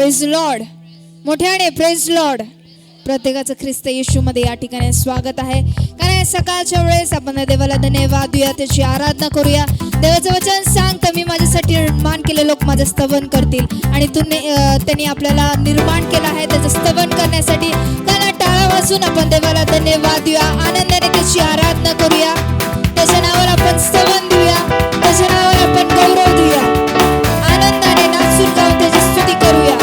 Praise Lord. मोठ्याने praise Lord. प्रत्येकाचं ख्रिस्त येशूमध्ये या ठिकाणी स्वागत आहे. कारण सकाळच्या वेळेस आपण देवाला धन्यवाद देऊया, त्याची आराधना करूया. देवाचं वचन सांगतं, मी माझ्यासाठी निर्माण केले लोक माझं स्तवन करतील. आणि त्यांनी आपल्याला निर्माण केलं आहे त्याचं स्तवन करण्यासाठी. कारण टाळा वाजून आपण देवाला धन्यवाद देऊया, आनंदाने त्याची आराधना करूया, त्याच्या नावावर आपण स्तवन देऊया, त्याच्या नावावर आपण गौरव देऊया, आनंदाने नाचून गाऊन त्याची स्तुती करूया.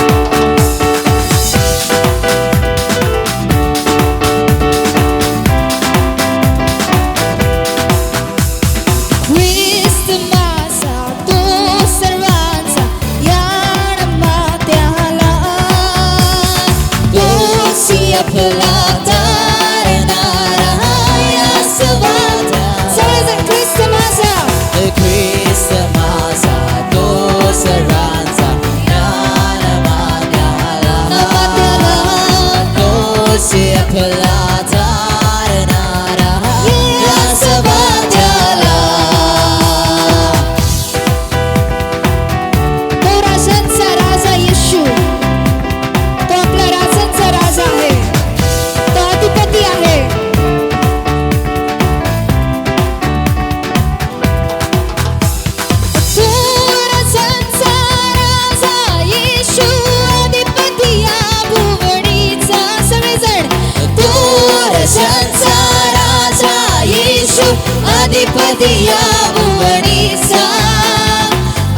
अधिपती या भुवनीचा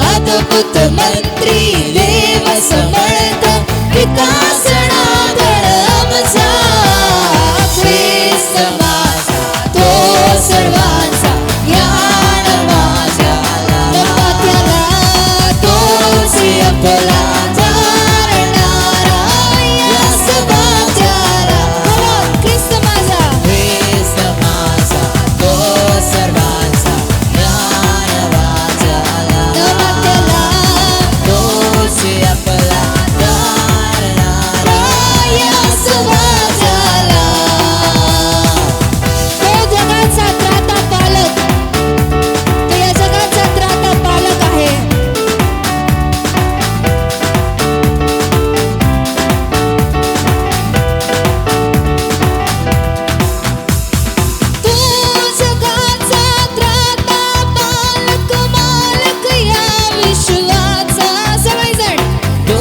अद्भुत मंत्री देव समर्थ विकासना दळ आमचा. ख्रिस्त माझा तो सर्वांचा यान माझ्याला त्याला तोच आपला तारणारा या सभात्याला. ख्रिस्त माझा तो सर्वांचा ज्ञान वाचाला त्याला तोच आपला तारणारा या सभात्याला. तो जगाचा त्राता पालक, तो या जगाचा त्राता पालक आहे. तो जगाचा त्राता पालक मालक या विश्वाचा. सगळेजण तो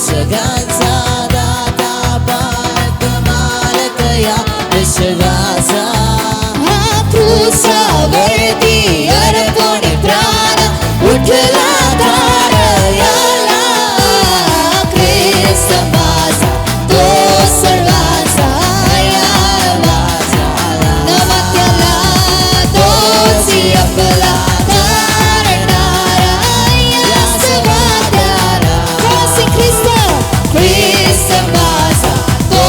जगाचा दाता पालक मालक या विश्वाचा. हा क्रूसावरती अर्पण प्राण उठला तारयाला. ख्रिस्त माझा तो सर्वांचा यान वाचाला त्याला तोच आपला तारणारा या सभात्याला. ख्रिस्त माझा तो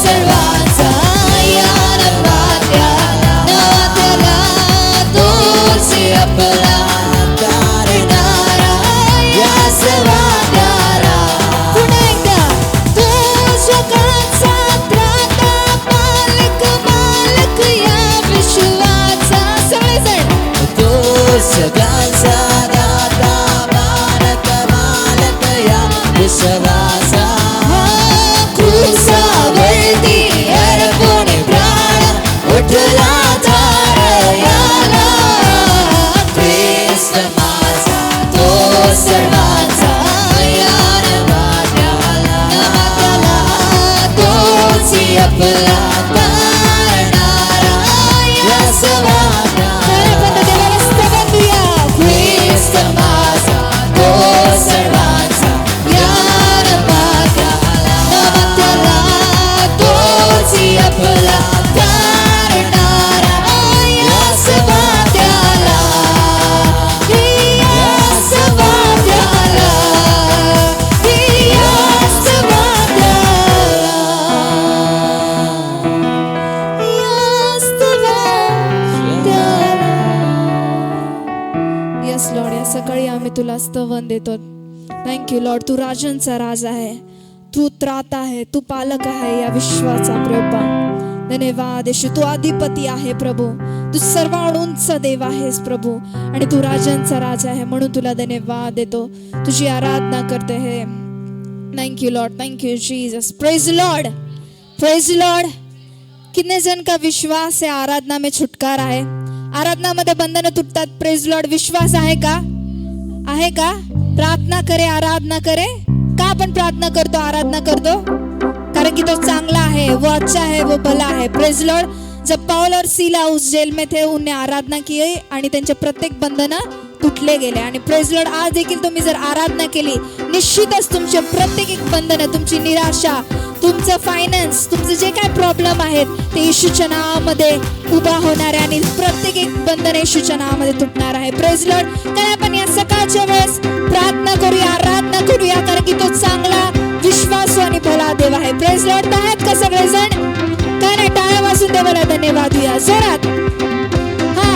सर्वांचा यान वाचाला त्याला तोच आपला तारणारा या सभात्याला. पुन्हा एकदा तो जगाचा त्राता पालक मालक या विश्वाचा. सगळेजण तो जगाचा दाता पालक मालक या विश्वाचा. क्रूसावरती अर्पण प्राण उठला तारयाला. ख्रिस्त माझा तो सर्वांचा यान वाचाला त्याला तोच आपला तारणारा या सभात्याला. ख्रिस्त माझा तो सर्वांचा यान वाचाला त्याला तोच आपला तारणारा या सभात्याला. या सभात्याला, या सभात्याला, या सभात्याला. येस लॉर्ड, या सकाळी आम्ही तुला स्तवन देतो. Thank you Lord. तू राजांचा राज आहे, तू त्राता आहे, तू पालक आहे या विश्वाचा प्रभू. धन्यवाद येशू. तू अधिपती आहे प्रभू, तू सर्वांचा देव आहेस प्रभू, आणि तू राजांचा राजा आहे. म्हणून तुला धन्यवाद देतो, तुझी आराधना करते हे thank you lord, thank you Jesus, praise lord, praise lord. कितने जन का विश्वास है आराधना में छुटकारा है, आराधना मध्ये बंधनं तुटतात? प्रेज लॉर्ड, विश्वास आहे का? आहे का? प्रार्थना करे, आराधना करे। का आपण प्रार्थना करतो, आराधना करतो? कारण की तो चांगला है, वो अच्छा है, वो भला है। Praise Lord. जब पाउल और सीला उस जेल में थे, उन्हें आराधना की आणि त्यांचे प्रत्येक बंधनं तुटले गेले। आणि प्रेज लॉर्ड, आज देखील तुम्ही जर आराधना केली, निश्चितच तुमचे प्रत्येक एक बंधनं, तुमची निराशा, तुमचं फायनान्स, तुमचे जे काय प्रॉब्लेम आहेत ते येशूच्या नावामध्ये उभा होणार आहे आणि प्रत्येक एक बंधन येशूच्या नावामध्ये तुटणार आहे। Praise Lord. काय आपण या सकाळच्या वेळेस प्रार्थना करूया, आराधना करूया, कारण की तो चांगला, विश्वासू आणि भला देव आहे। Praise Lord. आहेत का सगळेजण? काय नाही, टाळ्या वाजून देवाला धन्यवाद देऊया जोरात। हा,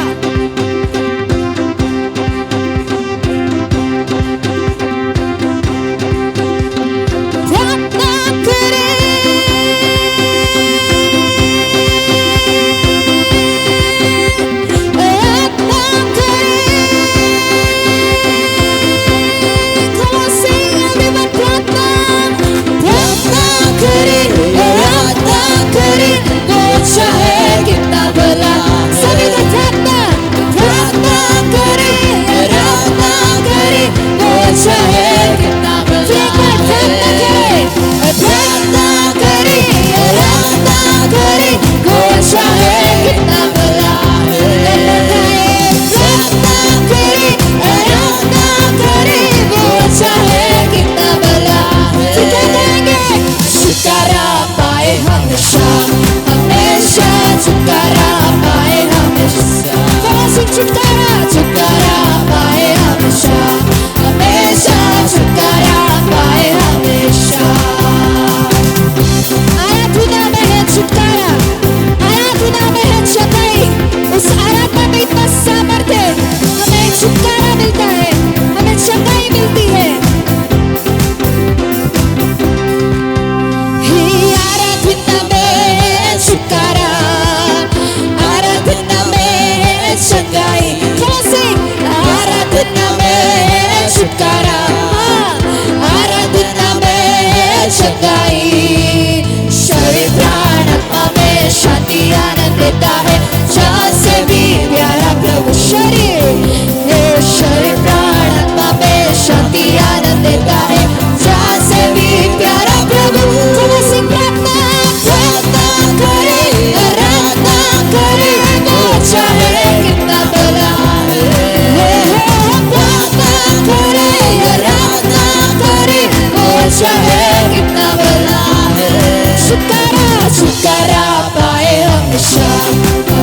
छुटकारा पाए हमेशा,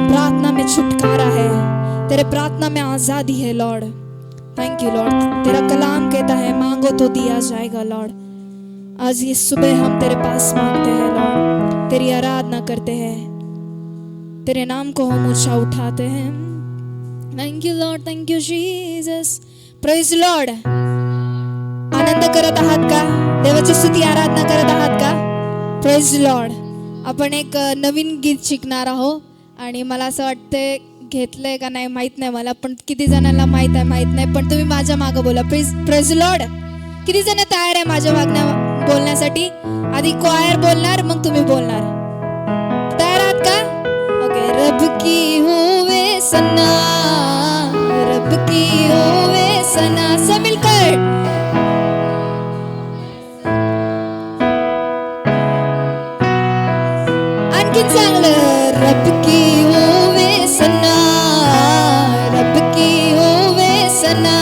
प्रार्थना में छुटकारा है, तेरे प्रार्थना में आजादी है लॉर्ड। Thank you Lord. तेरा कलाम कहता है मांगो तो दिया जाएगा लॉर्ड। आज ये सुबह हम तेरे पास मांगते हैं लॉर्ड, तेरी आराधना करते हैं, तेरे नाम को हम ऊंचा उठाते हैं। Thank you lord, thank you Jesus. Praise lord. आनंद करत आहात का? देवाची स्तुती आराधना करत आहात का? Praise lord. आपण एक नवीन गीत शिकणार आहोत आणि मला असं वाटतंय घेतलंय का नाही माहित नाही मला, पण किती जणांना माहित आहे माहित नाही, पण तुम्ही माझ्या मागं बोला प्रेज लॉर्ड। किती जण तयार आहे माझ्या मागण्या बोलण्यासाठी? आधी क्वायर बोलणार, मग तुम्ही बोलणार। तयार आहात का? ओके। रब की होवे सना, रब की होवे सना, सब मिलकर। आणखी चांगलं। रब की होवे सना, रब की होवे सना,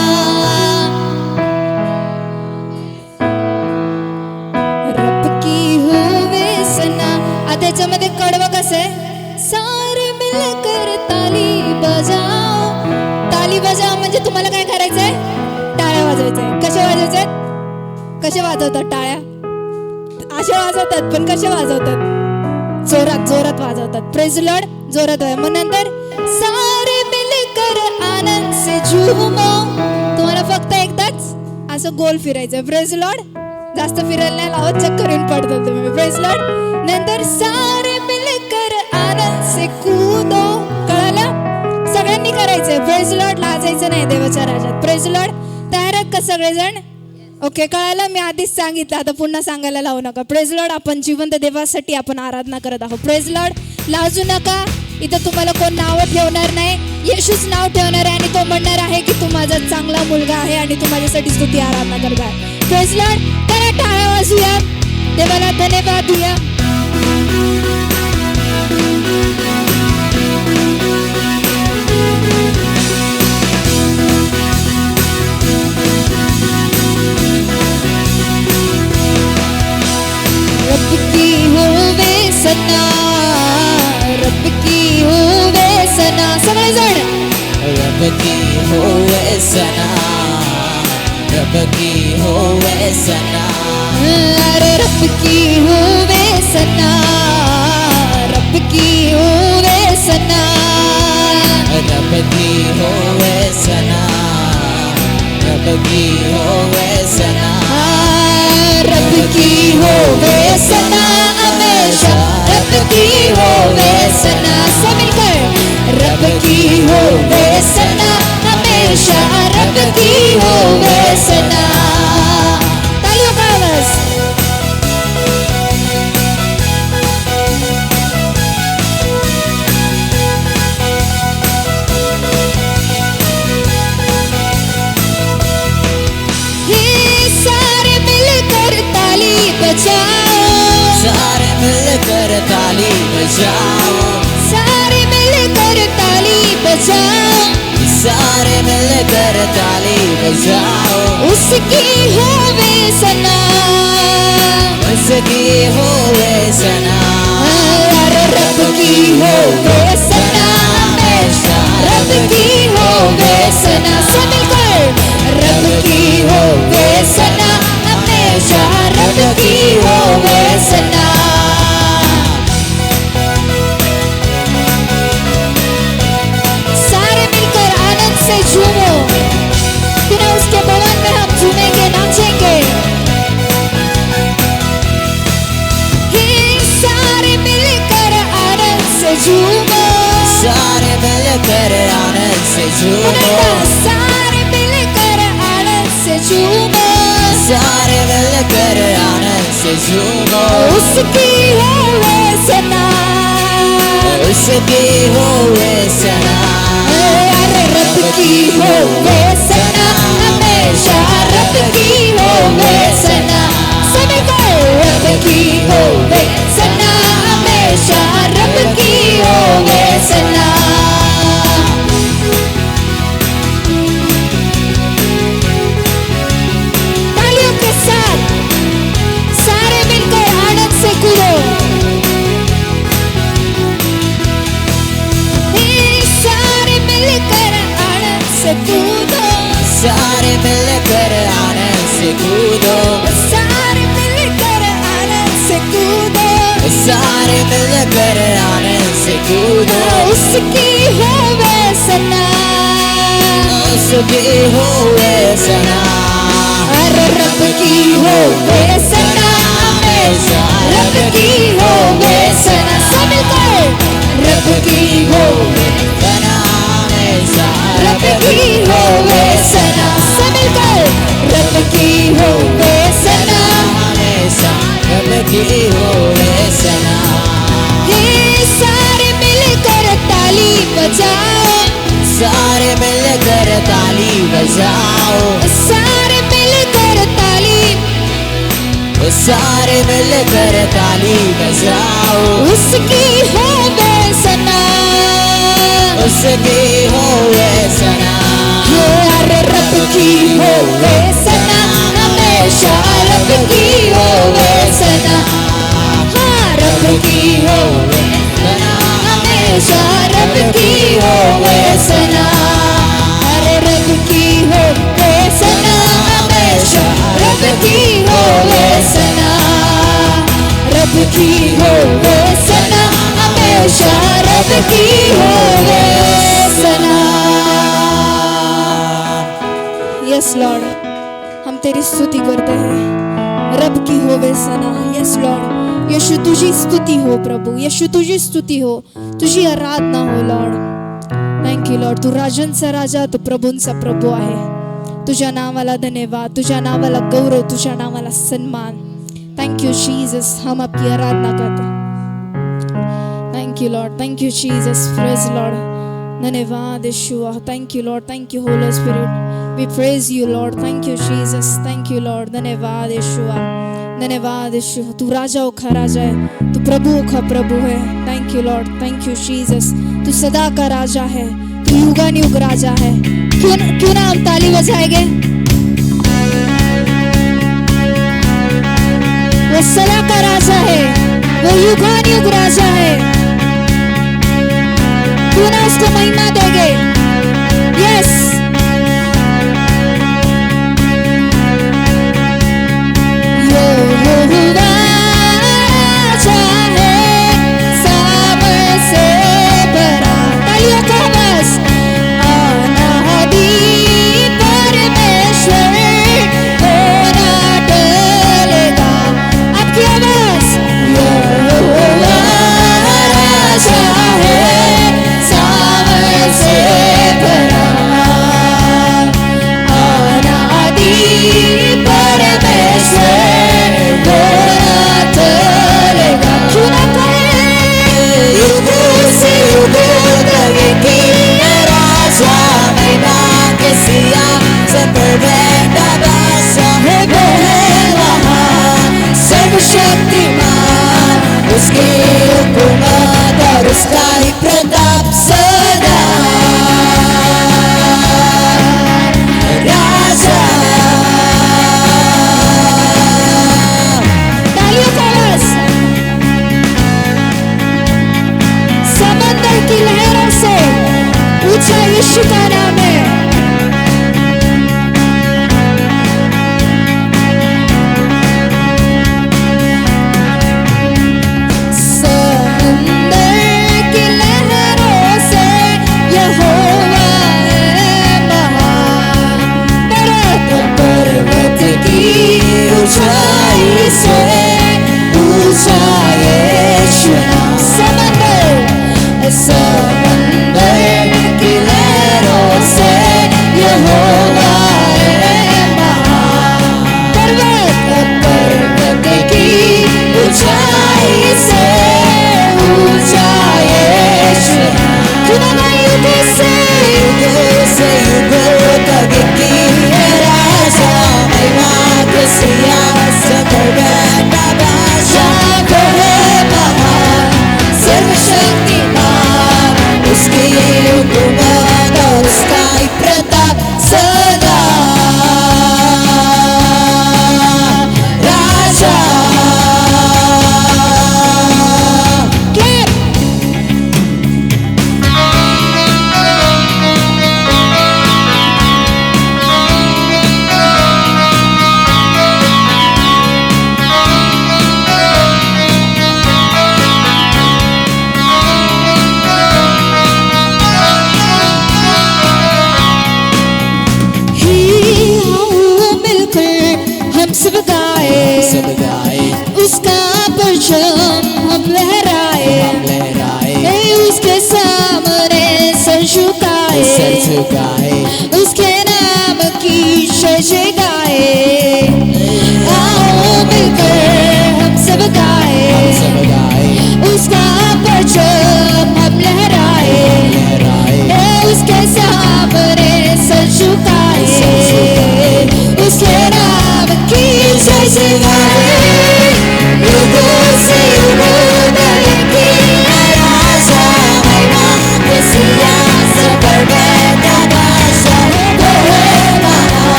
रब की होवे सना। आता याच्यामध्ये कडवं कसं आहे? सारे मिलकर ताली बजाओ। ताली बजाओ म्हणजे तुम्हाला काय करायचंय? टाळ्या वाजवायचंय। कशा वाजवायच्या? कशा वाजवतात टाळ्या? अशा वाजवतात, पण कशा वाजवतात? जोरात जोरात वाजवतात। Praise Lord. जोरात आहे। मग नंतर सारे मिलकर आनंद से झूमो। तुम्हाला फक्त एकदाच असं गोल फिरायचं। Praise Lord. जास्त फिरायला नाही लावत, चक्कर येऊन पडतो तुम्ही। Praise Lord. नंतर सारे मिलकर आनंद से कूदो। कळालं? सगळ्यांनी करायचंय। Praise Lord. लाजायचं नाही देवाच्या राज्यात। Praise Lord. तयार आहेत का सगळेजण? ओके, कळालं? मी आधीच सांगितलं, आता पुन्हा सांगायला लावू नका। Praise lord. आपण जिवंत देवासाठी आपण आराधना करत आहोत। Praise Lord. लाजू नका, इथं तुम्हाला कोण नावं ठेवणार नाही, येशूच नाव ठेवणार आहे आणि तो म्हणणार आहे की तू माझा चांगला मुलगा आहे आणि तू माझ्यासाठी स्तुती आराधना करत आहे। Praise Lord. त्याला टाळ्या वाजूया, देवाला धन्यवाद देऊया। रब की होवे सना, रब की होवे सना, सगळेजण। रब की होवे सना, रब की होवे सना, अरे रब की होवे सना, रब की होवे सना, रब की होवे सना, रब की होवे सना, रब की होवे सना हमेशा, रब की होवे सना, सब मिलकर। रब की होवे सना हमेशा, रब की होवे सना। तालियों का आवाज। सारे मिलकर ताली बजाओ, सारे मिलकर ताली बजाओ, सारे मिलकर ताली बजाओ, सारे मिलकर ताली बजाओ, उसकी होवे सना, उसकी होवे सना, अरे रब की होवे सना हमेशा, रब की होवे सना, सब मिलकर। रब की होवे सना हमेशा, रब की होवे सना। सारे मिलकर आनंद से झूमो, बिना उसके भवन में हम झूमेंगे, नाचेंगे। हे सारे मिलकर आनंद से झूमो, सारे मिलकर आनंद से झूमो, सारे मिलकर आनंद से झूमो, सारे मिलकर आनंद से झूमो, उसकी होवे सना, उसकी होवे सना, अरे रब की होवे सना हमेशा, रब की होवे सना, सब मिलकर। रब की होवे सना हमेशा, रब की होवे सना। तालियों के साथ सारे मिलकर आनंद से कूदो। से कूदो, सारे मिलकर आनंद से कूदो, सारे मिलकर आनंद से कूदो, सारे मिलकर आनंद से कूदो। उसकी होवे सना, उसकी होवे सना, अरे रब की होवे सना हमेशा, रब की होवे सना, सब मिलकर रब की होवे सना हमेशा, रब की होवे सना, सब मिलकर रब की होवे सना, हमेशा रब की होवे सना। हे सारे मिलकर ताली बजाओ, सारे मिलकर ताली बजाओ, सारे मिलकर ताली, सारे मिलकर ताली बजाओ। उसकी होवे सना, उसकी होवे सना, अरे रब की होवे सना हमेशा, रब की होवे सना, हाँ रब की होवे सना हमेशा, रब की होवे सना, अरे रब की होवे सना हमेशा, रब की होवे सना, रब की होवे सना हमेशा, रब की होवे सना। यस लॉर्ड, हम तेरी स्तुति करते हैं, रब की होवे सना। यस लॉर्ड, यशु तुझी स्तुती हो प्रभू, यशु तुझी स्तुती हो, तुझी आराधना हो लॉर्ड। थँक यू लॉर्ड, तू राजांचा राजा, तू प्रभूंचा प्रभू आहे। तुझ्या नावाला धन्यवाद, तुझ्या नावाला गौरव, तुझ्या नावाला सन्मान। थँक यू जीसस, हम आपकी आराधना करते हैं। Thank you lord, thank you Jesus, praise lord. धन्यवाद Yeshua, thank you lord, thank you holy spirit, we praise you lord, thank you Jesus, thank you lord. धन्यवाद यशुआ, धन्यवाद यशुआ, तू राजाओं का राजा है, तू प्रभुओं का प्रभु है। Thank you lord, thank you Jesus, तू सदा का राजा है, तू युगानुयुग राजा है। क्यों ना हम ताली बजाएंगे? वो सदा का राजा है, वो युगानुयुग राजा है, क्यों ना उसको महिमा देंगे? यस, राजा है, सामर से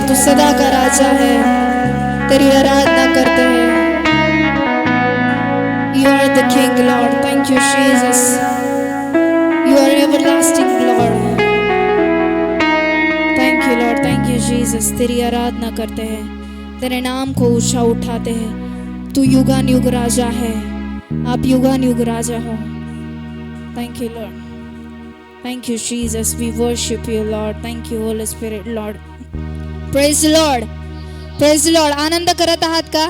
तू सदा का राजा है, तेरी आराधना करते हैं। You are the King, Lord. Thank you, Jesus. You are everlasting, Lord. Thank you, Lord. Thank you, Jesus. तेरी आराधना करते हैं, तेरे नाम को ऊंचा उठाते हैं। तू युगान युग राजा है, आप युगान युग राजा हो। Thank you, Lord. Thank you, Jesus. We worship you, Lord. Thank you, Holy Spirit, Lord. Praise the Lord. Praise the Lord. आनंद करत आहात का?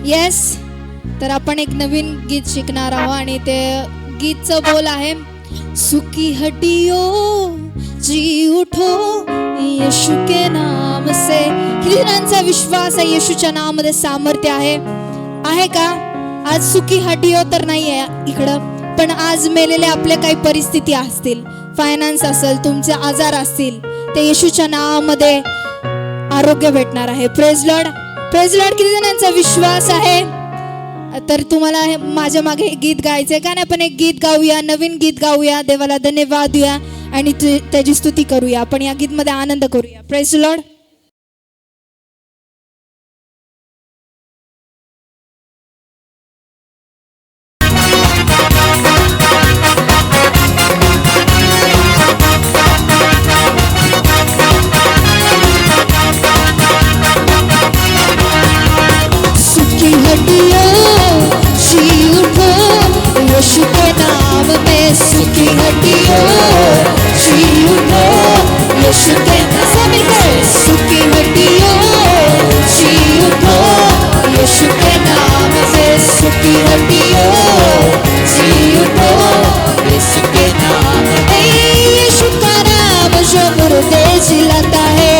Yes. तर आपण एक नवीन गीत शिकणार आहोत आणि ते गीतचं बोल आहे, सुखी हड्डियों जी उठो यीशु के नाम से। किती जणांचा विश्वास आहे येशूच्या नामामध्ये सामर्थ्य आहे का? आज सुखी हड्डियों तर नाही आहे इकडं, पण आज मेलेले आपले काही परिस्थिती असतील, फायनान्स असेल, तुमचे आजार असतील, ते येशूच्या नावामध्ये आरोग्य भेटणार आहे। Praise lord, praise Lord. किती जणांचा विश्वास आहे? तर तुम्हाला माझ्या मागे गीत गायचंय का नाही? आपण एक गीत गाऊया, नवीन गीत गाऊया, देवाला धन्यवाद देऊया आणि त्याची स्तुती करूया। आपण या गीत मध्ये आनंद करूया। Praise Lord. यीशु के नाम में सुखी हड्डियों जी उठो, यीशु के नाम में सुखी हड्डियों जी उठो, यीशु के नाम में सुखी हड्डियों जी उठो, यीशु के नाम में। यीशु का नाम जो मुर्दे जिलाता है,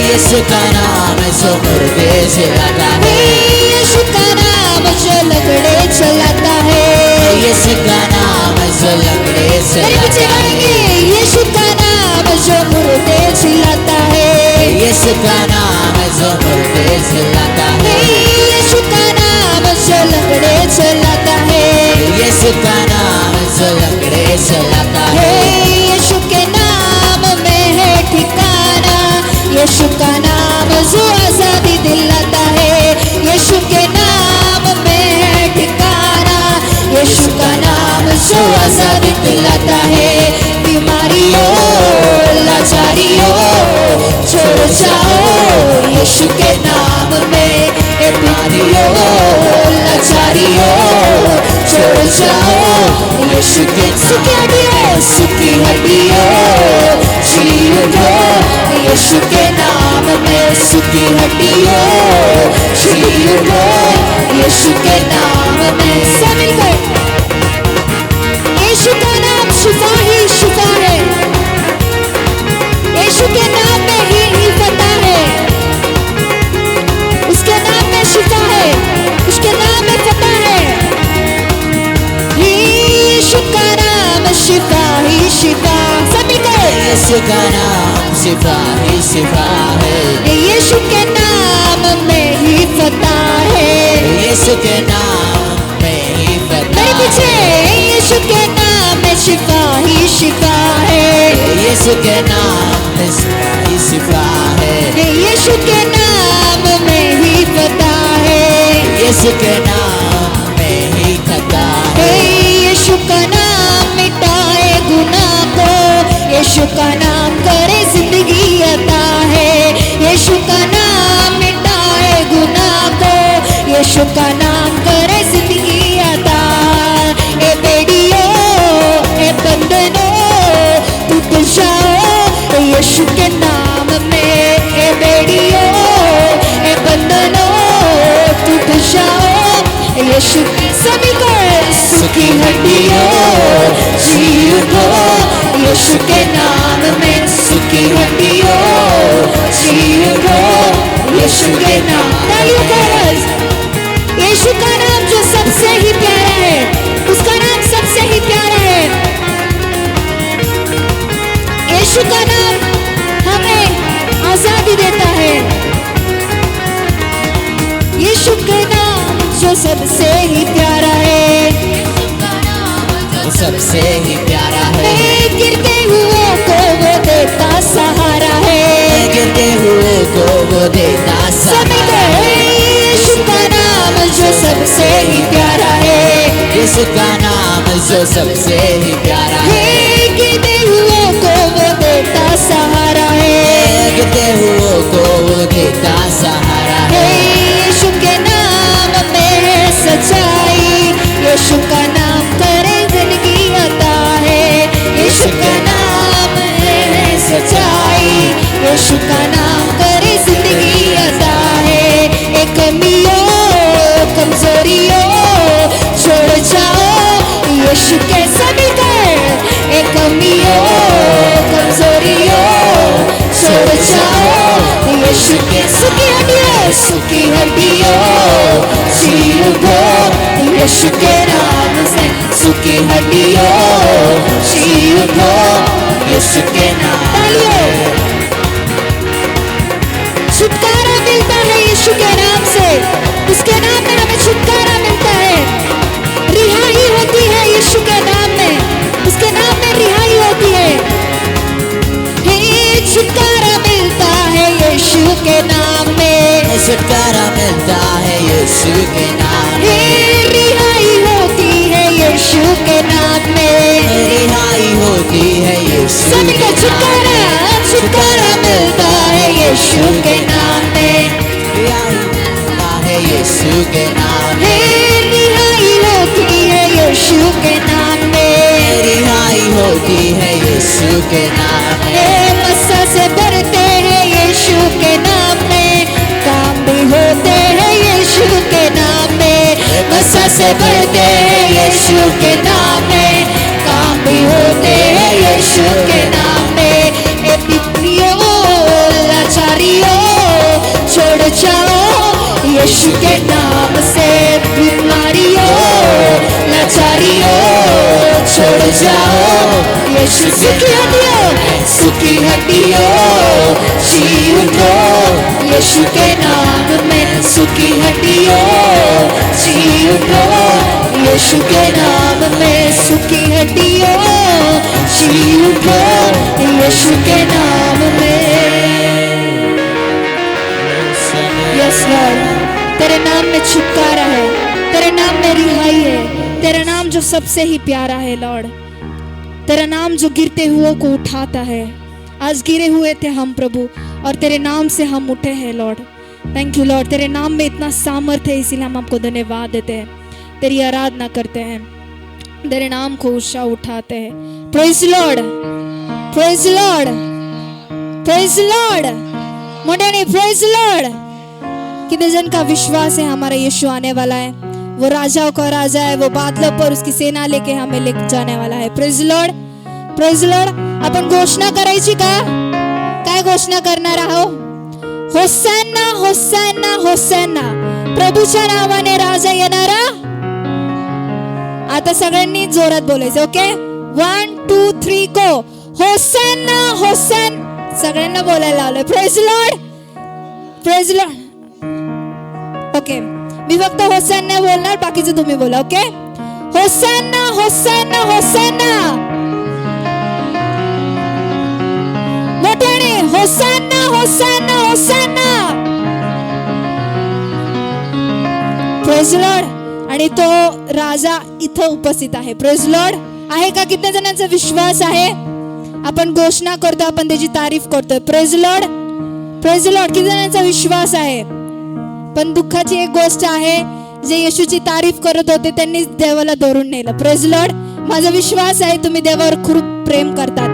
यीशु का नाम जो मुर्दे जिलाता है, यीशु का नाम जो लगड़े चलाता है, यीशु का नाम जो लगड़े चलाता है, यीशु का नाम जो मुर्दे जिलाता है, यीशु का नाम जो मुर्दे जिलाता है, यीशु का नाम जो लगड़े चलाता है, यीशु का नाम जो लगड़े चलाता है, यीशु के नाम में है ठिकाना, यीशु का नाम जो आजादी दिलाता है, यीशु के नाम में है ठिकाना, यीशु का नाम जो आजादी दिलाता है। बीमारियों लाचारियों छोड़ जाओ यीशु के नाम में, बीमारियों लाचारियों छोड़ जाओ यीशु के। सुखी हड्डियों, सुखी हड्डियों जी उठो, यीशु के नाम में सुखी हड्डियों जी उठो, यीशु के नाम में। सब मिलकर यीशु का नाम शिफा ही शिफा है, यीशु के नाम में ही पता है, उसके नाम में शिफा है, उसके नाम में पता है। यीशु का नाम शिफा ही शिफा। सब मिलकर यीशु का नाम शिफा ही शिफा है, यीशु के नाम में ही पता है, यीशु के नाम में ही पता है। मेरे पीछे यीशु के नाम में शिफा ही शिफा है, यीशु के नाम में शिफा ही शिफा है, यीशु के नाम में ही पता है, यीशु के नाम में ही पता है। यीशु का नाम मिटाए गुनाह को, यीशु का नाम करे जिंदगी अता है, यीशु का नाम मिटाए गुनाह को, यीशु का नाम करे जिंदगी अता। ए बेड़ियों ए बंधनों टूट जाओ यीशु के नाम में, ए बेड़ियों ए बंधनों टूट जाओ यीशु की। सभी को सुखी हड्डियों जी उठो, यीशु के नाम में सुखी हड्डियों जी उठो, यीशु के नाम। यीशु का नाम जो सबसे ही प्यारा है, उसका नाम सबसे ही प्यारा है। यीशु का नाम हमें आजादी देता है, यीशु का नाम जो सबसे ही प्यारा है, सबसे ही प्यारा है। गिरते हुए को वो देता सहारा है, गिरते हुए को वो देता सहारा है। यीशु का नाम जो सबसे ही प्यारा है, यीशु का नाम जो सबसे ही प्यारा है। गिरते हुओं को वो देता सहारा है, गिरते हुओं को वो देता सहारा है। यीशु के नाम में है सच्चाई, यीशु का नाम करे जिंदगी अता है। यीशु का नाम है सच्चाई, यीशु का नाम करे जिंदगी अता है। एक कमियों कमजोरियों छोड़ जाओ यीशु के सभी कर, एक कमियों कमजोरियों छोड़ जाओ यीशु के सुखी हड्डियों जी उठो यीशु के नाम से, सुखी हड्डियों जी उठो यीशु के नाम। छुटकारा मिलता है यीशु के नाम से, उसके नाम में हमें छुटकारा मिलता है, रिहाई होती है यीशु के नाम में, उसके नाम में रिहाई होती है। छुटकारा मिलता है यीशु के नाम में, छुटकारा मिलता है यीशु के नाम में। रिहाई होती है यीशु के नाम में, रिहाई होती है यीशु सभी के को नाम में। छुटकारा मिलता है यीशु के नाम में, रिहाई मिलता है यीशु के नाम में। रिहाई होती है यीशु के नाम में, रिहाई होती है यीशु के नाम में। मस्सा से भरते हैं यीशु के नाम में, काम भी होते हैं यीशु के नाम में। मस्सा से भरते हैं यीशु के नाम में, काम भी होते हैं यीशु के नाम में। बीमारियों लाचारियों छोड़ जाओ यीशु के नाम से, बीमारियों लाचारियों छोड़ जाओ यीशु सुखी हड्डियों जी उठो यीशु के नाम में, सुखी हड्डियों जी उठो यीशु के नाम में, सुखी हड्डियों जी उठो यीशु के नाम में। यस लॉर्ड, तेरे नाम में छुटकारा है, तेरे नाम में रिहाई है, तेरा नाम जो सबसे ही प्यारा है लॉर्ड, तेरा नाम जो गिरते हुओं को उठाता है। आज गिरे हुए थे हम प्रभु और तेरे नाम से हम उठे हैं लॉर्ड। थैंक यू लॉर्ड, तेरे नाम में इतना सामर्थ्य है, इसीलिए हम आपको धन्यवाद देते हैं, तेरी आराधना करते हैं, तेरे नाम को ऊंचा उठाते हैं। Praise lord, praise lord, praise lord, मोटे प्रेज लॉर्ड। कितने जन का विश्वास है हमारा यीशु आने वाला है, वो राजाओं का राजा है, वो बादलों पर उसकी सेना लेके हमें लेके जाने वाला है। Praise lord, praise lord. आपण घोषणा करायची का? काय घोषणा करणार आहोत? होसाना होसाना होसाना, प्रभूच्या नावाने राजा येणारा। आता सगळ्यांनी जोरात बोलायचं, ओके? 1 2 3 गो। होसाना होसाना, सगळ्यांना बोलायला लावलंय। Praise lord, praise lord. Okay, मी फक्त होसाना बोलणार, बाकीचं तुम्ही बोला, ओके? होसाना होसाना होसाना, मोठ्याने होसाना होसाना होसाना। Praise Lord. आणि तो राजा इथं उपस्थित आहे। Praise Lord. आहे का? किती जणांचा विश्वास आहे? आपण घोषणा करतो, आपण त्याची तारीफ करतोय। Praise lord, praise Lord. किती जणांचा विश्वास आहे? पण दुःखाची एक गोष्ट आहे, जे येशूची तारीफ करत होते त्यांनी देवाला धरून नेलं। Praise Lord. माझा विश्वास आहे तुम्ही देवावर खूप प्रेम करतात,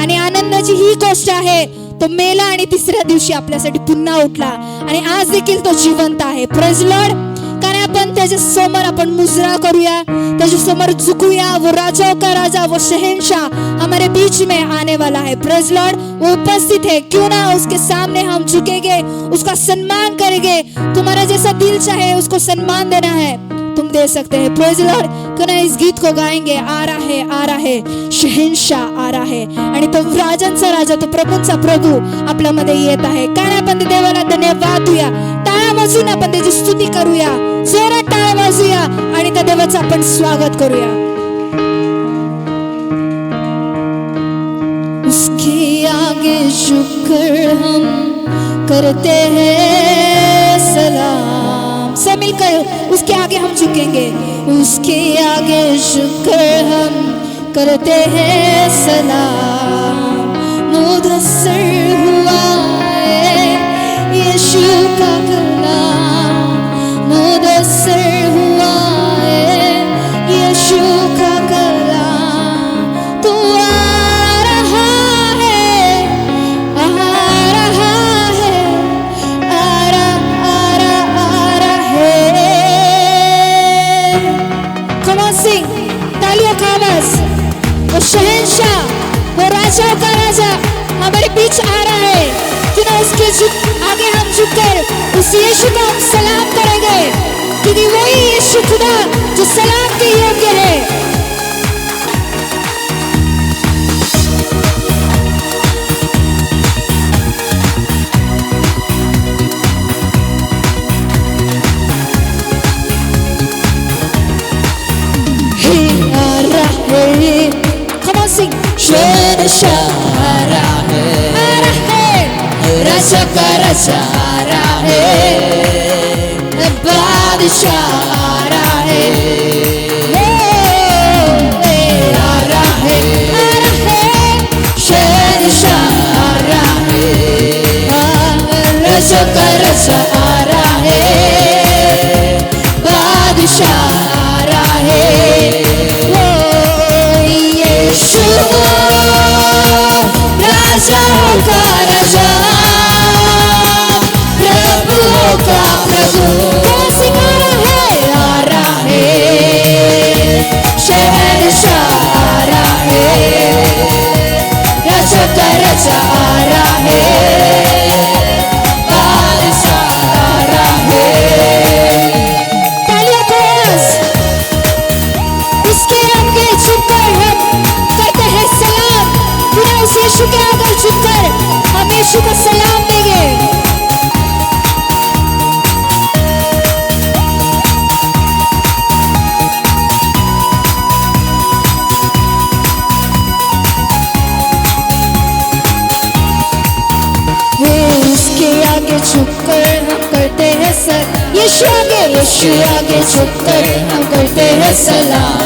आणि आनंदाची ही गोष्ट आहे, तो मेला आणि तिसऱ्या दिवशी आपल्यासाठी पुन्हा उठला, आणि आज देखील तो जिवंत आहे। Praise Lord. कारण आपण त्याच्या समोर आपण मुजरा करूया, त्याच्या समोर झुकूया। वो राजाओं का राजा, वो शहंशाह हमारे बीच में आने वाला है। Praise Lord. वो उपस्थित है, क्यों ना उसके सामने हम झुकेंगे, उसका सम्मान करेंगे। तुम्हारा जैसा दिल चाहे उसको सम्मान देना है, तुम दे सकते हैं। Praise Lord. क्यों ना इस गीत को गाएंगे, आ रहा है शहंशाह आ रहा है, आणि तो राजांचा राजा, तो प्रभूंचा प्रभू आपल्यामध्ये येत आहे। कारण आपण देवाला धन्यवाद देऊया, टाळ्या वाजून आपण त्याची स्तुती करूया, जोरात टाळ्या वाजूया आणि त्या देवाचं आपण स्वागत करूया। उसके आगे झुककर हम करते हैं सलाम। सब मिलकर उसके आगे हम झुकेंगे, उसके आगे झुककर हम करते हैं सलाम। मुदस्सर हुआ है यीशु का कलाम, मुदस्सर हुआ है यीशु का कलाम। तू आ रहा है, आ रहा है, आ रहा है। Come on, sing, तालियों का आवाज। वो शहंशाह, वो राजाओं का राजा हमारे बीच आ रहा है। क्यों ना उसके आगे हम झुककर उस यीशु को हम सलाम करेंगे, क्योंकि वही यीशु खुदा जो सलाम के योग्य है। Come on, sing. शहंशाह आ रहा है, राजा का राजा आ रहा है, बादशाह आ रहा है, आ रहा है, शहंशाह आ रहा है, राजा का राजा आ रहा है, बादशाह आ रहा है। यीशु राजाओं का राजा, प्रभुओं का प्रभु, कैसी आ रहा है, शहंशाह आ रहा है, राजा का राजा आ रहा है, बादशाह आ रहा है। तालियों को आवाज। उसके आगे झुककर हम करते हैं सलाम। बिना उस यीशु के आगे झुककर हम यीशु को सलाम देंगे। उसके आगे झुककर हम करते हैं सलाम। यीशु आगे झुककर हम करते हैं सलाम।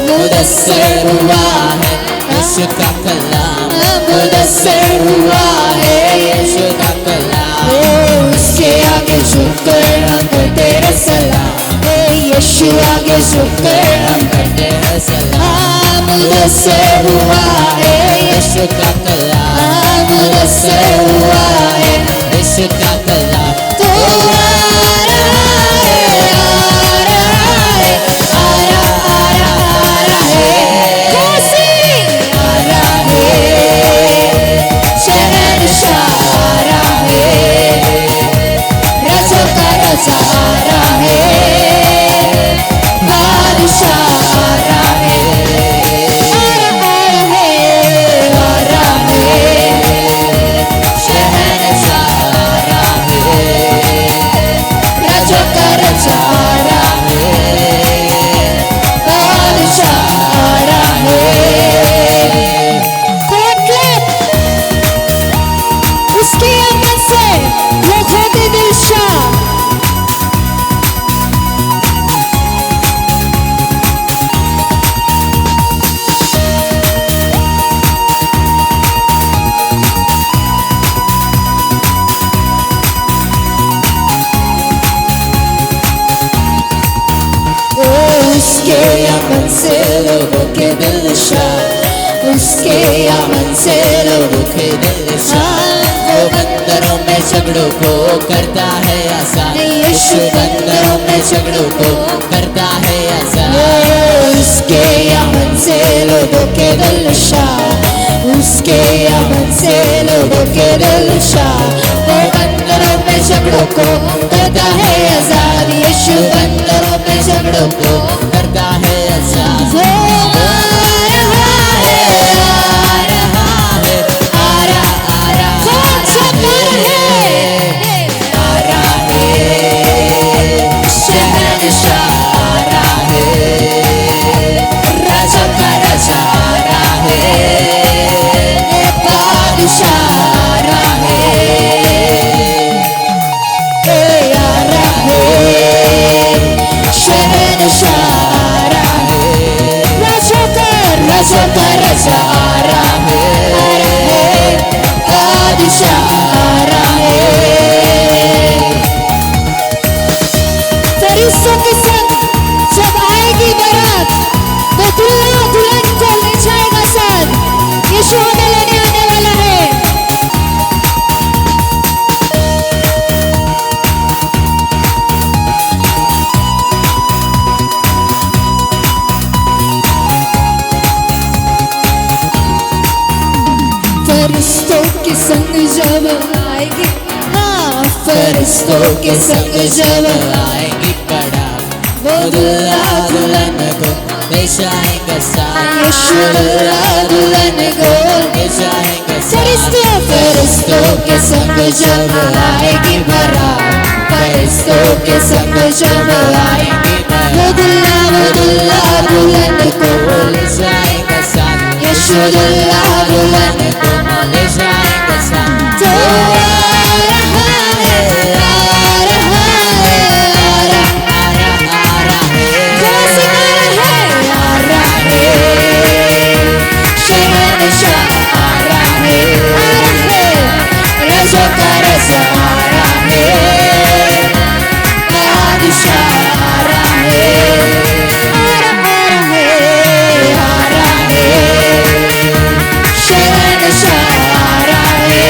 मुदस्सर हुआ है यीशु का कलाम, मुदस्सर हुआ है यीशु का कलाम। उसके आगे झुककर हम करते हैं सलाम। यीशु आगे झुककर हम करते हैं सलाम। मुदस्सर हुआ है यीशु का कलाम, मुदस्सर हुआ है यीशु का कलाम। तो आ रहा है, आ रहा है, आ रहा है। कैसी आ रहा है, शहंशाह आ रहा है, राजा का राजा आ रहा है, बादशाह आ रहा है, आ रहा है, शहंशाह आ रहा है, राजा का राजा आ रहा है, बादशाह आ रहा है। उसके आंगन से लोग होते दिलशाद। उसके आंगन से लोगों के दिल शाद, उसके आंगन से लोगों के दिल शाद। वो बंदरों में झगड़ों को करता है आसान, यीशु बंदरों में झगड़ों को करता है आसान। उसके आंगन से लोगों के दिल शाद, उसके आंगन से लोगों के दिल शाद। वो बंदरों में झगड़ों को करता है आजाद, यीशु बंदरों में झगड़ों को करता है आजाद। वो आ रहा है, आ रहा है, आ रहा कौन सा पर है? आ रहा है, शहंशाह आ रहा है, राजा का राजा आ रहा है, बादशाह आ रहा है। फरिश्तों के संग जब आएगी, हाँ फरिश्तों के संग जब आएगी पड़ाव, वो दुल्हा दुल्हन को ले जाएगा साथ, यीशु दुल्हा दुल्हन को ले जाएगा साथ। फरिश्तों के संग जब आएगी बारात, फरिश्तों के संग जब आएगी बारात, वो दुल्हा दुल्हन को ले जाएगा साथ, यीशु दुल्हा दुल्हन को ले जाएगा साथ। तो आ रहा है, आ रहा है, आ रहा है, कैसे आ रहा है, शहंशाह आ रहा है, राजा का राजा आ रहा है, बादशाह आ रहा है, शहंशाह आ रहा है,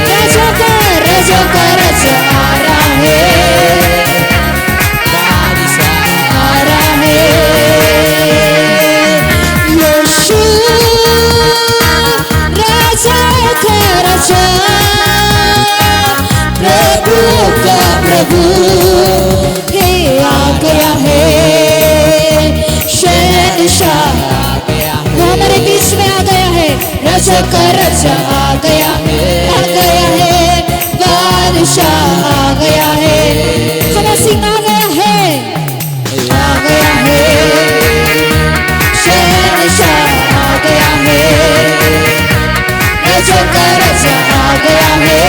राजा का राजा आ रहा है, बादशाह आ रहा है। यीशु राजाओं का राजा, प्रभुओं का प्रभु हे आ गया है, शहंशाह आ गया है, वो हमारे बीच में आ गया है, राजा का राजा आ गया है, बादशाह आ गया है, सिंह आ गया है, आ गया है, शहंशाह आ गया है, राजा का राजा आ गया है,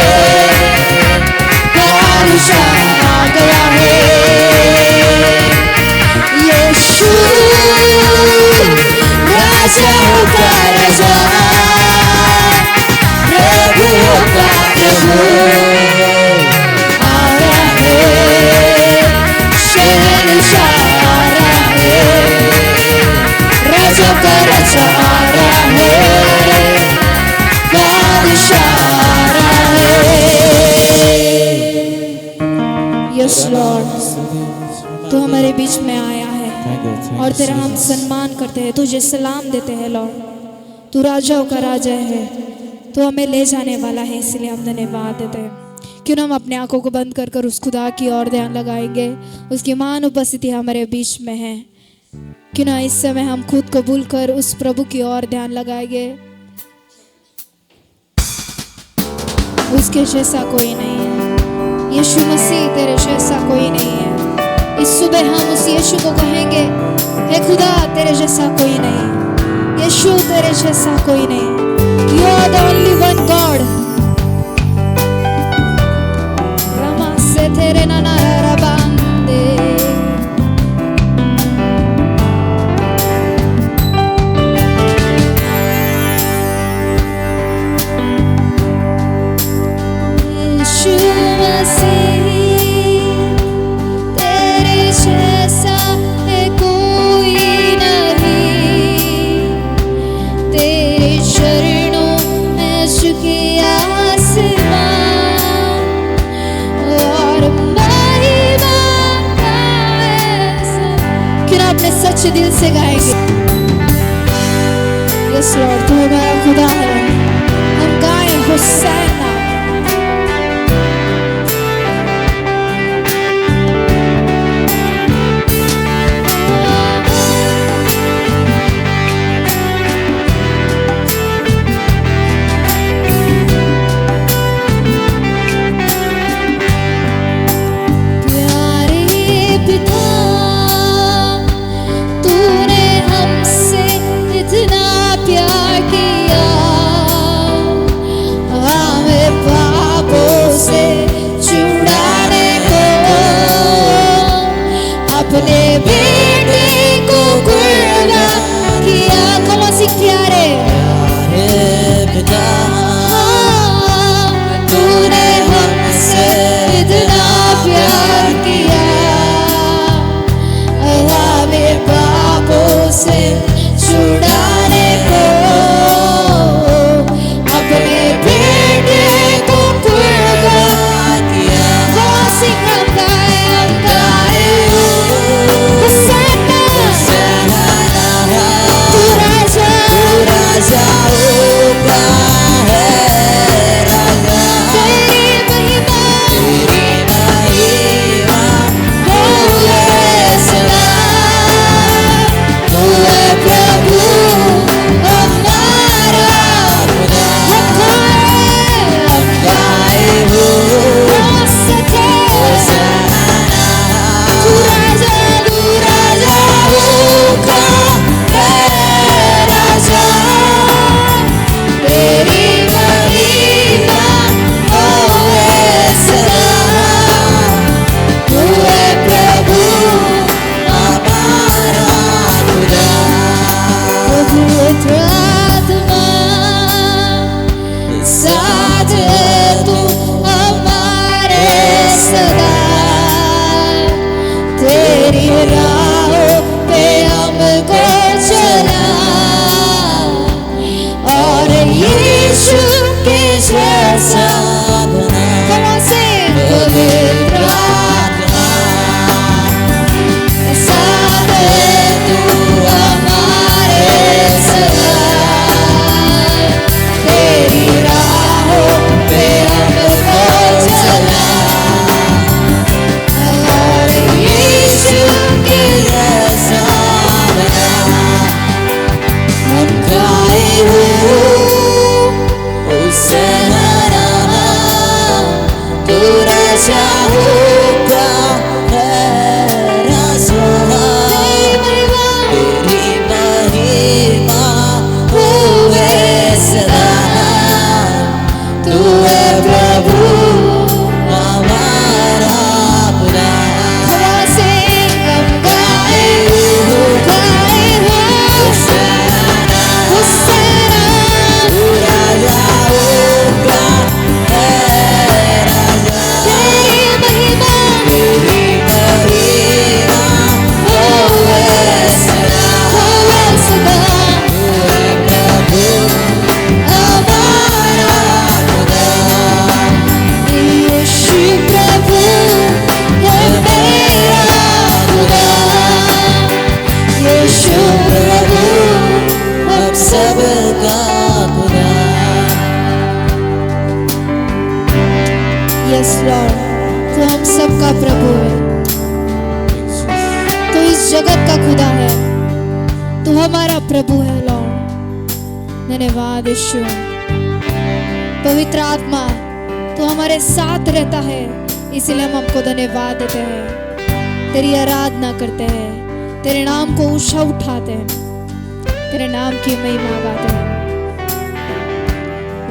बादशाह आ गया है। यीशु राजाओं का राजा, प्रभुओं का प्रभु आ रहा है, शहंशाह आ रहा है, राजा का राजा आ रहा है, बादशाह आ रहा है। यस लॉर्ड, तू हमारे बीच में आया है और तेरा हम सम्मान करते हैं, तुझे सलाम देते हैं लॉर्ड। तू राजाओं का राजा है, तो हमें ले जाने वाला है, इसलिए हम धन्यवाद देते हैं। क्यों ना हम अपने आंखों को बंद कर कर उस खुदा की ओर ध्यान लगाएंगे, उसकी महान उपस्थिति हमारे बीच में है। क्यों ना इस समय हम खुद को भूल कर उस प्रभु की ओर ध्यान लगाएंगे। उसके जैसा कोई नहीं है, यीशु मसीह तेरे जैसा कोई नहीं है। इस सुबह हम उस यीशु को कहेंगे, हे खुदा तेरे जैसा कोई नहीं, यीशु तेरे जैसा कोई नहीं। You are the only one God. Rama se tere nana rabande. यीशु मसीह तेरे जैसा है कोई नहीं, तेरे चरणों में झुके आसमां और महिमा का ऐसा। क्यों ना अपने सच्चे दिल से गाएंगे, यस लॉर्ड तू हमारा खुदा है। हम गाएं हुसैना, तूने हमसे इतना प्यार किया, पवित्र आत्मा साथ है तू हमारे सदा, तेरी राहों पे हमको चला और यीशु के जैसा बना। पवित्र आत्मा साथ है तू हमारे सदा, तेरी राहों पे हमको चला और यीशु के जैसा बना। हम गाए होसन्ना, तू राजा होगा, राजा तेरी महिमा होवे सदा। तू है प्रभु हमारा खुदा। हम गाए होसन्ना, तू राजा होगा, राजा तेरी महिमा होवे सदा। तू है प्रभु हमारा खुदा। यीशु प्रभु है मेरा खुदा, यीशु प्रभु हम सबका खुदा। यस लॉर्ड, तू हम सबका प्रभु है, तू इस जगत का खुदा है, तू हमारा प्रभु है लॉर्ड। धन्यवाद यीशु। पवित्र आत्मा तू हमारे साथ रहता है, इसलिए हम आपको धन्यवाद देते हैं, तेरी आराधना करते हैं, तेरे नाम को ऊंचा उठाते हैं, तेरे नाम की महिमा गाते हैं।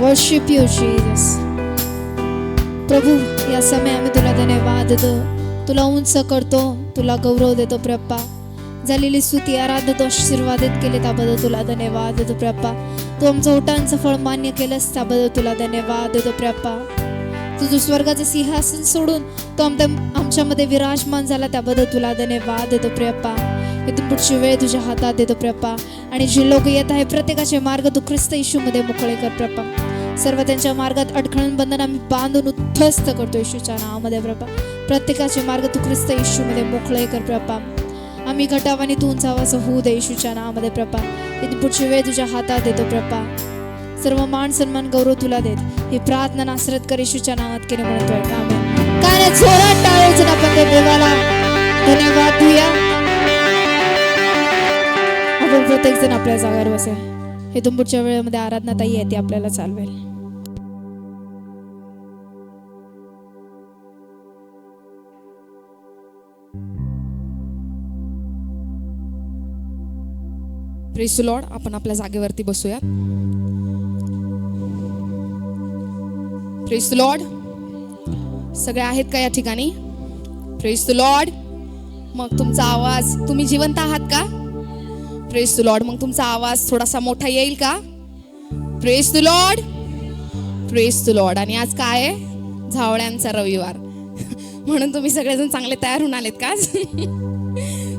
Worship you Jesus. प्रभू या समय आम्ही तुला धन्यवाद देतो, तुला उंच करतो, तुला गौरव देतो प्रभा। झालेली स्तुती आराधना तू आशीर्वादित केले त्याबद्दल तुला धन्यवाद देतो प्रभा। तू आमचं ओटांचं फळ मान्य केलंस त्याबद्दल तुला धन्यवाद देतो प्रभा। तुझं स्वर्गाचं सिंहासन सोडून तो आमच्यामध्ये विराजमान झाला त्याबद्दल तुला धन्यवाद देतो प्रभा। इथून पुढची वेळ तुझ्या हातात देतो प्रभा, आणि जे लोक येत आहे प्रत्येकाचे मार्ग तू ख्रिस्त येशूमध्ये मोकळे कर प्रभा। सर्व त्यांच्या मार्गात अडखळण बंधन आम्ही बांधून उद्ध्वस्त करतो येशूच्या नावामध्ये प्रभा। प्रत्येकाचे मार्ग तू ख्रिस्त येशूमध्ये मोकळे कर प्रभा। आम्ही घटावानी तू उंचावाचं होऊ दे येशूच्या नावामध्ये प्रभा। इथून पुढची वेळ तुझ्या हातात देतो प्रभा। सर्व मान सन्मान गौरव तुला देत ही प्रार्थना नासरत कर येशूच्या नावात केले म्हणतोय आमेन। काय जोरात टाळ्या आपण त्या देवाला धन्यवाद देऊया। आपण प्रत्येक जण आपल्या जागेवर बसेल। हे पुढच्या वेळेमध्ये आराधना ताई आहे ती आपल्याला चालवेल। Praise the Lord. आपण आपल्या जागेवरती बसूया। Praise the Lord. सगळे आहेत का या ठिकाणी? Praise the Lord. मग तुमचा आवाज, तुम्ही जिवंत आहात का? Praise the Lord. मग तुमचा आवाज थोडासा मोठा येईल का? Praise the Lord, praise the Lord. आणि आज काय आहे? झावळ्यांचा रविवार म्हणून तुम्ही सगळेजण चांगले तयार होऊन आलेत का?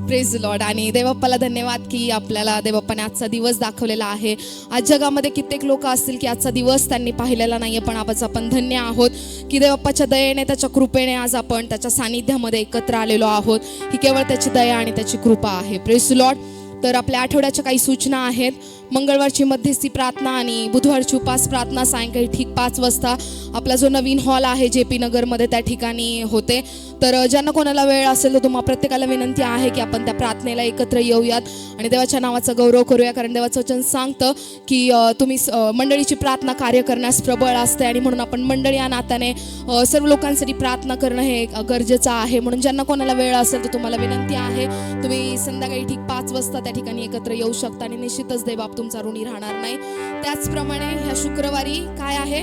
Praise the Lord. आणि देवबाप्पाला धन्यवाद की आपल्याला देवबाप्पाने आजचा दिवस दाखवलेला आहे। आज जगामध्ये कित्येक लोक असतील की आजचा दिवस त्यांनी पाहिलेला नाहीये, पण आज आपण धन्य आहोत की देवबाप्पाच्या दयेने, त्याच्या कृपेने आज आपण त्याच्या सानिध्यामध्ये एकत्र आलेलो आहोत। ही केवळ त्याची दया आणि त्याची कृपा आहे। Praise the Lord. तर आपल्या आठवड्याच्या काही सूचना आहेत। मंगळवारची मध्यस्थी प्रार्थना आणि बुधवारची उपास प्रार्थना सायंकाळी ठीक 5 वाजता आपला जो नवीन हॉल आहे JP नगरमध्ये त्या ठिकाणी होते। तर ज्यांना कोणाला वेळ असेल तर तुम्हाला प्रत्येकाला विनंती आहे की आपण त्या प्रार्थनेला एकत्र येऊयात आणि देवाच्या नावाचा गौरव करूया। कारण देवाचं वचन सांगतं की तुम्ही मंडळीची प्रार्थना कार्य करण्यास प्रबळ असते, आणि म्हणून आपण मंडळी या नात्याने सर्व लोकांसाठी प्रार्थना करणं हे गरजेचं आहे। म्हणून ज्यांना कोणाला वेळ असेल तर तुम्हाला विनंती आहे, तुम्ही संध्याकाळी ठीक 5 वाजता त्या ठिकाणी एकत्र येऊ शकता आणि निश्चितच देवबाप तुमचा ऋणी राहणार नाही। त्याचप्रमाणे ह्या शुक्रवारी काय आहे?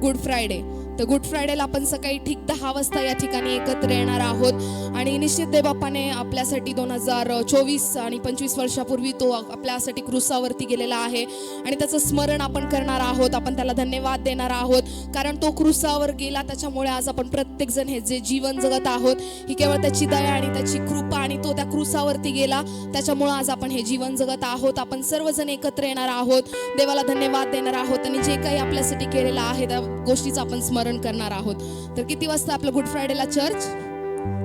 Good Friday. तर गुड फ्रायडेला आपण सकाळी ठीक 10 वाजता या ठिकाणी एकत्र येणार आहोत आणि निश्चित देवबापाने आपल्यासाठी 2024 आणि 25 वर्षापूर्वी तो आपल्यासाठी क्रूसावरती गेलेला आहे आणि त्याचं स्मरण आपण करणार आहोत. आपण त्याला धन्यवाद देणार आहोत कारण तो क्रूसावर गेला, त्याच्यामुळे आज आपण प्रत्येक जण हे जे जीवन जगत आहोत ही केवळ त्याची दया आणि त्याची कृपा आणि तो त्या क्रूसावरती गेला, त्याच्यामुळे आज आपण हे जीवन जगत आहोत. आपण सर्वजण एकत्र येणार आहोत, देवाला धन्यवाद देणार आहोत आणि जे काही आपल्यासाठी केलेलं आहे त्या गोष्टीचं आपण स्मरण करणार आहोत. तर किती वाजता आपलं गुड फ्रायडेला चर्च?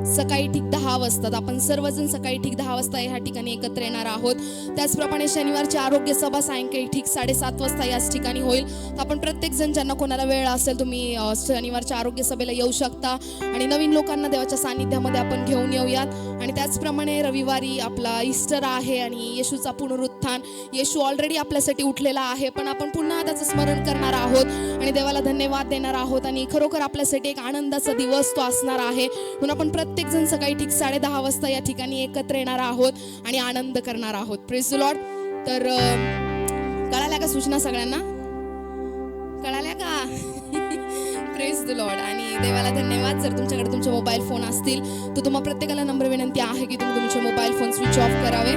सकाळी ठीक 10 वाजता. आपण सर्वजण सकाळी ठीक 10 वाजता या ठिकाणी एकत्र येणार आहोत. त्याचप्रमाणे शनिवारची आरोग्य सभा सायंकाळी ठीक 7:30 वाजता याच ठिकाणी होईल. तर आपण प्रत्येक जण ज्यांना कोणाला वेळ असेल तुम्ही शनिवारच्या आरोग्य सभेला येऊ शकता आणि नवीन लोकांना देवाच्या सानिध्यामध्ये आपण घेऊन येऊयात. आणि त्याचप्रमाणे रविवारी आपला ईस्टर आहे आणि येशूचा पुनरुत्थान. येशू ऑलरेडी आपल्यासाठी उठलेला आहे, पण आपण पुन्हा त्याचं स्मरण करणार आहोत आणि देवाला धन्यवाद देणार आहोत आणि खरोखर आपल्यासाठी एक आनंदाचा दिवस तो असणार आहे. म्हणून आपण प्रत्येक जण सकाळी ठीक 10:30 वाजता या ठिकाणी एकत्र येणार आहोत आणि आनंद करणार आहोत. Praise the Lord. तर कळाल्या का सूचना सगळ्यांना? कळाल्या का? Praise the Lord. आणि देवाला धन्यवाद. जर तुमच्याकडे तुमचे मोबाईल फोन असतील तर तुम्हा प्रत्येकाला नम्र विनंती आहे की तुम्ही तुमचे मोबाईल फोन स्विच ऑफ करावे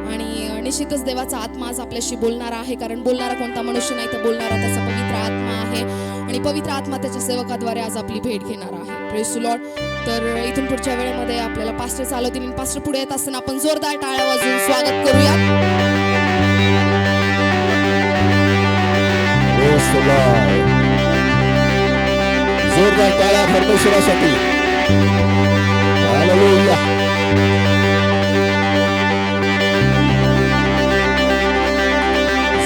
आणि निश्चितच देवाचा आत्मा आज आपल्याशी बोलणार आहे, कारण बोलणारा कोणता मनुष्य नाही तर बोलणारा त्याचा पवित्र आत्मा आहे आणि पवित्र आत्मा त्याच्या सेवकाद्वारे आज आपली भेट घेणार आहे. Praise the Lord. तर इथून पुढच्या वेळेमध्ये आपल्याला पास्टर चालवतील आणि पास्टर पुढे येत असताना आपण जोरदार टाळ्या वाजवून स्वागत करूयात. जोरदार टाळ्या परमेश्वरासाठी. हालेलुया.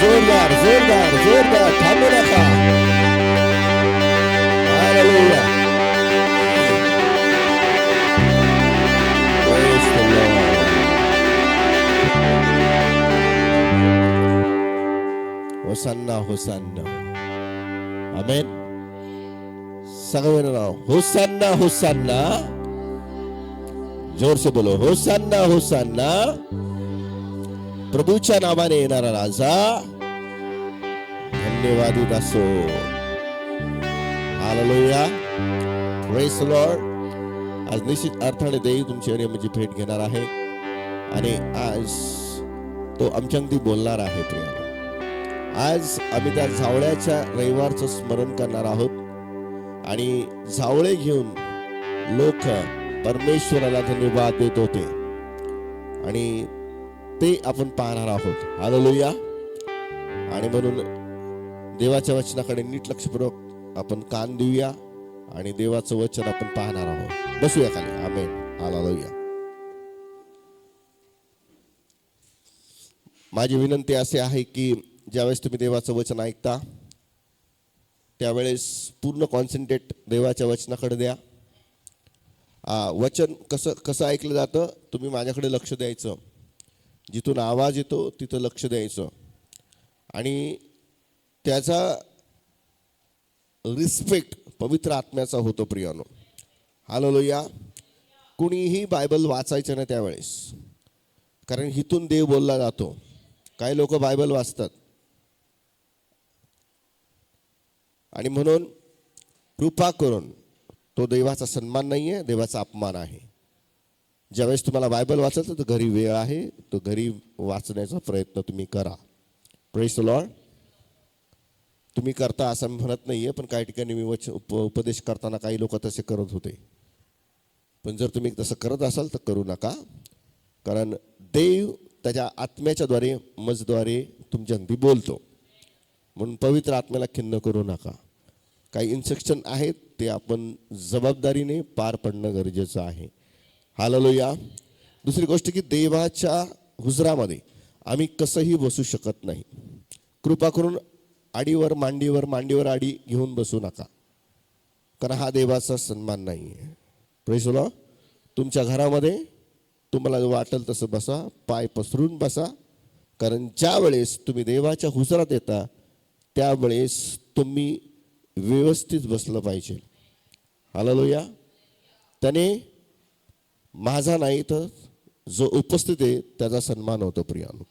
जोरदार जोरदार जोरदार थांबू नका. हालेलुया. Hosanna hosanna. आमेन. सगळे नाव होसन्ना होसन्ना. जोर से बोलो होसन्ना होसन्ना. प्रभूच्या नावाने येणारा राजा धन्यवादित असो. हालेलुया. Praise the Lord. आज निश्चित अर्थाने देव तुमची आणि आमची भेट घेणार आहे आणि आज तो आमच्या अगदी बोलणार आहे. प्रियाला आज आम्ही त्या झावळ्याच्या रविवारचं स्मरण करणार आहोत आणि झावळे घेऊन लोक परमेश्वराला धन्यवाद देत होते आणि ते आपण पाहणार आहोत. हालेलुया. आणि म्हणून देवाच्या वचनाकडे नीट लक्षपूर्वक आपण कान देऊया आणि देवाचं वचन आपण पाहणार आहोत. बसूया खाली. आमेन. हालेलुया. माझी विनंती अशी आहे की ज्यावेळेस तुम्ही देवाचं वचन ऐकता त्यावेळेस पूर्ण कॉन्सन्ट्रेट देवाच्या वचनाकडे द्या. वचन कसं ऐकलं जातं, तुम्ही माझ्याकडे लक्ष द्यायचं, जिथून आवाज येतो तिथं लक्ष द्यायचं आणि त्याचा रिस्पेक्ट पवित्र आत्म्याचा होतो. प्रियानो. हालेलुया. कुणीही बायबल वाचायचं नाही त्यावेळेस, कारण हिथून देव बोलला जातो. काही लोक बायबल वाचतात आणि म्हणून कृपा करून, तो देवाचा सन्मान नाही आहे, देवाचा अपमान आहे. ज्यावेळेस तुम्हाला बायबल वाचायचं तर घरी वेळ आहे, तो घरी वाचण्याचा प्रयत्न तुम्ही करा. Praise the Lord. तुम्ही करता असं मी म्हणत नाही आहे, पण काही ठिकाणी मी उपदेश करताना काही लोक तसे करत होते. पण जर तुम्ही तसं करत असाल तर करू नका, कारण देव त्याच्या आत्म्याच्याद्वारे मजद्वारे तुमच्या अगदी बोलतो. म्हणून पवित्र आत्म्याला खिन्न करू नका. काही इन्स्ट्रक्शन आहेत ते आपण जबाबदारीने पार पडणं गरजेचं आहे. हालेलुया. दुसरी गोष्ट की देवाच्या हुजरामध्ये आम्ही कसंही बसू शकत नाही. कृपा करून आडीवर मांडीवर आडी घेऊन बसू नका, कारण हा देवाचा सन्मान नाही आहे. Praise the Lord. तुमच्या घरामध्ये तुम्हाला वाटेल तसं बसा, पाय पसरून बसा, कारण ज्या वेळेस तुम्ही देवाच्या हुजरात येता त्यावेळेस तुम्ही व्यवस्थित बसलं पाहिजे. हालेलुया. त्याने माझा नाही तर जो उपस्थित आहे त्याचा सन्मान होतो. प्रियानो.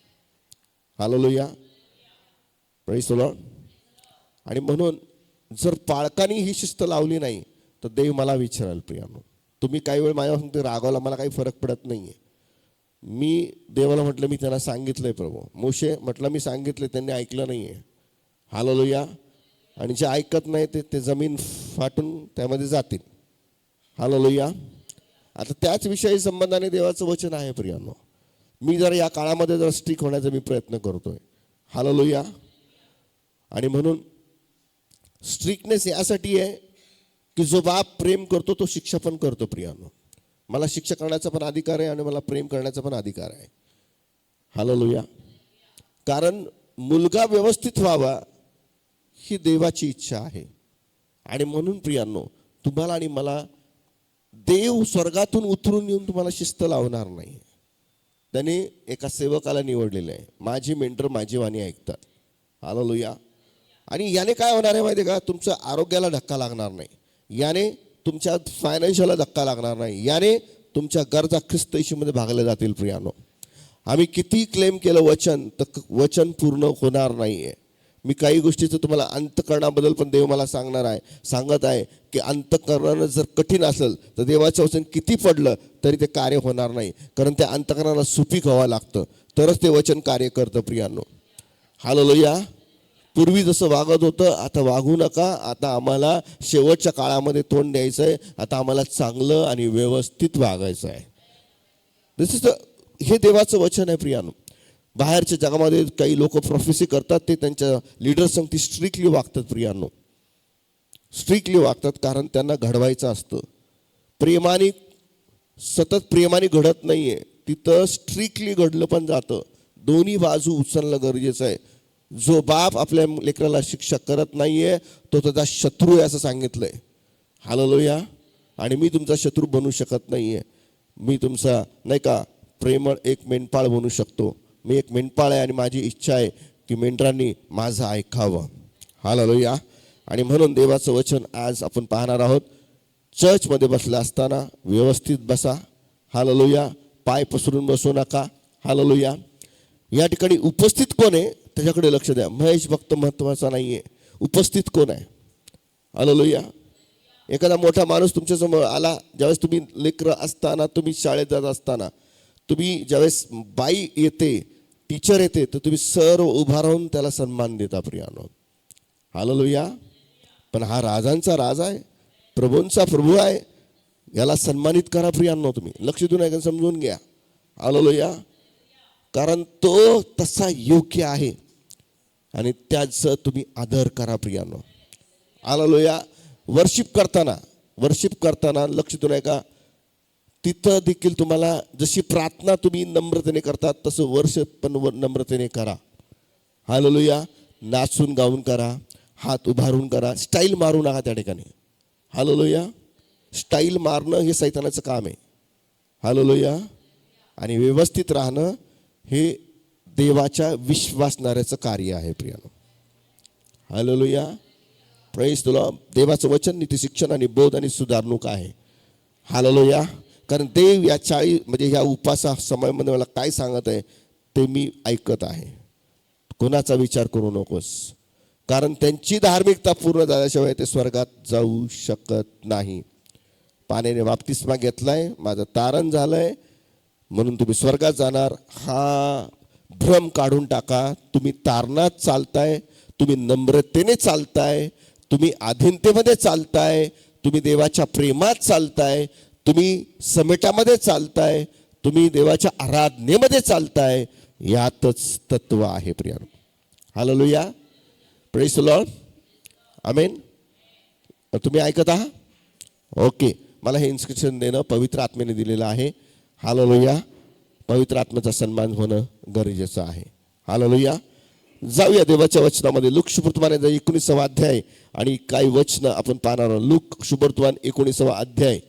हालेलुया. Praise the Lord. आणि म्हणून जर पालकांनी ही शिस्त लावली नाही तर देव मला विचाराल, प्रियानो तुम्ही काही वेळ माझ्या सांगते रागावला, मला काही फरक पडत नाहीये. मी देवाला म्हटलं मी त्यांना सांगितलंय प्रभू. मोशे म्हटलं मी सांगितलं, त्यांनी ऐकलं नाहीये. हालेलुया. आणि जे ऐकत नाही ते जमीन फाटून त्यामध्ये जातील. हालेलुया. आता त्याच विषयी संबंधाने देवाचं वचन आहे प्रियानो. मी जरा या काळामध्ये जरा स्ट्रिक होण्याचा मी प्रयत्न करतोय. हालेलुया. आणि म्हणून स्ट्रिकनेस यासाठी आहे की जो बाप प्रेम करतो तो शिक्षा पण करतो प्रियानो. मला शिक्षा करण्याचा पण अधिकार आहे आणि मला प्रेम करण्याचा पण अधिकार आहे. हालेलुया. कारण मुलगा व्यवस्थित व्हावा ही देवाची इच्छा आहे. आणि म्हणून प्रियानो तुम्हाला आणि मला देव स्वर्गातून उतरून येऊन तुम्हाला शिस्त लावणार नाही. त्याने एका सेवकाला निवडलेलं आहे. माझी मेंटर माझी वाणी ऐकतात. हालेलुया. आणि याने काय होणार आहे माहिती आहे का, तुमच्या आरोग्याला धक्का लागणार नाही, याने तुमच्या फायनान्शियलला धक्का लागणार नाही, याने तुमच्या गरजा ख्रिस्त येशूमध्ये भागल्या जातील प्रियानो. आम्ही किती क्लेम केलं वचन तर वचन पूर्ण होणार नाही आहे. मी काही गोष्टीचं तुम्हाला अंतःकरणाबद्दल पण देव मला सांगत आहे की अंतःकरणानं जर कठीण असेल तर देवाचं वचन किती पडलं तरी ते कार्य होणार नाही. कारण त्या अंतःकरणाला सुपीक व्हावं लागतं तरच ते वचन कार्य करतं प्रियानो. हालेलुया. पूर्वी जसं वागत होतं आता वागू नका. आता आम्हाला शेवटच्या काळामध्ये तोंड द्यायचं आहे. आता आम्हाला चांगलं आणि व्यवस्थित वागायचं आहे. दिस इज हे देवाचं वचन आहे प्रियानो. बाहेरच्या जगामध्ये काही लोक प्रोफेसी करतात, ते त्यांच्या लीडर्स सांगते स्ट्रिक्टली वागतात प्रियानो. स्ट्रिक्टली वागतात कारण त्यांना घडवायचं असतं. प्रेमाने सतत प्रेमाने घडत नाहीये, तिथं स्ट्रिक्टली घडलं पण जातं. दोन्ही बाजू उचलणं गरजेचं आहे. जो बाप आपल्या लेकराला शिक्षा करत नाहीये तो त्याचा शत्रू आहे असं सांगितलंय. हालेलुया. आणि मी तुमचा शत्रू बनू शकत नाहीये. मी तुमचा नाही का प्रेमळ एक मेंढपाळ बनू शकतो. मी एक मेंढपाळ आहे आणि माझी इच्छा आहे की मेंढरांनी माझं ऐकावं. हालेलुया. आणि म्हणून देवाचं वचन आज आपण पाहणार आहोत. चर्चमध्ये बसला असताना व्यवस्थित बसा. हालेलुया. पाय पसरून बसू नका. हालेलुया. या ठिकाणी उपस्थित कोण आहे त्याच्याकडे लक्ष द्या. महेश भक्त महत्वाचा नाहीये, उपस्थित कोण आहे. हालेलुया. एखादा मोठा माणूस तुमच्यासमोर आला, ज्यावेळेस तुम्ही लेकरं असताना, तुम्ही शाळेत जात असताना, तुम्ही ज्यावेळेस बाई येते, टीचर येते, तर तुम्ही सर्व उभा राहून त्याला सन्मान देता प्रियानो. हालेलुया. पण हा राजांचा राजा आहे, प्रभूंचा प्रभू आहे, याला सन्मानित करा प्रियानो. तुम्ही लक्ष देऊन ऐका, समजून घ्या. हालेलुया. कारण तो तसा योग्य आहे आणि त्याचं तुम्ही आदर करा प्रियानो. हालेलुया. वर्शिप करताना लक्ष देऊन ऐका, तिथं देखील तुम्हाला जशी प्रार्थना तुम्ही नम्रतेने करतात तसं वर्शिप पण नम्रतेने करा. हालेलुया. नाचून गाऊन करा, हात उभारून करा, स्टाईल मारू नका त्या ठिकाणी. हालेलुया. स्टाईल मारणं हे सैतानाचं काम आहे. हालेलुया. आणि व्यवस्थित राहणं हे देवाच्या विश्वासणाऱ्याचं कार्य आहे प्रियानो. हालेलुया. Praise the Lord. देवाचं वचन नीती शिक्षण आणि बोध आणि सुधारणूक आहे. हालेलुया. कारण देव या म्हणजे ह्या उपासा समयामध्ये मला काय सांगत आहे ते मी ऐकत आहे. कोणाचा विचार करू नकोस, कारण त्यांची धार्मिकता पूर्ण झाल्याशिवाय ते स्वर्गात जाऊ शकत नाही. पाण्याने बाप्तिस्मा घेतलाय, माझं तारण झालंय म्हणून तुम्ही स्वर्गात जाणार, हा भ्रम काढून टाका. तुम्ही तारणात चालताय, तुम्ही नम्रतेने चालताय, तुम्ही अधीनतेमध्ये चालताय, तुम्ही देवाच्या प्रेमात चालताय, तुम्ही समेटामध्ये चालताय, तुम्ही देवाच्या आराधनेमध्ये चालताय. यातच तत्व आहे प्रियानो. Hallelujah. Praise the lord. Amen. तुम्ही ऐकत आहात? ओके. मला हे इन्स्ट्रक्शन देणं पवित्र आत्म्याने दिलेलं आहे. हालेलुया. पवित्र आत्म्याचा सन्मान होणं गरजेचं आहे. हालेलुया. जाऊया देवाच्या वचनामध्ये. लूक शुभवर्तमान 19वा अध्याय आणि काही वचन आपण पाहणार आहोत. लूक शुभवर्तमान 19वा अध्याय.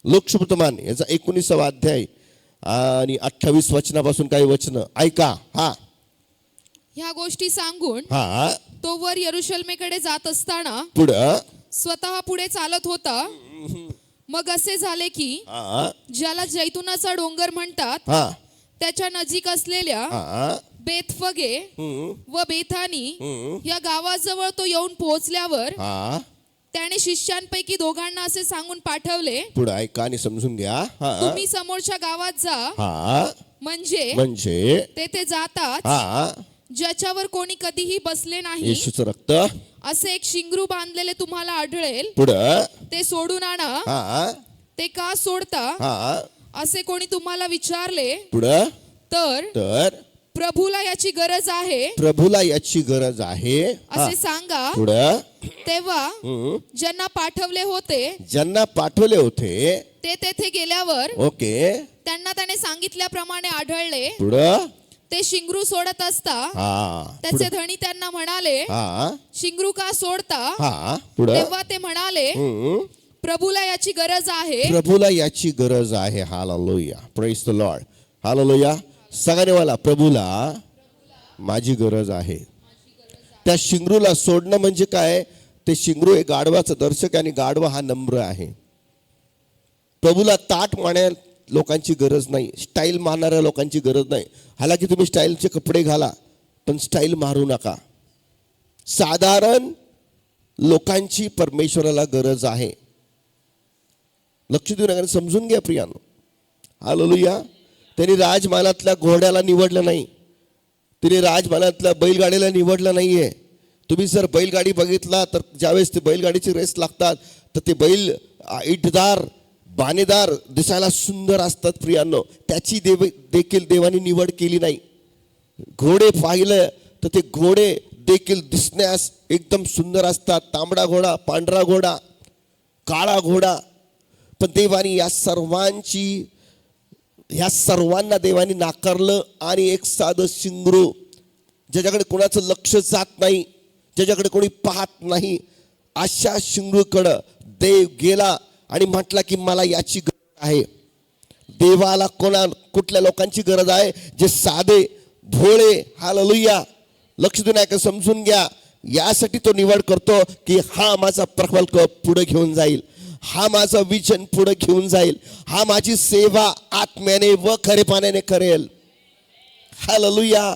लूक शुभवर्तमान याचा 19वा अध्याय आणि 28 वचनापासून काही वचन ऐका. हा. ह्या गोष्टी सांगून हा. तो वर यरुशलेमेकडे जात असताना पुढं स्वतः पुढे चालत होता. मग असे झाले की ज्याला जैतुनाचा डोंगर म्हणतात त्याच्या नजीक असलेल्या हा बेतफगे व बेथानी या गावाजवळ तो येऊन पोहोचल्यावर हा त्याने शिष्यांपैकी दोघांना असे सांगून पाठवले, पुढे ऐका आणि समजून घ्या. हा तुम्ही समोरच्या गावात जा, हा म्हणजे तेथे जाताच हा ज्याच्यावर कोणी कधीही बसले नाही येशूचं रक्त असे एक शिंगरू बांधलेले तुम्हाला आढळेल, पुढं ते सोडून आणा. हा ते का सोडता हा असे कोणी तुम्हाला विचारले पुढं तर प्रभूला याची गरज आहे प्रभूला याची गरज आहे असे सांगा. पुढं तेव्हा ज्यांना पाठवले होते ते तेथे गेल्यावर ओके त्यांना त्याने सांगितल्याप्रमाणे आढळले. पुढं ते शिंगरू सोडत असता हा त्याचे धणी त्यांना म्हणाले, हा शिंगरू का सोडता? हा पुढं तेव्हा ते म्हणाले, प्रभूला याची गरज आहे. प्रभूला याची गरज आहे. Hallelujah, praise the lord. Hallelujah. सगळ्यांनी मला प्रभूला माझी गरज आहे. त्या शिंगरूला सोडणं म्हणजे काय? ते शिंगरू हे गाढवाचं दर्शक आणि गाढवा हा नम्र आहे. प्रभूला ताट मारणाऱ्या लोकांची गरज नाही, स्टाईल मारणाऱ्या लोकांची गरज नाही. हालाकी तुम्ही स्टाईलचे कपडे घाला, पण स्टाईल मारू नका. साधारण लोकांची परमेश्वराला गरज आहे. लक्ष देऊ नका, समजून घ्या प्रियानो. हालेलुया. त्यांनी राजमानातल्या घोड्याला निवडलं नाही, तिने राजमानातल्या बैलगाडीला निवडलं नाहीये. तुम्ही जर बैलगाडी बघितला तर ज्यावेळेस ते बैलगाडीची रेस लागतात तर ते बैल इटदार बाणेदार दिसायला सुंदर असतात प्रियांनो. त्याची देखील देवाने निवड केली नाही. घोडे पाहिलं तर ते घोडे देखील दिसण्यास एकदम सुंदर असतात. तांबडा घोडा, पांढरा घोडा, काळा घोडा. पण देवाने ह्या सर्वांना देवाने नाकारलं आणि एक साधं शिंगरू, ज्याच्याकडे कोणाचं लक्ष जात नाही, ज्याच्याकडे कोणी पाहत नाही, अशा शिंगरूकडं देव गेला आणि म्हटला की मला याची गरज आहे. देवाला कुठल्या लोकांची गरज आहे? जे साधे भोळे. हालेलुया. लक्ष देऊन ऐका, समजून घ्या. यासाठी तो निवड करतो की हा माझा प्रकल्प पुढे घेऊन जाईल, हा माझा विजन पुढे घेऊन जाईल, हा माझी सेवा आत्म्याने व खरेपणाने करेल. हालेलुया.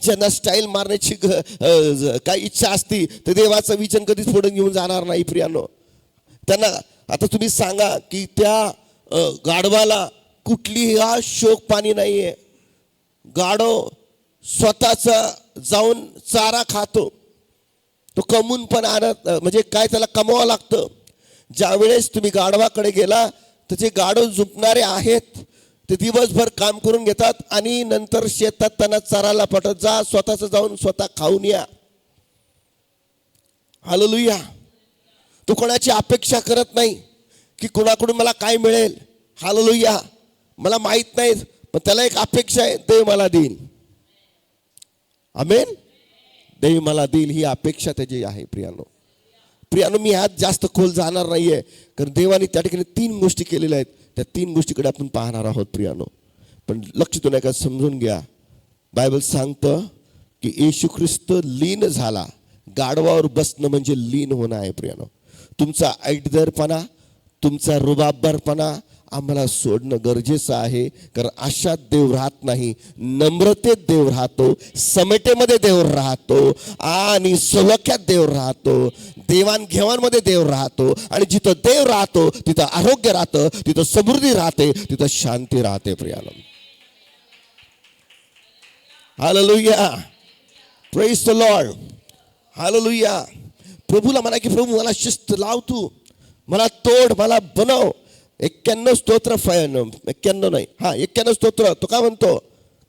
ज्यांना स्टाईल मारण्याची काही इच्छा असती तर देवाचं विजन कधीच पुढे घेऊन जाणार नाही प्रियानो. त्यांना आता तुम्ही सांगा की त्या गाढवाला कुठलीही शोक पाणी नाहीये. गाढव स्वतःचा जाऊन चारा खातो, तो कमवून पण आणत, म्हणजे काय त्याला कमवावं लागतं. ज्या वेळेस तुम्ही गाढवाकडे गेला तर जे गाढव झुंपणारे आहेत ते दिवसभर काम करून घेतात आणि नंतर शेतात त्यांना चारायला पाठवत जा, स्वतःच जाऊन स्वतः खाऊन या. हालेलुया. तो कोणाची अपेक्षा करत नाही की कोणाकडून मला काय मिळेल. हालेलुया. मला माहित नाही, पण त्याला एक अपेक्षा आहे, देव मला देईल. आमेन. देव मला देईल ही अपेक्षा त्याची आहे प्रियानो. प्रियानो, मी ह्यात जास्त खोल जाणार नाहीये, कारण देवाने त्या ठिकाणी 3 गोष्टी केलेल्या आहेत. त्या 3 गोष्टीकडे आपण पाहणार आहोत प्रियानो. पण लक्ष देऊन ऐका, समजून घ्या. बायबल सांगतं की येशू ख्रिस्त लीन झाला. गाढवावर बसणं म्हणजे लीन होणं आहे प्रियानो. तुमचा ऐटदरपणा, तुमचा रुबाबदारपणा आम्हाला सोडणं गरजेचं आहे. कारण अशात देव राहत नाही, नम्रतेत देव राहतो, समेटेमध्ये देव राहतो आणि सलोख्यात देव राहतो, देवाणघेवाणमध्ये देव राहतो. आणि जिथं देव राहतो तिथं आरोग्य राहतं, तिथं समृद्धी राहते, तिथं शांती राहते प्रियानो. Hallelujah. Praise the lord. Hallelujah. प्रभूला म्हणा की प्रभू मला शिस्त लाव, तू मला तोड, मला बनव. 91 स्तोत्र 91 नाही, 91 स्तोत्र. तो काय म्हणतो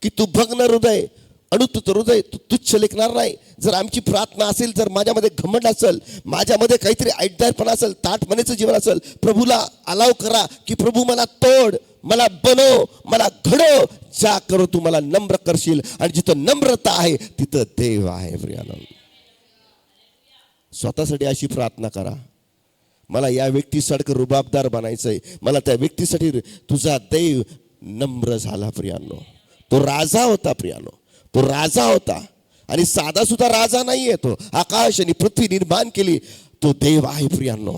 की तू भग्न हृदय, अणुत हृदय तू तुच्छ लेखणार नाही. जर आमची प्रार्थना असेल, जर माझ्यामध्ये घमंड असेल, माझ्यामध्ये काहीतरी ऐटदारपणा असेल, ताठपणाचं जीवन असेल, प्रभूला अलाव करा की प्रभू मला तोड, मला बनव, मला घडव. ज्या करो तू मला नम्र करशील. आणि जिथं नम्रता आहे तिथं देव आहे प्रियानो. स्वतःसाठी अशी प्रार्थना करा, मला या व्यक्तीसारखं रुबाबदार बनायचंय, मला त्या व्यक्तीसाठी. तुझा देव नम्र झाला प्रियानो. तो राजा होता प्रियानो, तो राजा होता. आणि साधा सुद्धा राजा नाहीये, तो आकाश आणि पृथ्वी निर्माण केली तो देव आहे प्रियानो.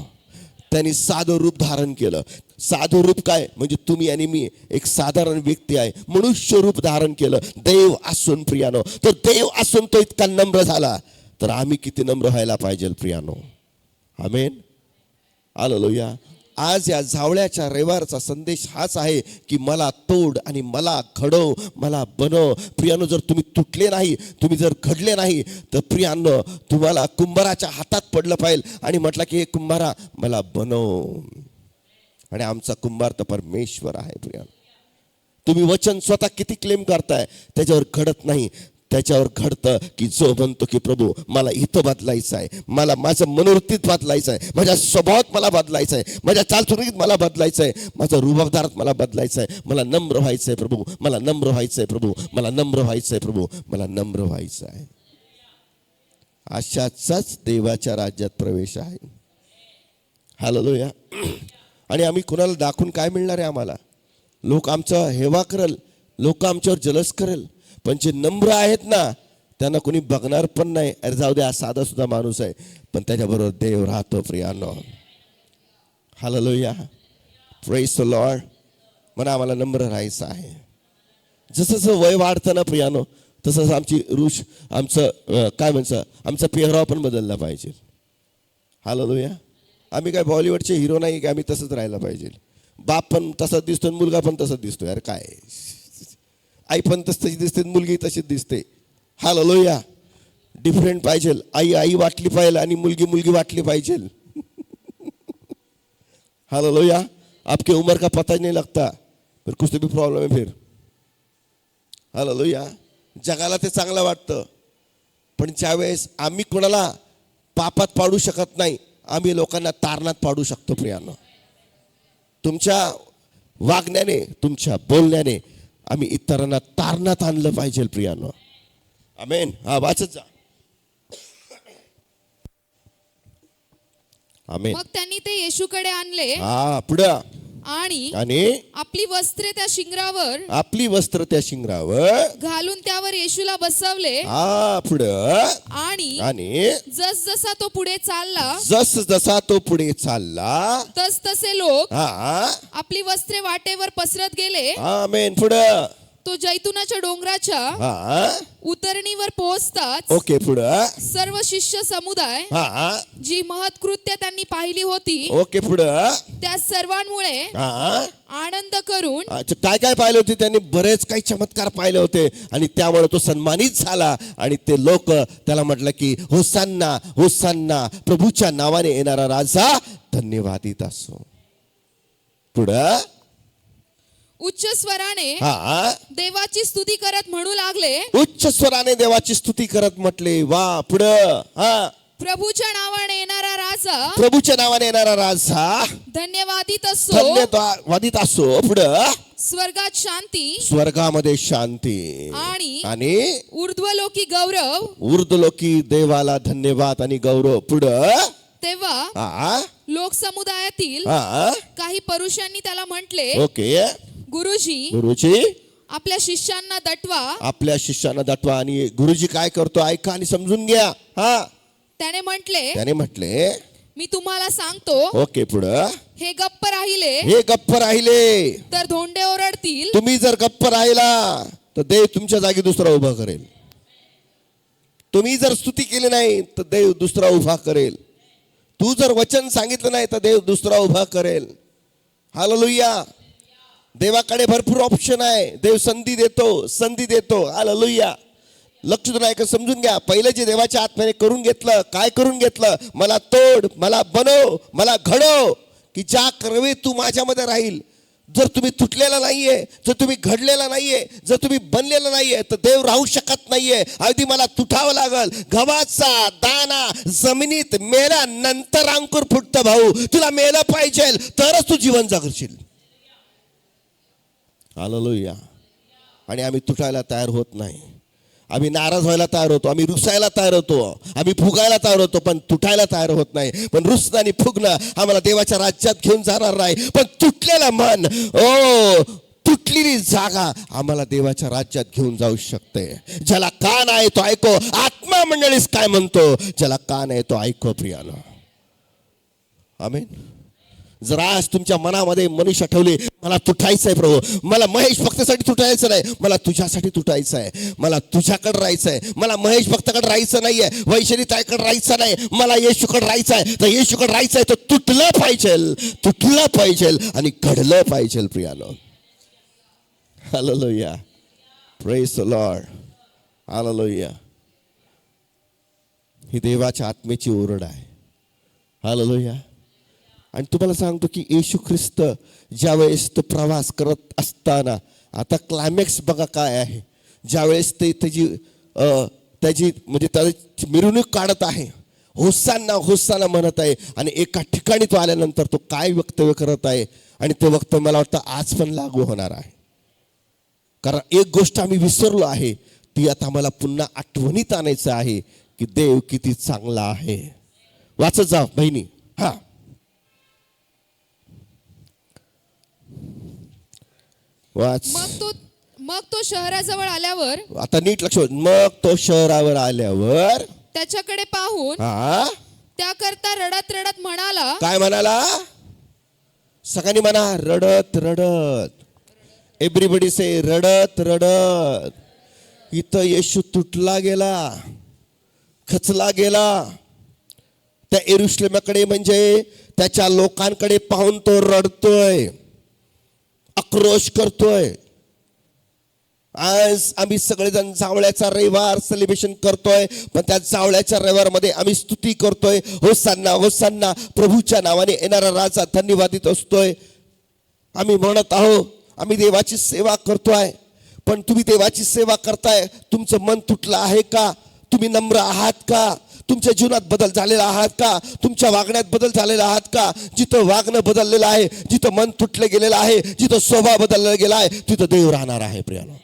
त्यांनी साधं रूप धारण केलं. साधू रूप काय म्हणजे तुम्ही आणि मी एक साधारण व्यक्ती आहे, मनुष्य रूप धारण केलं देव असून प्रियानो. तर देव असून तो इतका नम्र झाला, तर आम्ही किती नम्र व्हायला पाहिजे प्रियानो. आमेन. हालेलुया. आज या जावळ्याच्या रविवारचा संदेश हाच आहे की मला तोड आणि मला घडव, मला बनव. प्रियानो, जर तुम्ही तुटले नाही, तुम्ही जर घडले नाही, तर प्रियानो तुम्हाला कुंभाराच्या हातात पडलं पाहिजे आणि म्हटलं की हे कुंभारा मला बनव. आणि आमचा कुंभार तर परमेश्वर आहे प्रियानो. तुम्ही वचन स्वतः किती क्लेम करताय त्याच्यावर घडत नाही. त्याच्यावर घडतं की जो म्हणतो की प्रभू मला इथं बदलायचं आहे, मला माझं मनोवृत्तीत बदलायचं आहे, माझ्या स्वभावात मला बदलायचं आहे, माझ्या चालचुलीत मला बदलायचं आहे, माझं रुबाबदारात मला बदलायचं आहे. मला नम्र व्हायचं आहे प्रभू, मला नम्र व्हायचं आहे प्रभू, मला नम्र व्हायचं आहे प्रभू, मला नम्र व्हायचं आहे. अशाचाच देवाच्या राज्यात प्रवेश आहे. हालेलुया. आणि आम्ही कुणाला दाखवून काय मिळणार आहे? आम्हाला लोक आमचा हेवा करेल, लोक आमच्यावर जलस करेल, पण जे नम्र आहेत ना त्यांना कोणी बघणार पण नाही. अरे जाऊ दे, हा साधा सुद्धा माणूस आहे, पण त्याच्याबरोबर देव राहतो प्रियानो. हालेलुया. Praise the Lord. म्हणा आम्हाला नम्र राहायचं आहे. जसं जसं वय वाढतं ना प्रियानो, तसंच आमची रूष, आमचं काय म्हणतं, आमचा पेहराव पण बदलला पाहिजे. हालेलुया. आम्ही काय बॉलिवूडचे हिरो नाही की आम्ही तसंच राहायला पाहिजे. बाप पण तसाच दिसतो, मुलगा पण तसाच दिसतो. यार काय, आई पण तशी दिसते, मुलगी तशीच दिसते. हालेलुया. डिफरंट पाहिजे. आई आई वाटली पाहिजे आणि मुलगी मुलगी वाटली पाहिजे. हालेलुया. आपके उम्र का पता नहीं लगता, फिर कुछ तो भी प्रॉब्लेम है फिर. हालेलुया. जगाला ते चांगलं वाटतं, पण ज्यावेळेस आम्ही कोणाला पापात पाडू शकत नाही, आम्ही लोकांना तारणात पाडू शकतो प्रियानो. तुमच्या वागण्याने, तुमच्या बोलण्याने आम्ही इतरांना तारणात आणलं पाहिजे प्रियानो. आमेन. हा, वाचत जा. आमेन. मग त्यांनी ते येशूकडे आणले हा, पुढं. आणि आपली वस्त्रे त्या शिंगरावर, आपली वस्त्र त्या शिंगरावर घालून त्यावर येशूला बसवले. हा, पुढं. आणि जस जसा तो पुढे चालला, जस जसा तो पुढे चालला, तस तसे लोक हा, आपली वस्त्रे वाटेवर पसरत गेले. आमेन. पुढं. तो जैतुनाच्या डोंगराच्या हा, उतरणीवर पोहोचताच ओके. पुढं. सर्व शिष्य समुदाय, हा, जी महत्कृत्य त्यांनी पाहिली होती, ओके. पुढं. त्या सर्वांमुळे हा, आनंद करून. अच्छा, काय काय पाहिले होते त्यांनी? बरेच काही चमत्कार पाहिले होते आणि त्यामुळे तो सन्मानित झाला. आणि ते लोक त्याला म्हटलं की होसान्ना होसान्ना, प्रभूच्या नावाने येणारा राजा धन्यवादित असो. पुढं. उच्च स्वराने हा, देवाची स्तुती करत म्हणू लागले. उच्च स्वराने देवाची स्तुती करत म्हटले. वा. पुढं. हा, प्रभूच्या नावाने येणारा राजा, प्रभूच्या नावाने येणारा राजा धन्यवादित असो. धन्यवादित असो. पुढं. स्वर्गात शांती, स्वर्गामध्ये शांती आणि ऊर्ध्वलोकी गौरव. ऊर्ध्वलोकी देवाला धन्यवाद आणि गौरव. पुढं. तेव्हा लोकसमुदायातील काही पुरुषांनी त्याला म्हटले, ओके, गुरुजी आपल्या शिष्यांना दटवा. आपल्या शिष्यांना दटवा. आणि गुरुजी काय करतो ऐका आणि समजून घ्या. हा, त्याने म्हटले मी तुम्हाला सांगतो. ओके. पुढं. हे गप्प राहिले, हे गप्प राहिले तर धोंडे ओरडतील. तुम्ही जर गप्प राहिला तर देव तुमच्या जागी दुसरा उभा करेल. तुम्ही जर स्तुती केली नाही तर देव दुसरा उभा करेल. तू जर वचन सांगितलं नाही तर देव दुसरा उभा करेल. हालेलुया. देवाकडे भरपूर ऑप्शन आहे. देव संधी देतो. हालेलुया. लक्ष देऊन ऐका, समजून घ्या. पहिलं जे देवाच्या आत्म्याने करून घेतलं, काय करून घेतलं? मला तोड, मला बनव, मला घडव, की ज्या कर्वे तू माझ्यामध्ये राहील. जर तुम्ही तुटलेला नाहीये, जर तुम्ही घडलेला नाहीये, जर तुम्ही बनलेला नाहीये, तर देव राहू शकत नाहीये. अगदी मला तुटावं लागल. गव्हाचा दाना जमिनीत मेल्यानंतर अंकुर फुटतं. भाऊ, तुला मेलं पाहिजे तरच तू जीवन जगशील. हालेलुया. आणि आम्ही तुटायला तयार होत नाही. आम्ही नाराज व्हायला तयार होतो, आम्ही रुसायला तयार होतो, आम्ही फुगायला तयार होतो, पण तुटायला तयार होत नाही. पण रुसणं आणि फुगणं आम्हाला देवाच्या राज्यात घेऊन जाणार नाही. पण तुटलेलं मन, तुटलेली जागा आम्हाला देवाच्या राज्यात घेऊन जाऊ शकते. ज्याला कान आहे तो ऐको. आत्मा मंडळीस काय म्हणतो? ज्याला कान आहे तो ऐको प्रियानो. आमेन. जर आज तुमच्या मनामध्ये मनुष्य ठेवले, मला तुटायचं आहे प्रभू, मला महेश भक्तासाठी तुटायचं नाही, मला तुझ्यासाठी तुटायचं आहे, मला तुझ्याकडे राहायचं आहे, मला महेश भक्ताकडे राहायचं नाहीये, वैशाली ताईकडे राहायचं नाही, मला येशूकडे राहायचं आहे. तर येशूकडे राहायचं आहे तर तुटलं पाहिजे आणि घडलं पाहिजे प्रियानो. Hallelujah, praise the lord, hallelujah. ही देवाच्या आत्मेची ओरड आहे. हालेलुया. आणि तुम्हाला सांगतो की येशू ख्रिस्त ज्यावेळेस तो प्रवास करत असताना, आता क्लायमॅक्स बघा काय आहे, ज्यावेळेस ते त्याची म्हणजे त्याची मिरवणूक काढत आहे, होसाना होसाना म्हणत आहे, आणि एका ठिकाणी तो आल्यानंतर तो काय वक्तव्य करत आहे, आणि ते वक्तव्य मला वाटतं आज पण लागू होणार आहे. कारण एक गोष्ट आम्ही विसरलो आहे, ती आता मला पुन्हा आठवणीत आणायचं आहे की देव किती चांगला आहे. वाचत जा बहिणी. हा, वाच. मग तो शहराजवळ आल्यावर, आता नीट लक्ष. मग तो शहरावर आल्यावर त्याच्याकडे पाहून हा त्याकरता रडत रडत म्हणाला. काय म्हणाला? सगळ्यांनी म्हणा, रडत रडत. एव्हरीबडी से रडत रडत. इथं येशू तुटला गेला, खचला गेला. त्या यरुशलेमाकडे म्हणजे त्याच्या लोकांकडे पाहून तो रडतोय, आक्रोश करतोय. आज आम्ही सगळेजण जावळ्याचा रविवार सेलिब्रेशन करतोय, पण त्या जावळ्याच्या रविवारमध्ये आम्ही स्तुती करतोय, होसान्ना होसान्ना, प्रभूच्या नावाने येणारा राजा धन्यवादित असतोय. आम्ही म्हणत आहोत, आम्ही देवाची सेवा करतोय. पण तुम्ही देवाची सेवा करताय, तुमचं मन तुटलं आहे का? तुम्ही नम्र आहात का? तुमच्या जीवनात बदल झालेला आहात का? तुमच्या वागण्यात बदल झालेला आहात का? जिथं वागणं बदललेलं आहे, जिथं मन तुटलं गेलेलं आहे, जिथं स्वभाव बदलला गेला आहे, तिथं देव राहणार आहे प्रियानो.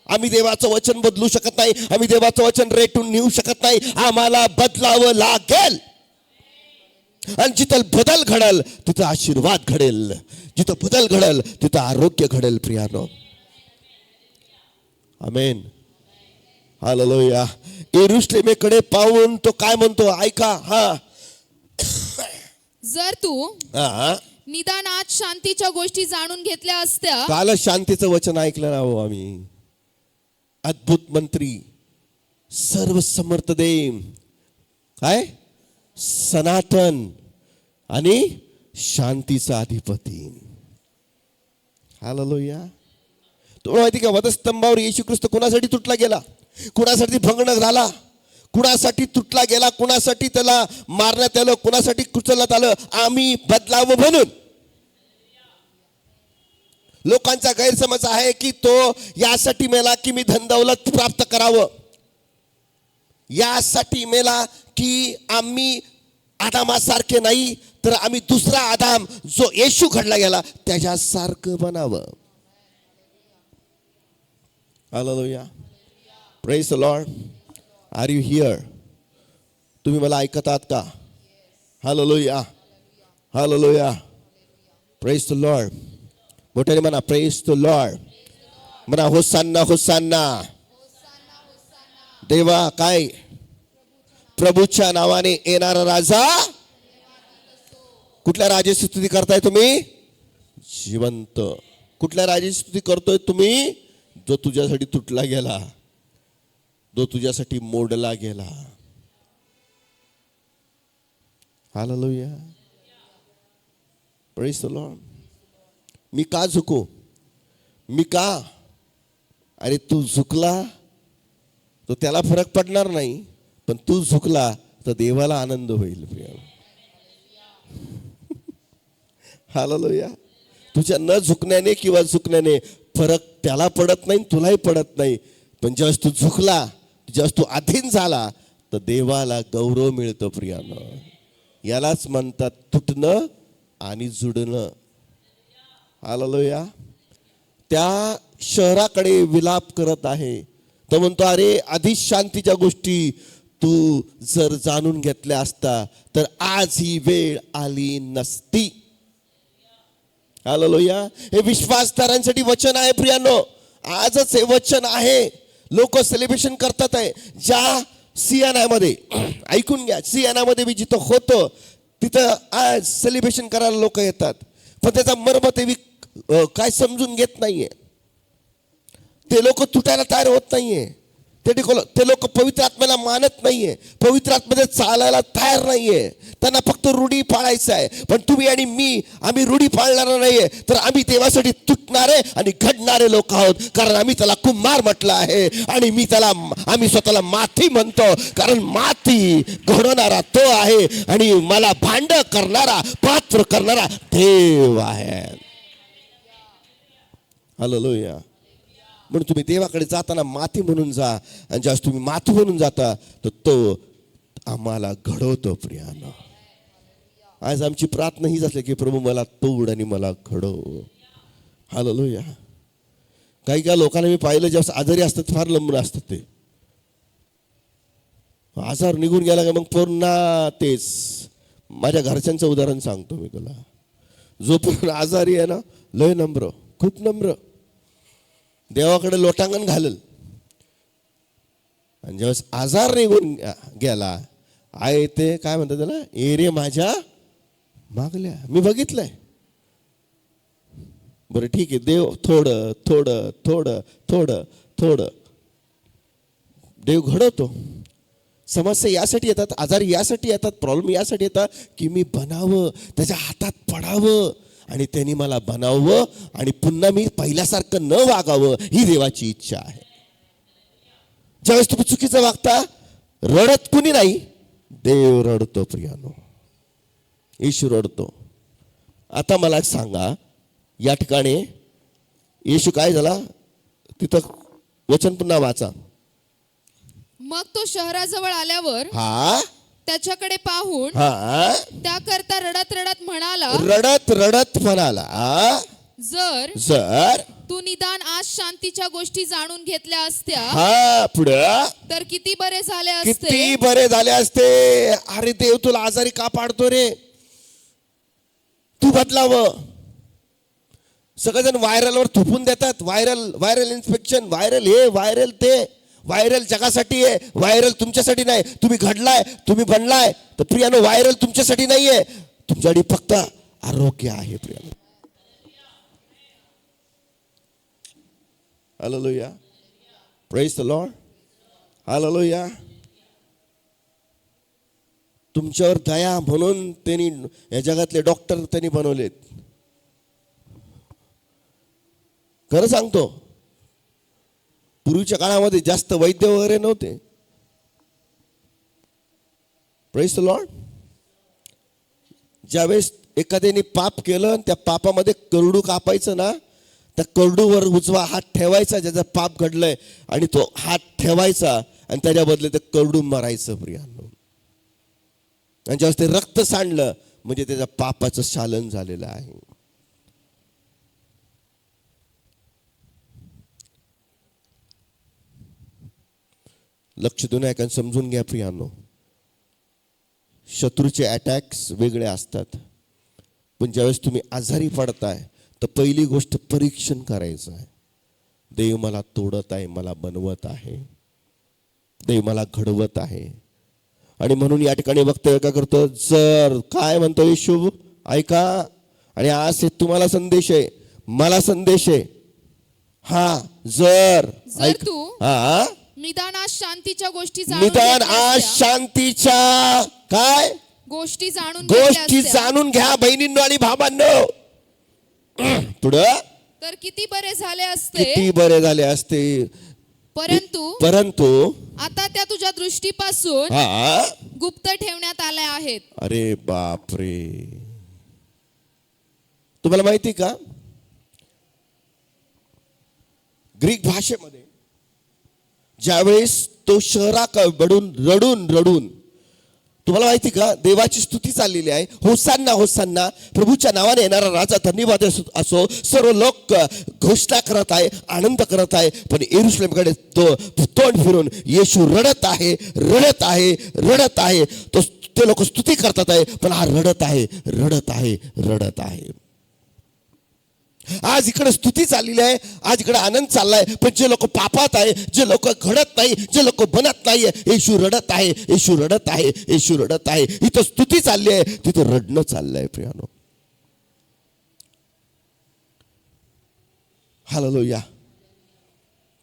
आम्ही देवाचं वचन बदलू शकत नाही, आम्ही देवाचं वचन रेटून नेऊ शकत नाही. आम्हाला बदलावं लागेल. आणि जिथं बदल घडेल तिथं आशीर्वाद घडेल, जिथं बदल घडेल तिथं आरोग्य घडेल प्रियानो. आमेन, हालेलुया. यरुशलेमेकडे पाहून तो काय म्हणतो ऐका. हा, जर तू हा, निदान आज शांतीच्या गोष्टी जाणून घेतल्या असत्या. काल शांतीचं वचन ऐकलं ना हो आम्ही. अद्भुत मंत्री, सर्व समर्थ देव, काय सनातन आणि शांतीचा अधिपती. हालेलुया. तुम्हाला माहिती का, वधस्तंभावर येशू ख्रिस्त कुणासाठी तुटला गेला, कुणासाठी भंगण झाला, कुणासाठी तुटला गेला, कुणासाठी त्याला मारण्यात आलं, कुणासाठी कुचलण्यात आलं? आम्ही बदलावं म्हणून. लोकांचा गैरसमज आहे की तो यासाठी मेला की मी धनदौलत प्राप्त करावं, यासाठी मेला की आम्ही आदामासारखे नाही, तर आम्ही दुसरा आदाम जो येशू घडला गेला त्याच्यासारखं बनावं. Hallelujah, praise the Lord. Are you here? तुम्ही मला ऐकत आहात का? Hallelujah, hallelujah, praise the Lord. मोठ्याने म्हणा, प्रेज द लॉर्ड. म्हणा, होसान्ना होसान्ना. देवा काय? प्रभूच्या नावाने येणारा राजा. कुठल्या राजाची स्तुती करताय तुम्ही? जिवंत. कुठल्या राजाची स्तुती करतोय तुम्ही? जो तुझ्यासाठी तुटला गेला, जो तुझ्यासाठी मोडला गेला. Hallelujah, praise the lord. मी का झुकू? मी का? अरे तू झुकला तो त्याला फरक पडणार नाही, पण तू झुकला तर देवाला आनंद होईल प्रिया. हालेलुया. तुझ्या न झुकण्याने किंवा झुकण्याने फरक त्याला पडत नाही, तुलाही पडत नाही. पण ज्यावेळेस तू झुकला, ज्यावेळेस तू अधीन झाला, तर देवाला गौरव मिळतो प्रियानं. यालाच म्हणतात तुटणं आणि जुडणं. हालेलुया. त्या शहराकडे विलाप करत आहे. तो म्हणतो, अरे आधीच शांतीच्या गोष्टी तू जर जाणून घेतल्या असता तर आज ही वेळ आली नसती. हालेलुया. हे विश्वासदारांसाठी वचन आहे प्रियानो. आजच हे वचन आहे. लोक सेलिब्रेशन करतात आहे. ज्या सियानामध्ये, ऐकून घ्या, सियानामध्ये मी जिथं होतो तिथं आज सेलिब्रेशन करायला लोक येतात, पण त्याचा मर्म ते काय समजून घेत नाहीये. ते लोक तुटायला तयार होत नाहीये. ते लोक पवित्र आत्म्याला मानत नाहीये, पवित्र आत्म्यामध्ये चालायला तयार नाहीये. त्यांना फक्त रूढी पाळायचं आहे. पण तुम्ही आणि मी, आम्ही रूढी पाळणार नाहीये, तर आम्ही देवासाठी तुटणारे आणि घडणारे लोक आहोत. कारण आम्ही त्याला कुंभार म्हटलं आहे आणि आम्ही स्वतःला माती म्हणतो. कारण माती घडवणारा तो आहे आणि मला भांड करणारा, पात्र करणारा देव आहे. हालेलुया. म्हणून तुम्ही देवाकडे जाताना माती म्हणून जा, आणि ज्यावेळेस तुम्ही माती म्हणून जाता तर तो आम्हाला घडवतो. प्रियानो, आज आमची प्रार्थना हीच असली की प्रभू मला तोड आणि मला घडव. हालेलुया. काही लोकांना मी पाहिलं, ज्यावेळेस आजारी असतात फार लंबून असतात, ते आजार निघून गेला का मग पुन्हा तेच. माझ्या घरच्यांचं उदाहरण सांगतो मी तुला. जो पण आजारी आहे ना, लय नम्र, खूप नम्र, देवाकडे लोटांगण घालल. आणि ज्यावेळेस आजार निघून गेला, आहे ते काय म्हणतात त्याला, एरे माझ्या मागल्या. मी बघितलंय. बरं ठीक आहे, देव थोडं थोडं थोडं थोडं थोडं देव घडवतो. समस्या यासाठी येतात, आजार यासाठी येतात, प्रॉब्लेम यासाठी येतात की मी बनावं, त्याच्या हातात पडावं आणि त्यांनी मला बनावं आणि पुन्हा मी पहिल्यासारखं न वागावं, ही देवाची इच्छा आहे. ज्यावेळेस तुम्ही चुकीचं वागता, रडत कुणी नाही, देव रडतो. प्रियानो, येशू रडतो. आता मला सांगा, या ठिकाणी येशू काय झाला, तिथं वचन पुन्हा वाचा. मग तो शहराजवळ आल्यावर हा त्याच्याकडे पाहून हा त्याकरता रडत रडत म्हणाला, रडत रडत म्हणाला, जर तू निदान आज शांतीच्या गोष्टी जाणून घेतल्या असत्या, हा पुढं, तर किती बरे झाले किती असते. बरे झाले असते. अरे देव तुला आजारी का पाडतो रे, तू बदलावं. सगळेजण व्हायरलवर थुपून देतात, व्हायरल इन्स्पेक्शन, व्हायरल हे, व्हायरल ते. व्हायरल जगासाठी आहे, व्हायरल तुमच्यासाठी नाही. तुम्ही घडलाय, तुम्ही बनलाय, तर प्रियानो व्हायरल तुमच्यासाठी नाहीये, तुमच्यासाठी फक्त आरोग्य आहे. प्रियानो, hallelujah, praise the lord, hallelujah. तुमच्यावर दया म्हणून त्यांनी, या जगातले डॉक्टर त्यांनी बनवलेत. खरं सांगतो, पूर्वीच्या काळामध्ये जास्त वैद्य वगैरे नव्हते. Praise the Lord. ज्यावेळेस एखाद्याने पाप केलं, त्या पापामध्ये करडू कापायचं ना, त्या करडूवर उजवा हात ठेवायचा, ज्याचा पाप घडलंय, आणि तो हात ठेवायचा आणि त्याच्या बदले ते करडू मारायचं. प्रियांनो, आणि ज्यावेळेस ते रक्त सांडलं म्हणजे त्याच्या पापाचं शालन झालेलं आहे. लक्ष देऊन ऐका, समजून घ्या प्रियानो. शत्रूचे अटॅक्स वेगळे असतात, पण ज्यावेळेस तुम्ही आजारी पडताय तर पहिली गोष्ट परीक्षण करायचं आहे. देव मला तोडत आहे, मला बनवत आहे, देव मला घडवत आहे. आणि म्हणून या ठिकाणी वक्तव्य का करतो, जर काय म्हणतो येशू, ऐका. आणि आज हे तुम्हाला संदेश आहे, मला संदेश आहे. हा, जर तू हा निदान आज शांतीच्या गोष्टी निदान आज शांतीच्या काय गोष्टी गोष्टी जाणून घ्या बहिणींनो आणि भावांनो. पुढं, तर किती बरे झाले असते, किती बरे झाले असते. परंतु आता त्या तुझ्या दृष्टीपासून हा गुप्त ठेवण्यात आल्या आहेत. अरे बापरे, तुम्हाला माहिती का, ग्रीक भाषेमध्ये ज्यावेळेस तो शहराकडून रडून रडून, तुम्हाला माहिती का, देवाची स्तुती चाललेली आहे, होसान्ना होसान्ना, प्रभूच्या नावाने येणारा राजा धन्यवाद असो. सर्व लोक घोषणा करत आहे, आनंद करत आहे. पण यरूशलेमकडे तो तोंड फिरून येशू रडत आहे, रडत आहे, रडत आहे. ते लोक स्तुती करतात आहे, पण हा रडत आहे, रडत आहे, रडत आहे. आज इकडे स्तुती चाललेली आहे, आज इकडे आनंद चाललाय. पण जे लोक पापात आहे, जे लोक घडत नाही, जे लोक बनत नाही, येशू रडत आहे, येशू रडत आहे, येशू रडत आहे. इथं स्तुती चालली आहे, तिथं रडणं चाललंय प्रियानो. Hallelujah,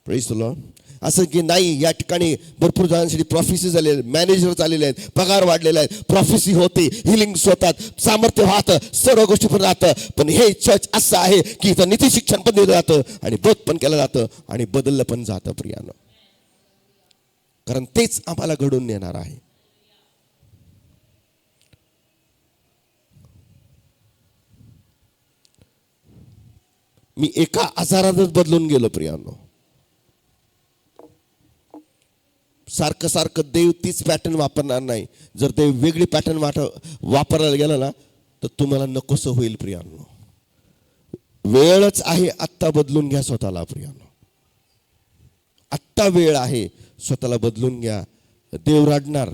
praise the lord. असं की नाही, या ठिकाणी भरपूर जणांसाठी प्रॉफिसी झालेले, मॅनेजर झालेले आहेत, पगार वाढलेले आहेत, प्रॉफिसी होते, हिलिंग्स होतात, सामर्थ्य वाहतं, सर्व गोष्टी पण राहतं. पण हे चर्च असं आहे की इथं नीती शिक्षण पण दिलं जातं आणि बोध पण केलं जातं आणि बदललं पण जातं प्रियानं. कारण तेच आम्हाला घडून नेणार आहे. मी एका आजारातच बदलून गेलो प्रियानो. सारखं सारखं देव तीच पॅटर्न वापरणार नाही. जर देव वेगळी पॅटर्न वापरायला गेलं ना तर तुम्हाला नकोसं होईल प्रियानो. वेळच आहे आत्ता बदलून घ्या स्वतःला प्रियानो. आत्ता वेळ आहे, स्वतःला बदलून घ्या. देव रडणार.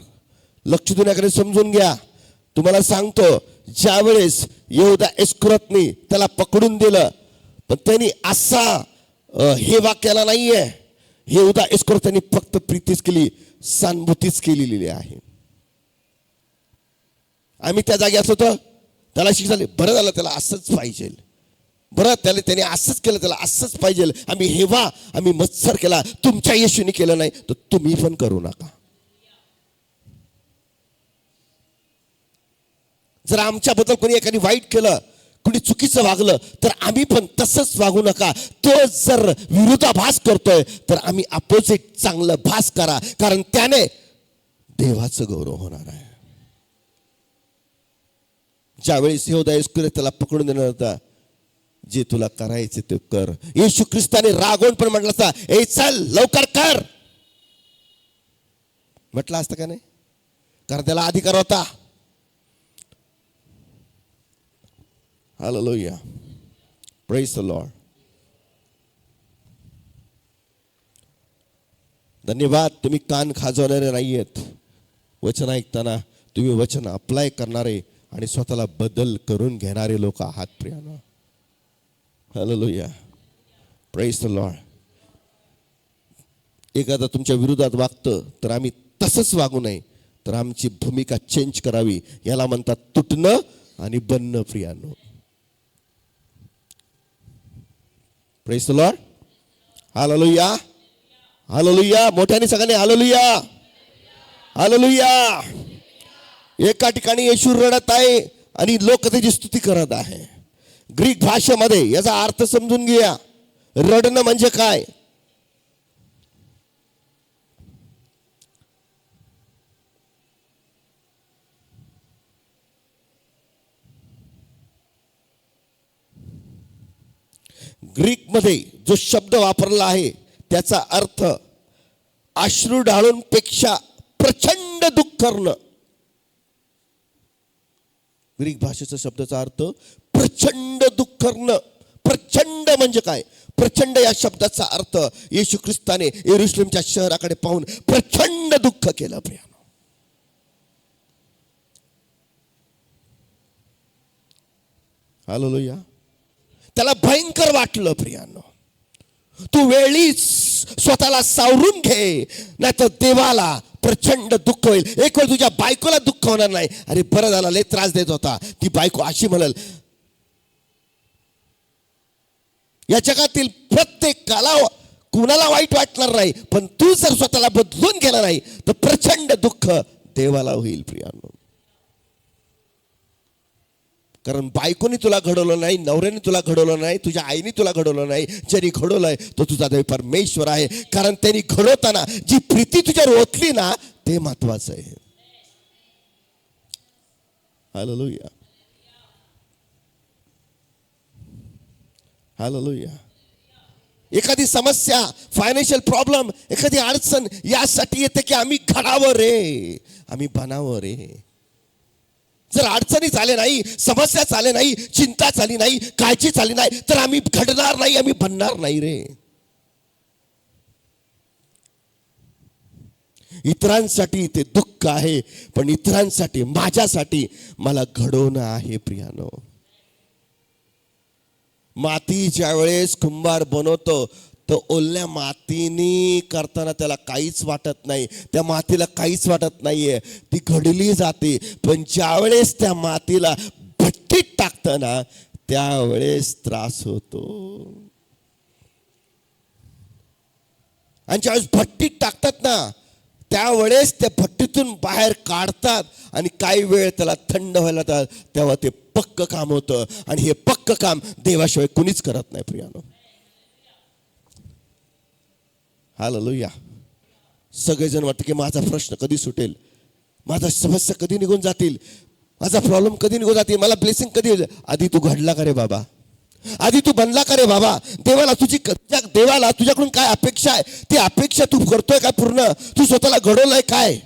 लक्ष देण्याकडे समजून घ्या. तुम्हाला सांगतो, ज्या वेळेस यहूदा इस्करियोतने त्याला पकडून दिलं, पण त्यांनी असा हेवा केला नाहीये. यहूदा इस्करियोतने फक्त प्रीतीच केली, सहानुभूतीच केलेली आहे. आम्ही त्या जागी असतो तर त्याला शिक्षा झाली, बरं झालं त्याला असंच पाहिजे, बरं त्याने असंच केलं, त्याला असंच पाहिजे. आम्ही हेवा, आम्ही मत्सर केला, तुमच्या येशूने केलं नाही तर तुम्ही पण करू नका. जर आमच्याबद्दल कोणी एखादी वाईट केलं, कुणी चुकीचं वागलं, तर आम्ही पण तसंच वागू नका. तो जर विरोधाभास करतोय तर आम्ही अपोजिट चांगलं भास करा, कारण त्याने देवाचं गौरव होणार आहे. ज्यावेळेस यहूदा इस्करियोत त्याला पकडून देणार होता, जे तुला करायचे ते कर. येशू ख्रिस्ताने रागवून पण म्हटलं असता, ए चल लवकर कर, म्हटलं असतं का नाही? कारण त्याला अधिकार होता. Hallelujah, praise the Lord. धन्यवाद. तुम्ही कान खाजवणारे नाहीयेत. वचन ऐकताना तुम्ही वचन अप्लाय करणारे आणि स्वतःला बदल करून घेणारे लोक आहात प्रियानो. Hallelujah, praise the lord. एखादा तुमच्या विरोधात वागतं तर आम्ही तसंच वागू नये, तर आमची भूमिका चेंज करावी. याला म्हणतात तुटणं आणि बनणं प्रियानो. Praise the lord. Hallelujah, hallelujah. मोठ्याने सगळ्यांनी हालेलुया, हालेलुया. एका ठिकाणी येशू रडत आहे आणि लोक त्याची स्तुती करत आहे. ग्रीक भाषेमध्ये याचा अर्थ समजून घ्या. रडणं म्हणजे काय? ग्रीक मध्ये जो शब्द वापरला आहे त्याचा अर्थ अश्रू ढाळून पेक्षा प्रचंड दुःख करणं. ग्रीक भाषेचा शब्दाचा अर्थ प्रचंड दुःख करणं. प्रचंड म्हणजे काय? प्रचंड या शब्दाचा अर्थ येशू ख्रिस्ताने यरुशलेमच्या शहराकडे पाहून प्रचंड दुःख केलं प्रियानो. हालेलुया. त्याला भयंकर वाटलं प्रियानो. तू वेळीच स्वतःला सावरून घे, नाही तर देवाला प्रचंड दुःख होईल. एक वेळ तुझ्या बायकोला दुःख होणार नाही. अरे बरं झालं, लय त्रास देत होता, ती बायको अशी म्हणल. या जगातील प्रत्येकाला कुणाला वाईट वाटणार नाही, पण तू जर स्वतःला बदलून गेला नाही तर प्रचंड दुःख देवाला होईल प्रियानो. कारण बायकोनी तुला घडवलं नाही, नवऱ्याने तुला घडवलं नाही, तुझ्या आईने तुला घडवलं नाही. ज्यांनी घडवलंय तो तुझा देव परमेश्वर आहे. कारण त्यांनी घडवताना जी प्रीती तुझ्यावर ओतली ना, ते महत्वाचं आहे. Hallelujah, hallelujah. एखादी समस्या, फायनान्शियल प्रॉब्लेम, एखादी अडचण यासाठी येते की आम्ही घडावं रे, आम्ही बनावं रे. जर अडचणी झाले नाही, समस्या झाले नाही, चिंता झाली नाही, काळजी झाली नाही, तर आम्ही घडणार नाही, आम्ही बनणार नाही रे. इतरांसाठी ते दुःख आहे, पण इतरांसाठी, माझ्यासाठी मला घडवणं आहे प्रियानो. माती ज्या वेळेस कुंभार बनवतो तर ओल्या मातीने करताना त्याला काहीच वाटत नाही, त्या मातीला काहीच वाटत नाहीये, ती घडली जाते. पण ज्या वेळेस त्या मातीला भट्टीत टाकताना त्यावेळेस त्रास होतो. आणि ज्यावेळेस भट्टीत टाकतात ना त्यावेळेस त्या भट्टीतून बाहेर काढतात आणि काही वेळ त्याला थंड व्हायला जातात, तेव्हा ते पक्क काम होतं. आणि हे पक्क काम देवाशिवाय कुणीच करत नाही प्रियानो. हालेलुया. सगळेजण वाटतं की माझा प्रश्न कधी सुटेल, माझा समस्या कधी निघून जातील, माझा प्रॉब्लेम कधी निघून जातील, मला ब्लेसिंग कधी होईल. आधी तू घडला का रे बाबा, आधी तू बनला का रे बाबा. देवाला तुझ्याकडून काय अपेक्षा आहे, ती अपेक्षा तू करतोय का पूर्ण, तू स्वतःला घडवलंय काय.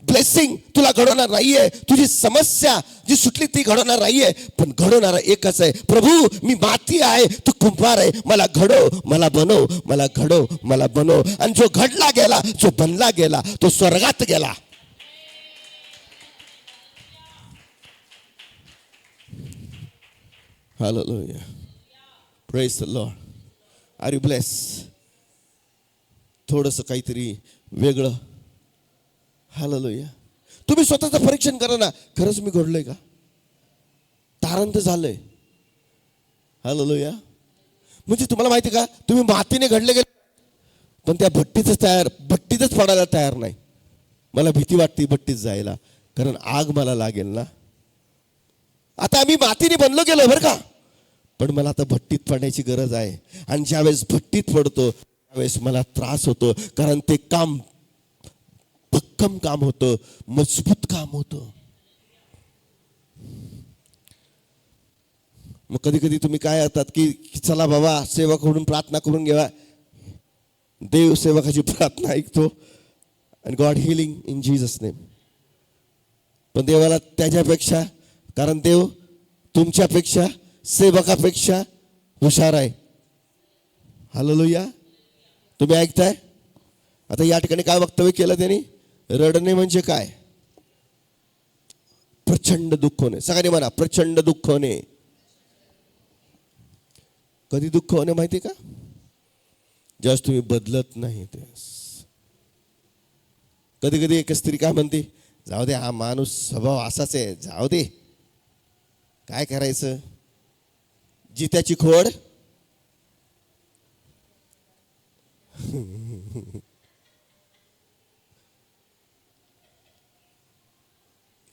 ब्लेसिंग तुला घडवणार नाहीये, तुझी समस्या जी सुटली ती घडवणार नाहीये, पण घडवणारा एकच आहे. प्रभू मी माती आहे, तू कुंभार आहे, मला घडव, मला बनव, मला घडव, मला बनव. आणि जो घडला गेला, जो बनला गेला, तो स्वर्गात गेला. Hallelujah. Praise the Lord. Are you bless. थोडंसं काहीतरी वेगळं. हालेलुया. तुम्ही स्वतःचं परीक्षण करा ना, खरंच मी घडलोय का, तारण तर झालंय. हालेलुया. म्हणजे तुम्हाला माहिती का, तुम्ही मातीने घडले गेले पण त्या भट्टीतच पडायला तयार नाही. मला भीती वाटते भट्टीत जायला, कारण आग मला लागेल ना. आता आम्ही मातीने बनलो गेलो बरं का, पण मला आता भट्टीत पडण्याची गरज आहे. आणि ज्यावेळेस भट्टीत पडतो त्यावेळेस मला त्रास होतो, कारण ते काम भक्कम काम होतं, मजबूत काम होतं. मग कधी कधी तुम्ही काय करतात की चला बाबा सेवकाकडून प्रार्थना करून घ्या. देव सेवकाची प्रार्थना ऐकतो आणि God healing in Jesus name. पण देवाला त्याच्यापेक्षा, कारण देव तुमच्यापेक्षा सेवकापेक्षा हुशार आहे. हालेलुया. तुम्ही ऐकताय. आता या ठिकाणी काय वक्तव्य केलं त्यांनी, रडणे म्हणजे काय, प्रचंड दुःख होणे. सगळ्यांनी म्हणा प्रचंड दुःख होणे. कधी दुःख होणे माहिती का, ज्यावेळेस तुम्ही बदलत नाही त्यावेळेस. कधी कधी एक स्त्री काय म्हणते, जाऊ दे हा माणूस स्वभाव असाच आहे, जाऊ दे काय करायचं. जित्याची खोड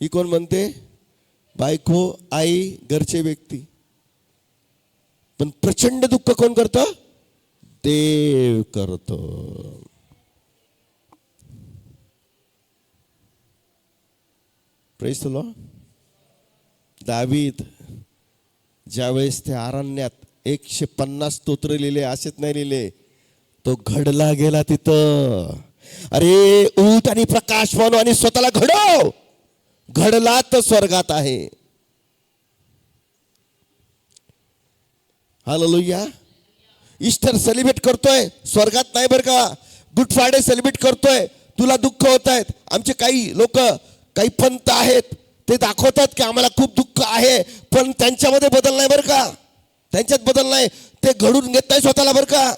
ही कोण म्हणते, बायको, आई, घरचे व्यक्ती. पण प्रचंड दुःख कोण करतं, देव करतो. Praise the Lord. दावीद ज्यावेळेस त्या अरण्यात 150 स्तोत्र लिहिले, असेच नाही लिहिले, तो घडला गेला तिथं. अरे ऊठ आणि प्रकाश म्हणू आणि स्वतःला घडव. घडला तर स्वर्गात आहे. हालेलुया. ईस्टर सेलिब्रेट करतोय, स्वर्गात नाही बरं का. गुड फ्रायडे सेलिब्रेट करतोय, तुला दुःख होत आहेत. आमचे काही लोक, काही पंत आहेत, ते दाखवतात की आम्हाला खूप दुःख आहे, पण त्यांच्यामध्ये बदल नाही बरं का, त्यांच्यात बदल नाही. ते घडून घेत नाही स्वतःला बरं का.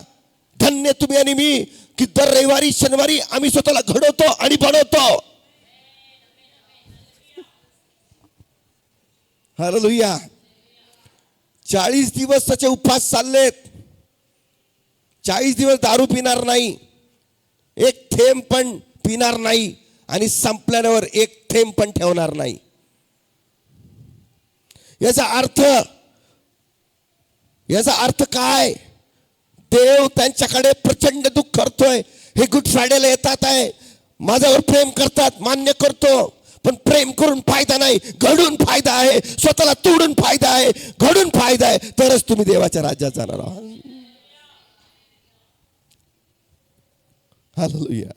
धन्य तुम्ही आणि मी की दर रविवारी शनिवारी आम्ही स्वतःला घडवतो आणि बनवतो. हालेलुया. 40 दिवस त्याचे उपवास चाललेत. 40 दिवस दारू पिणार नाही, एक थेंब पण पिणार नाही, आणि संपल्यावर एक थेंब पण ठेवणार नाही. याचा अर्थ काय, देव त्यांच्याकडे प्रचंड दुःख करतोय. हे गुड फ्रायडेला येतात आहे, माझ्यावर प्रेम करतात, मान्य करतो, पण प्रेम करून फायदा नाही, घडून फायदा आहे. स्वतःला तोडून फायदा आहे, घडून फायदा आहे, तरच तुम्ही देवाच्या राज्यात जाणार आहात. हालेलुया.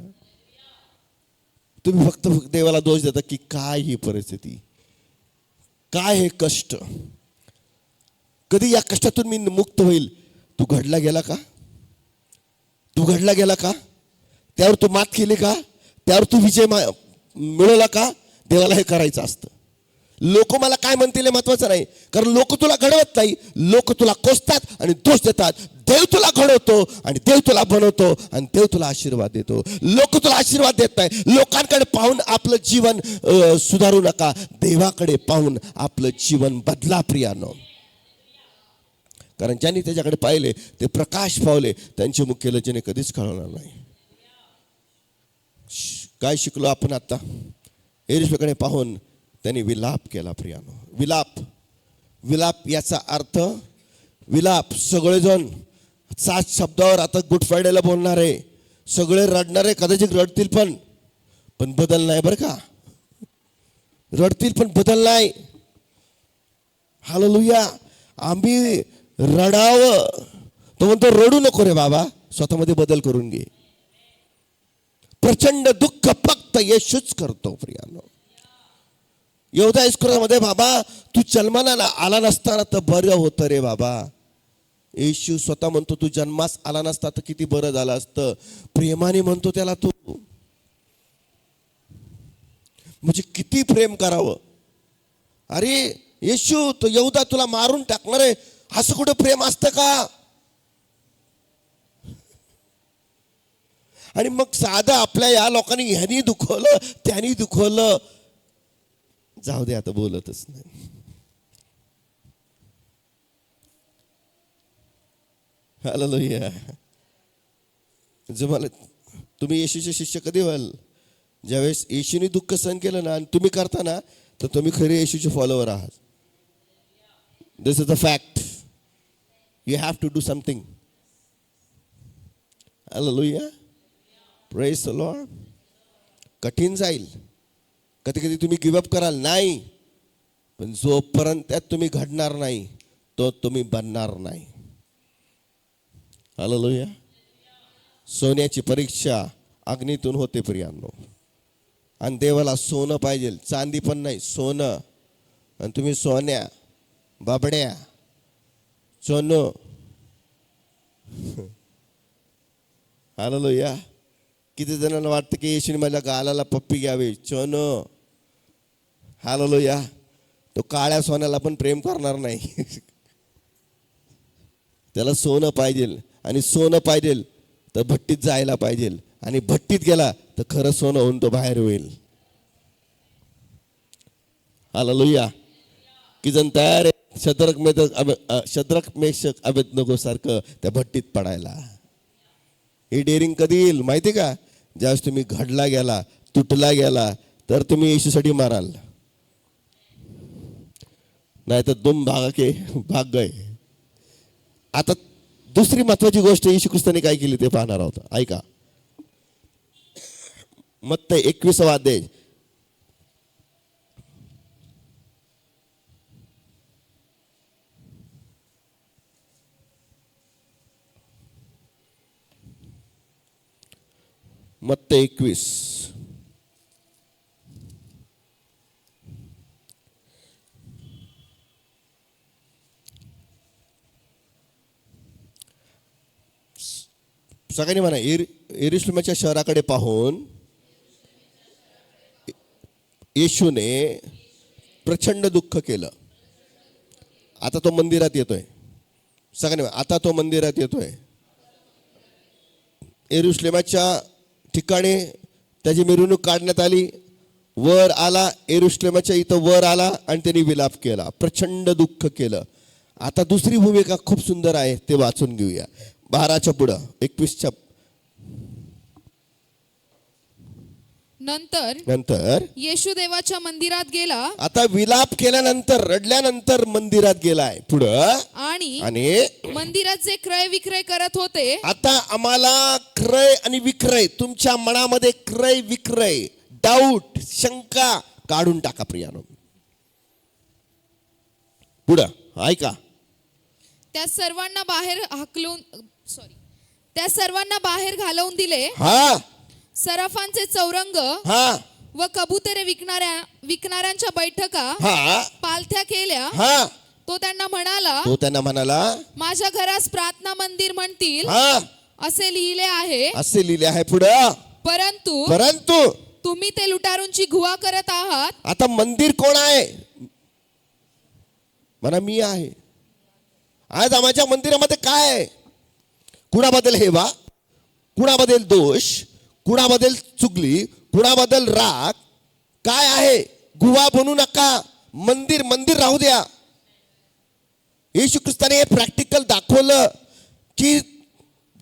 तुम्ही फक्त देवाला दोष देता की काय ही परिस्थिती, काय हे कष्ट, कधी या कष्टातून मी मुक्त होईल. तू घडला गेला का, तू घडला गेला का, त्यावर तू मात केली का, त्यावर तू विजय मिळवला का. देवाला हे करायचं असतं. लोक मला काय म्हणतील हे महत्वाचं नाही, कारण लोक तुला घडवत नाही, लोक तुला कोसतात आणि दोष देतात. देव तुला घडवतो आणि देव तुला बनवतो आणि देव तुला आशीर्वाद देतो. लोक तुला आशीर्वाद देत नाही. लोकांकडे पाहून आपलं जीवन सुधारू नका, देवाकडे पाहून आपलं जीवन बदला प्रियानो. कारण ज्यांनी त्याच्याकडे पाहिले ते प्रकाश पावले, त्यांचे मुख्य लज्जेने कधीच कळणार नाही. काय शिकलो आपण आता? एलिशबाकडे पाहून त्यांनी विलाप केला प्रियानो. विलाप, विलाप याचा अर्थ विलाप. सगळेजण 7 शब्दावर आता गुड फ्रायडेला बोलणार आहे. सगळे रडणारे, कदाचित रडतील पण बदल नाही बरं का. रडतील पण बदल नाही. हालेलुया. आम्ही रडावं, तो म्हणतो रडू नको रे बाबा, स्वतःमध्ये बदल करून घे. प्रचंड दुःख फक्त येशूच करतो प्रियानो. यहूदा इस्करियोतमध्ये बाबा तू जन्माला आला नसताना तर बरं होतं रे बाबा. येशू स्वतः म्हणतो तू जन्मास आला नसता तर किती बरं झालं असतं. प्रेमाने म्हणतो त्याला तू. म्हणजे किती प्रेम करावं. अरे येशू, तो यहूदा तुला मारून टाकणार आहे, असं कुठं प्रेम असतं का? आणि मग साधं आपल्या या लोकांनी ह्यानी दुखवलं त्यांनी दुखवलं, जाऊ दे आता बोलतच नाही. हालेलुया. जमाला तुम्ही येशूचे शिष्य कधी व्हाल? ज्यावेळेस येशूने दुःख सहन केलं ना आणि तुम्ही करता ना, तर तुम्ही खरे येशूचे फॉलोवर आहात. This is the fact. You have to do something. Hallelujah. Praise the lord. कठीण जाईल, कधी कधी तुम्ही गिवअप कराल, नाही, पण जोपर्यंत त्यात तुम्ही घडणार नाही तो तुम्ही बनणार नाही. हालेलुया. सोन्याची परीक्षा अग्नीतून होते प्रियांनो. आणि देवाला सोनं पाहिजे, चांदी पण नाही, सोनं. आणि तुम्ही सोन्या, बाबड्या, सोनं. हालेलुया. किती जणांना वाटतं की येशूने माझ्या गालाला पप्पी घ्यावी, चोनो. हालेलुया. तो काळ्या सोन्याला पण प्रेम करणार नाही. त्याला सोनं पाहिजे, आणि सोनं पाहिजे तर भट्टीत जायला पाहिजे, आणि भट्टीत गेला तर खरं सोनं होऊन तो बाहेर होईल. हालेलुया. की जण तयार आहे शद्रक मेशक अबेदnego सारखं त्या भट्टीत पडायला. ही डेअरिंग कधी येईल माहिती का? ज्यावेळेस तुम्ही घडला गेला, तुटला गेला, तर तुम्ही येशूसाठी माराल. नाही तर दुम भाग गए. आता दुसरी महत्वाची गोष्ट येशू ख्रिस्ताने काय केली ते पाहणार आहोत. ऐका. मत्ती 21 अध्याय. मत्ती 21. सगळ्यांनी म्हणा, यरुशलेमच्या शहराकडे पाहून येशूने प्रचंड दुःख केलं. आता तो मंदिरात येतोय. सगळ्यांनी म्हणा, आता तो मंदिरात येतोय. यरुशलेमच्या ठिकाणी त्याची मिरवणूक काढण्यात आली. वर आला, यरुशलेमच्या इथं वर आला आणि त्यांनी विलाप केला, प्रचंड दुःख केलं. आता दुसरी भूमिका खूप सुंदर आहे, ते वाचून घेऊया. 12च्या पुढं 21च्या नंतर येशू देवाच्या मंदिरात गेला. आता विलाप केल्यानंतर, रडल्यानंतर मंदिरात गेलाय. पुढं आणि मंदिरात जे क्रय विक्रय करत होते. आता आम्हाला क्रय आणि विक्रय, तुमच्या मनामध्ये क्रय विक्रय, डाऊट, शंका काढून टाका प्रियानो. पुढं ऐका. त्या सर्वांना बाहेर घालवून दिले. हा. सराफांचे चौरंग हा व कबुतरे विकणाऱ्यांच्या बैठका पालथ्या केल्या. हा. तो त्यांना म्हणाला, माझ्या घरास प्रार्थना मंदिर म्हणतील असे लिहिले आहे. पुढं परंतु तुम्ही ते लुटारूंची घुवा करत आहात. आता मंदिर कोण आहे? म्हणा मी आहे. आज आमच्या मंदिरामध्ये काय आहे? कुणाबद्दल हेवा, कुणाबद्दल दोष, कुणाबद्दल चुगली, कुणाबद्दल राग, काय आहे? गुवा बनू नका. मंदिर मंदिर राहू द्या. येशू ख्रिस्ताने हे प्रॅक्टिकल दाखवलं की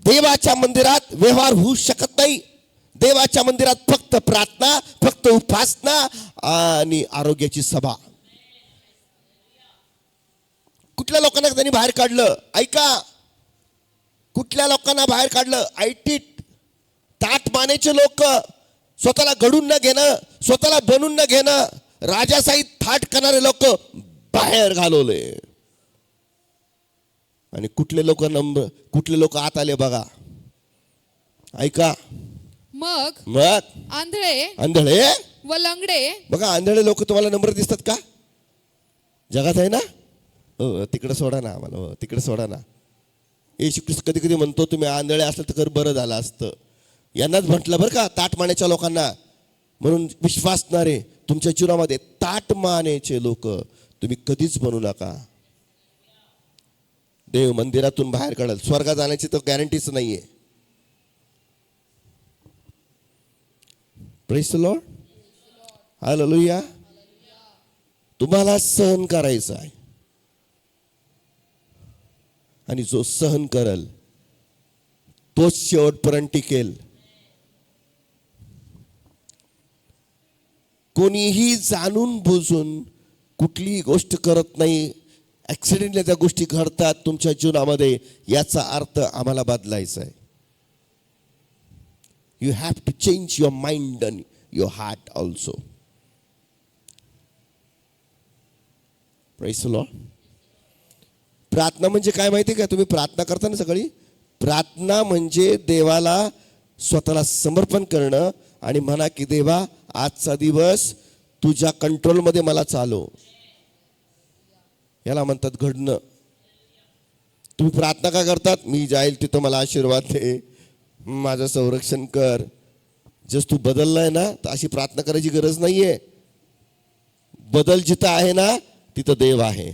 देवाच्या मंदिरात व्यवहार होऊ शकत नाही. देवाच्या मंदिरात फक्त प्रार्थना, फक्त उपासना आणि आरोग्याची सभा. कुठल्या लोकांना त्यांनी बाहेर काढलं? ऐका, कुठल्या लोकांना बाहेर काढलं? आयटी ताट मानेचे लोक, स्वतःला घडून न घेणं, स्वतःला बनून न घेणं, राजाशाही थाट करणारे लोक बाहेर घालवले. आणि कुठले लोक नम्र, कुठले लोक आत आले बघा. ऐका, मग मग आंधळे आंधळे व लंगडे. बघा, आंधळे लोक तुम्हाला नम्र दिसतात का? जगात आहे ना? हो, तिकडे सोडा ना आम्हाला, हो तिकडे सोडा ना. येशू ख्रिस्त कधी कधी म्हणतो तुम्ही आंधळे असलं तर बरं झालं असतं. यांनाच म्हटलं बरं का, ताटमानेच्या लोकांना. म्हणून विश्वासणारे तुमच्या जीवनामध्ये ताटमानेचे लोक तुम्ही कधीच बनू नका. देव मंदिरातून बाहेर काढेल. स्वर्गात जाण्याची तर गॅरंटीच नाहीये. Praise the lord, hallelujah. तुम्हाला सहन करायचं आहे आणि जो सहन करेल तोच शेवटपर्यंत टिकेल. कोणीही जाणून बुजून कुठलीही गोष्ट करत नाही. ॲक्सिडेंटली त्या गोष्टी घडतात तुमच्या जीवनामध्ये. याचा अर्थ आम्हाला बदलायचा आहे. You have to change your mind and your heart also. Praise the Lord. प्रार्थना म्हणजे काय माहिती का? तुम्ही प्रार्थना करता ना सकाळी. प्रार्थना म्हणजे देवाला स्वतःला समर्पण करणं आणि म्हणा की देवा आजचा दिवस तुझ्या कंट्रोलमध्ये मला चालव. याला म्हणतात घडणं. तुम्ही प्रार्थना का करतात? मी जाईल तिथं मला आशीर्वाद दे, माझं संरक्षण कर. जस तू बदललाय ना तर अशी प्रार्थना करायची गरज नाहीये. बदल जिथं आहे ना तिथं देव आहे.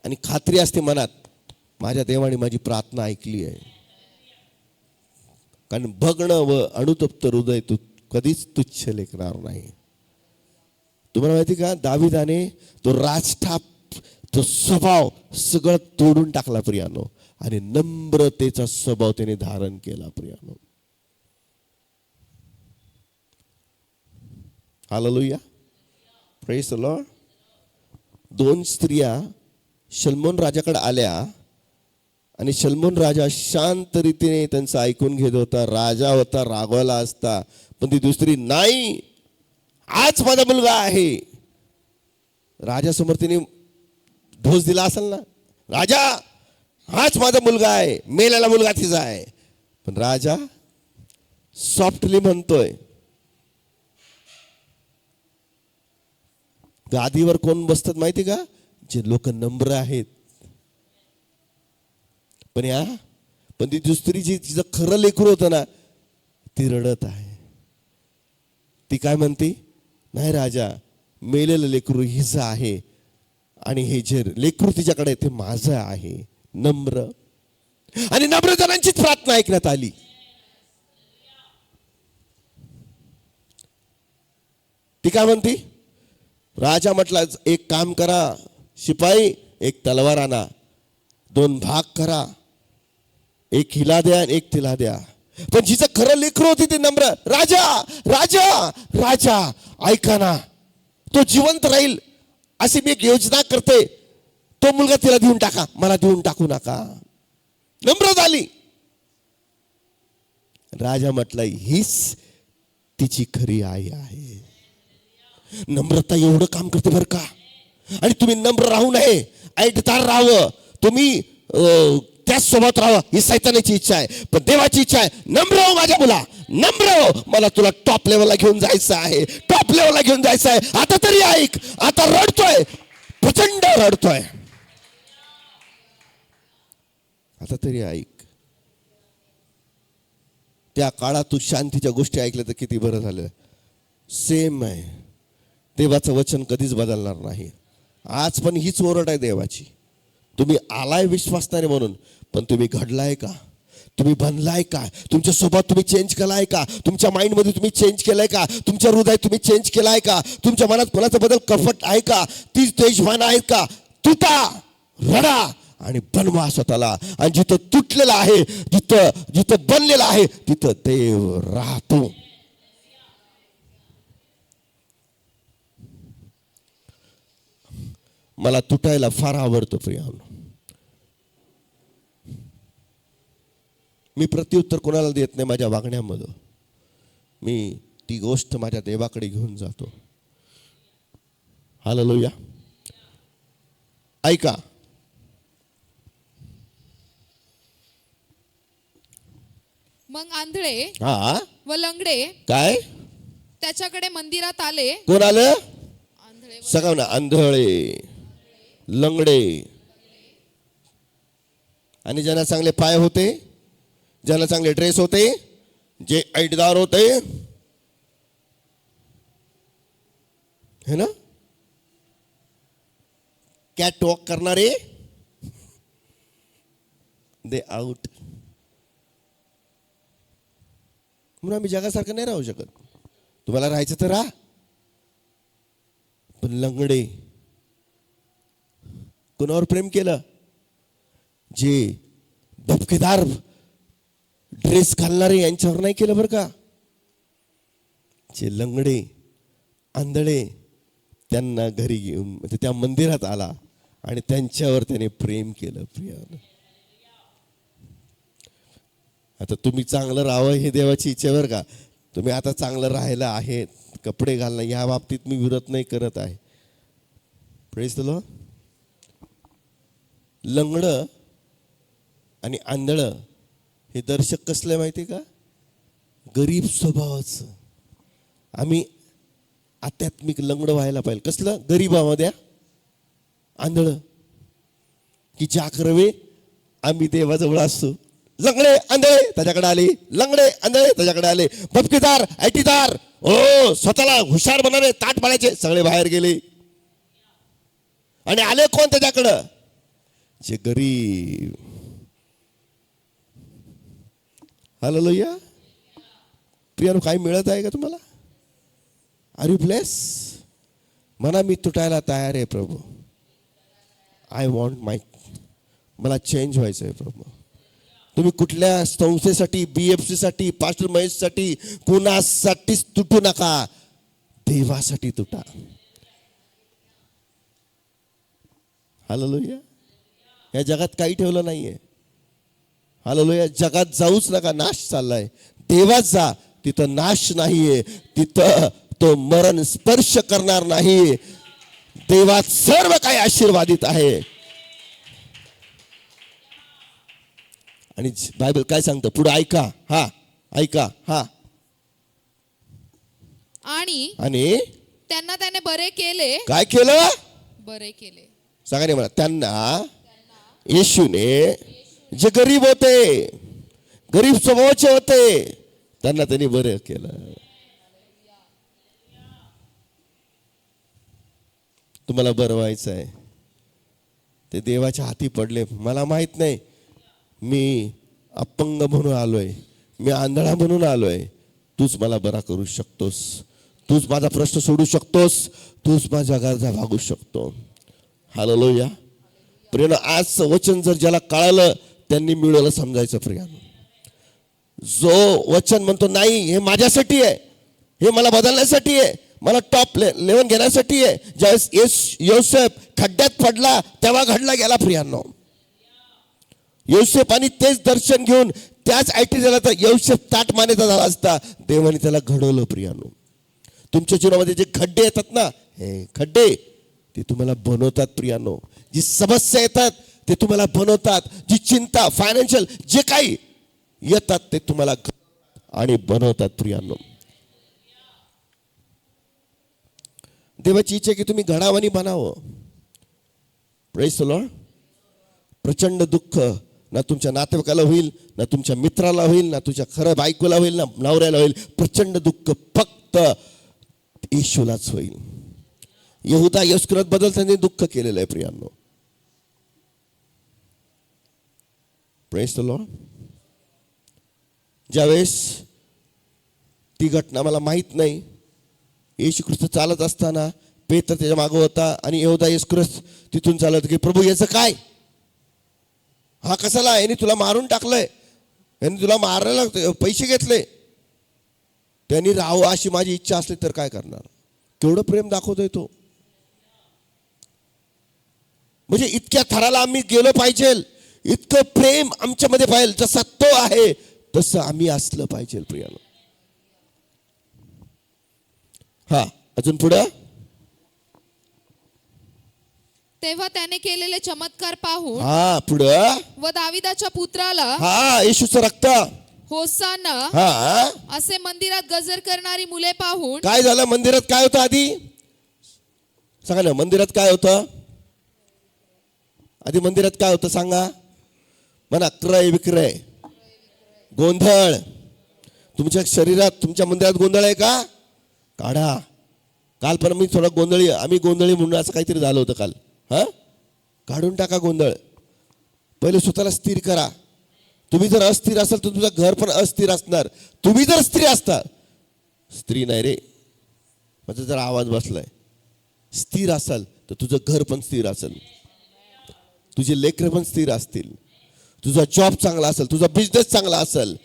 आणि खात्री असते मनात, माझ्या देवाने माझी प्रार्थना ऐकली आहे. कारण भग्न व अनुतप्त हृदय तू कधीच तुच्छ लेखणार नाही. तुम्हाला माहिती का, दाविदाने तो राजठाप, तो स्वभाव सगळं तोडून टाकला प्रियानो, आणि नम्रतेचा स्वभाव त्याने धारण केला प्रियानो. Hallelujah, praise the lord. 2 स्त्रिया शल्मोन राजाकडे आल्या आणि शल्मोन राजा शांत रीतीने त्यांचं ऐकून घेत होता. राजा होता, रागवला असता, पण ती दुसरी नाही, आज माझा मुलगा आहे. राजासमोर तिने ढोस दिला असेल ना, राजा हाच माझा मुलगा आहे, मेलेला मुलगा तिचा आहे. पण राजा सॉफ्टली म्हणतोय. गादीवर कोण बसतात माहिती का? जे लोक नम्र आहेत. पण ती दुसरी जी तिचं खरं लेकरू होतं ना, ती रडत आहे. ती काय म्हणते? नाही राजा, मेलेलं लेकरू हिचं आहे आणि हे जे लेकरू तिच्याकडे ते माझं आहे. नम्र आणि नम्र जणांचीच प्रार्थना ऐकण्यात आली. ती काय म्हणती? राजा म्हटला, एक काम करा शिपाई, एक तलवार आणा, 2 भाग करा, एक हिला द्या आणि एक तिला द्या. पण जिचं खरं लेकरू होती ते नम्र. राजा राजा राजा ऐका ना, तो जिवंत राहील अशी मी एक योजना करते, तो मुलगा तिला देऊन टाका, मला देऊन टाकू नका. नम्र झाली. राजा म्हटलं, हीच तिची खरी आई आहे. नम्रता एवढं काम करते बरं का. आणि तुम्ही नम्र राहू नये, ऐटदार राहावं, तुम्ही त्याच सोबत राहावं, ही सैतानाची इच्छा आहे. पण देवाची इच्छा आहे, नम्र हो माझ्या मुला, नम्र हो, मला तुला टॉप लेवलला घेऊन जायचं आहे, टॉप लेवलला घेऊन जायचं आहे. आता तरी ऐक, आता रडतोय, प्रचंड रडतोय, आता तरी ऐक. त्या काळात तू शांतीच्या गोष्टी ऐकल्या तर किती बरं झालं. सेम आहे. देवाचं वचन कधीच बदलणार नाही. आज पण हीच ओरड आहे देवाची. तुम्ही आलाय विश्वासणारे म्हणून, पण तुम्ही घडलाय का? तुम्ही बनलाय का? तुमच्या स्वभावात तुम्ही चेंज केलाय का? तुमच्या माइंडमध्ये तुम्ही चेंज केलाय का? तुमच्या हृदयात तुम्ही चेंज केलाय का? तुमच्या मनात कोणाचा बदल कपट आहे का? तीच तेजवान आहेत का? तुटा, रडा आणि बनवा स्वतःला. आणि जिथं तुटलेलं आहे, जिथं बनलेलं आहे, तिथं देव राहतो. मला तुटायला फार आवडतं प्रियानो. मी प्रत्युत्तर कोणाला देत नाही माझ्या वागण्यामध्ये. मी ती गोष्ट माझ्या देवाकडे घेऊन जातो. हालेलुया. ऐका, मग आंधळे हा व लंगडे काय त्याच्याकडे मंदिरात आले. कोण आलं? आंधळे सगळं ना. आंधळे, लंगडे, आणि ज्यांना चांगले पाय होते, ज्यांना चांगले ड्रेस होते, जे ऐटदार होते, है ना, कॅट वॉक करणारे, दे आउट. म्हणून आम्ही जगासारखं नाही राहू शकत. तुम्हाला राहायचं तर राहा, पण लंगडे कोणावर प्रेम केलं? जे भपकेदार ड्रेस घालणारे यांच्यावर नाही केलं बरं का. जे लंगडे, आंधळे, त्यांना घरी घेऊन म्हणजे त्या मंदिरात आला आणि त्यांच्यावर त्याने प्रेम केलं. प्रियानं, आता तुम्ही चांगलं राहावं हे देवाची इच्छा बरं का. तुम्ही आता चांगलं राहायला आहे, कपडे घालणं या बाबतीत मी विरोध नाही करत आहे. Praise the Lord. लंगडं आणि आंधळं हे दर्शक कसलं माहिती का? गरीब स्वभावाचं. आम्ही आध्यात्मिक लंगडं व्हायला पाहिजे. कसलं? गरीबामध्ये आंधळं, की जाकरवे आम्ही देवाजवळ असतो. लंगडे आंधळे त्याच्याकडे आले, लंगडे आंधळे त्याच्याकडे आले. भपकेदार, ऐटीदार, ओ स्वतःला हुशार बनावे, ताट पाडायचे, सगळे बाहेर गेले. आणि आले कोण त्याच्याकडं? जे गरीब. हालेलुया. प्रियानो, काही मिळत आहे का तुम्हाला? Are you bless? म्हणा, मी तुटायला तयार आहे प्रभू. आय वॉन्ट मला चेंज व्हायचं आहे प्रभू. तुम्ही कुठल्या संस्थेसाठी, BFC साठी, पास्टर महेशसाठी, कुणासाठीच तुटू नका. देवासाठी तुटा. हालेलुया. या जगात काही ठेवलं नाहीये. हालेलुया. जगात जाऊच नका, नाश चाललाय. देवात जा, तिथं नाश नाहीये, तिथं तो मरण स्पर्श करणार नाही. देवात सर्व काही आशीर्वादित आहे. आणि बायबल काय सांगतं पुढे? ऐका, हा ऐका, हा. आणि त्यांना त्याने बरे केले. काय केलं? बरे केले. सांगा नाही मला. त्यांना येशूने, जे गरीब होते, गरीब स्वभावाचे होते, त्यांना त्यांनी बरं केलं. तुम्हाला बरं व्हायचं आहे, ते देवाच्या हाती पडले. मला माहित नाही, मी अपंग म्हणून आलोय, मी आंधळा म्हणून आलोय. तूच मला बरा करू शकतोस, तूच माझा प्रश्न सोडू शकतोस, तूच माझ्या गरजा भागू शकतो. हालेलुया. प्रियानो, आजचं वचन जर ज्याला कळालं त्यांनी मिळवलं समजायचं. प्रियानो, जो वचन म्हणतो नाही हे माझ्यासाठी आहे, हे मला बदलण्यासाठी आहे, मला टॉप लेवल घेण्यासाठी आहे. ज्यावेळेस योसेफ खड्ड्यात पडला तेव्हा घडला गेला. प्रियानो, योसेफ आणि तेच दर्शन घेऊन त्याच आयटी झाला तर योसेफ ताट मानेचा झाला असता. देवाने त्याला घडवलं. प्रियानो, तुमच्या जीवनामध्ये जे खड्डे येतात ना, हे खड्डे ते तुम्हाला बनवतात. प्रियानो, जी समस्या येतात ते तुम्हाला बनवतात. जी चिंता, फायनान्शियल जे काही येतात ते तुम्हाला आणि बनवतात. प्रियानो, देवाची इच्छा की तुम्ही घडावानी बनावं. Praise the Lord. प्रचंड दुःख ना तुमच्या नातेवाईकाला होईल, ना तुमच्या मित्राला होईल, ना तुझ्या खरं बायकोला होईल, ना नवऱ्याला होईल. प्रचंड दुःख फक्त येशूलाच होईल. यहुदा इस्करियोतबद्दल त्यांनी दुःख केलेलं आहे प्रियांनो. Praise the Lord. ज्यावेळेस ती घटना मला माहीत नाही, येशू ख्रिस्त चालत असताना पेत्र त्याच्या मागं होता आणि यहुदा इस्करियोत तिथून चालत की प्रभू याचं काय, हा कसाला, याने तुला मारून टाकलंय, यांनी तुला मारायला पैसे घेतले, त्यांनी राहावं अशी माझी इच्छा असली तर काय करणार. केवढं प्रेम दाखवतोय तो. म्हणजे इतक्या थराला आम्ही गेलो पाहिजे, इतकं प्रेम आमच्यामध्ये पाहिजे, जसा तो आहे तसं आम्ही असलं पाहिजे प्रियानो. हा अजून पुढं. तेव्हा त्याने केलेले चमत्कार पाहून हा पुढं. व दाविदाच्या पुत्राला हा येशूचं रक्त, होसाना हा असे मंदिरात गजर करणारी मुले पाहून. काय झालं मंदिरात, काय होतं आधी सांगा ना, मंदिरात काय होतं आधी, मंदिरात काय होतं सांगा म्हणा. क्रय विक्रय, गोंधळ. तुमच्या शरीरात, तुमच्या मंदिरात गोंधळ आहे का, काढा. काल पण मी थोडा गोंधळी, आम्ही गोंधळी म्हणून असं काहीतरी झालं होतं काल. हा काढून टाका गोंधळ. पहिले स्वतःला स्थिर करा. तुम्ही जर अस्थिर असाल तर तुमचं घर पण अस्थिर असणार. तुम्ही जर स्त्री असता, स्त्री नाही रे, माझा जर आवाज बसलाय, स्थिर असाल तर तुझं घर पण स्थिर असेल, तुझे लेकरं पण स्थिर असतील, तुझा जॉब चांगला असेल, तुझा बिझनेस चांगला असेल,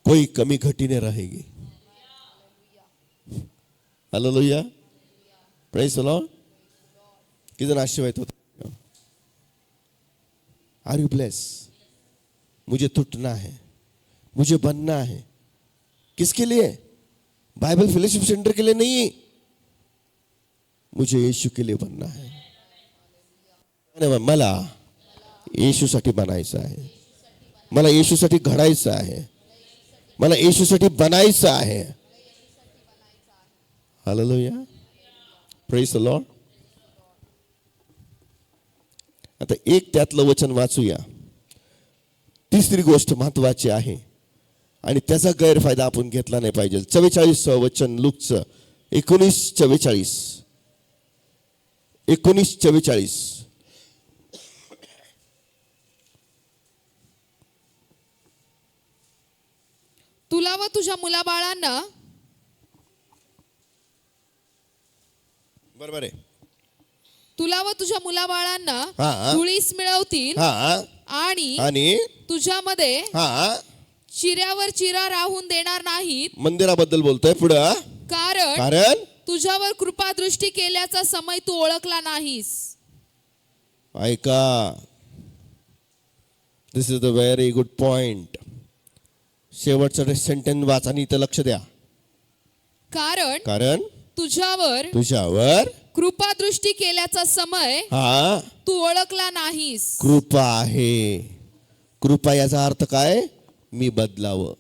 कोई कमी घटी नाही रहेगी. हालेलुया. Praise the Lord. किती जण आशीर्वाद होता. Are you bless. मुझे टूटना है, मुझे बनना है. किसके लिए? बाइबल फेलोशिप सेंटर के लिए नहीं, मुझे यीशु के लिए बनना है. मला येशूसाठी बनायचं आहे, मला येशूसाठी घडायचं आहे, मला येशूसाठी बनायचं आहे. हालेलुया. Praise the Lord. आता एक त्यातलं वचन वाचूया. तिसरी गोष्ट महत्वाची आहे आणि त्याचा गैरफायदा आपण घेतला नाही पाहिजे. 44 वचन लूकचं 19:44. 19:44. तुला व तुझ्या मुलाबाळांना. बरोबर आहे. तुला व तुझ्या मुलाबाळांना हा. धुळीस मिळवतील हा आणि तुझ्यामध्ये हा चिऱ्यावर चिरा राहून देणार नाहीत. मंदिराबद्दल बोलतोय पुढं. कारण तुझ्यावर कृपा दृष्टी केल्याचा समय तू ओळखला नाहीस. ऐका, this is the very good point. शेवटचं सेंटेन्स वाचा आणि इथं लक्ष द्या. कारण तुझ्यावर कृपा दृष्टी केल्याचा समय हा तू ओळखला नाहीस. कृपा आहे. कृपा याचा अर्थ काय? मी बदलावं.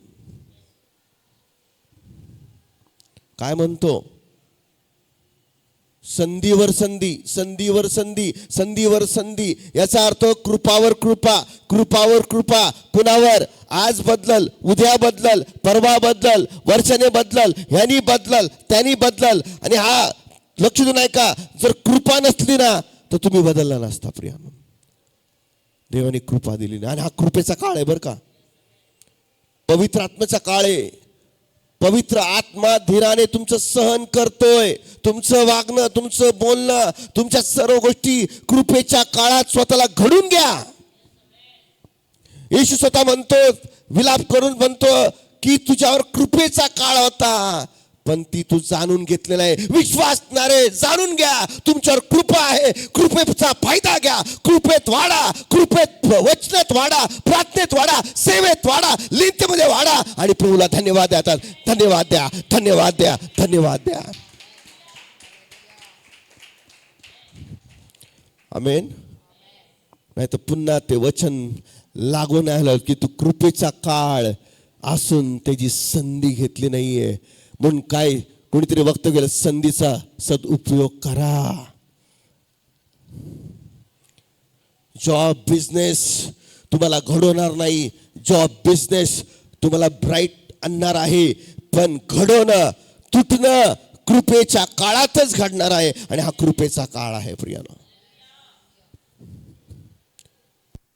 काय म्हणतो? संधीवर संधी, संधीवर संधी, संधीवर संधी. याचा अर्थ कृपावर कृपा, कृपावर कृपा. कुणावर? आज बदलल, उद्या बदलल, परवा बदलल, वर्षाने बदलल, ह्यानी बदलल, त्यांनी बदलल. आणि हा लक्ष देऊन ऐका, जर कृपा नसली ना तर तुम्ही बदलला नसता प्रियानो. देवाने कृपा दिली ना. आणि हा कृपेचा काळ आहे बरं का, पवित्र आत्म्याचा काळ आहे. पवित्र आत्मा धीराने तुमचं सहन करतोय. तुमचं वागणं, तुमचं बोलणं, तुमच्या सर्व गोष्टी कृपेच्या काळात स्वतःला घडून घ्या. येशू स्वतः म्हणतो, विलाप करून म्हणतो की तुझ्यावर कृपेचा काळ होता, पण ती तू जाणून घेतलेला आहे. विश्वासणारे जाणून घ्या, तुमच्यावर कृपा आहे. कृपेचा फायदा घ्या. कृपेत वाढा, कृपेत वचनात वाढा, प्रार्थनेत वाढा, सेवेत वाढा, लीनतेमध्ये वाढा आणि प्रभूला धन्यवाद द्या. धन्यवाद द्या, धन्यवाद द्या, धन्यवाद द्या. आमेन. नाही तर पुन्हा ते वचन लागून आलं की तू कृपेचा काळ असून त्याची संधी घेतली नाहीये. म्हणून काय कोणीतरी वक्तव्य केलं, संधीचा सदुपयोग करा. जॉब बिझनेस तुम्हाला घडवणार नाही. जॉब बिझनेस तुम्हाला ब्राईट आणणार आहे, पण घडवणं, तुटणं, कृपेच्या काळातच घडणार आहे आणि हा कृपेचा काळ आहे प्रियानो.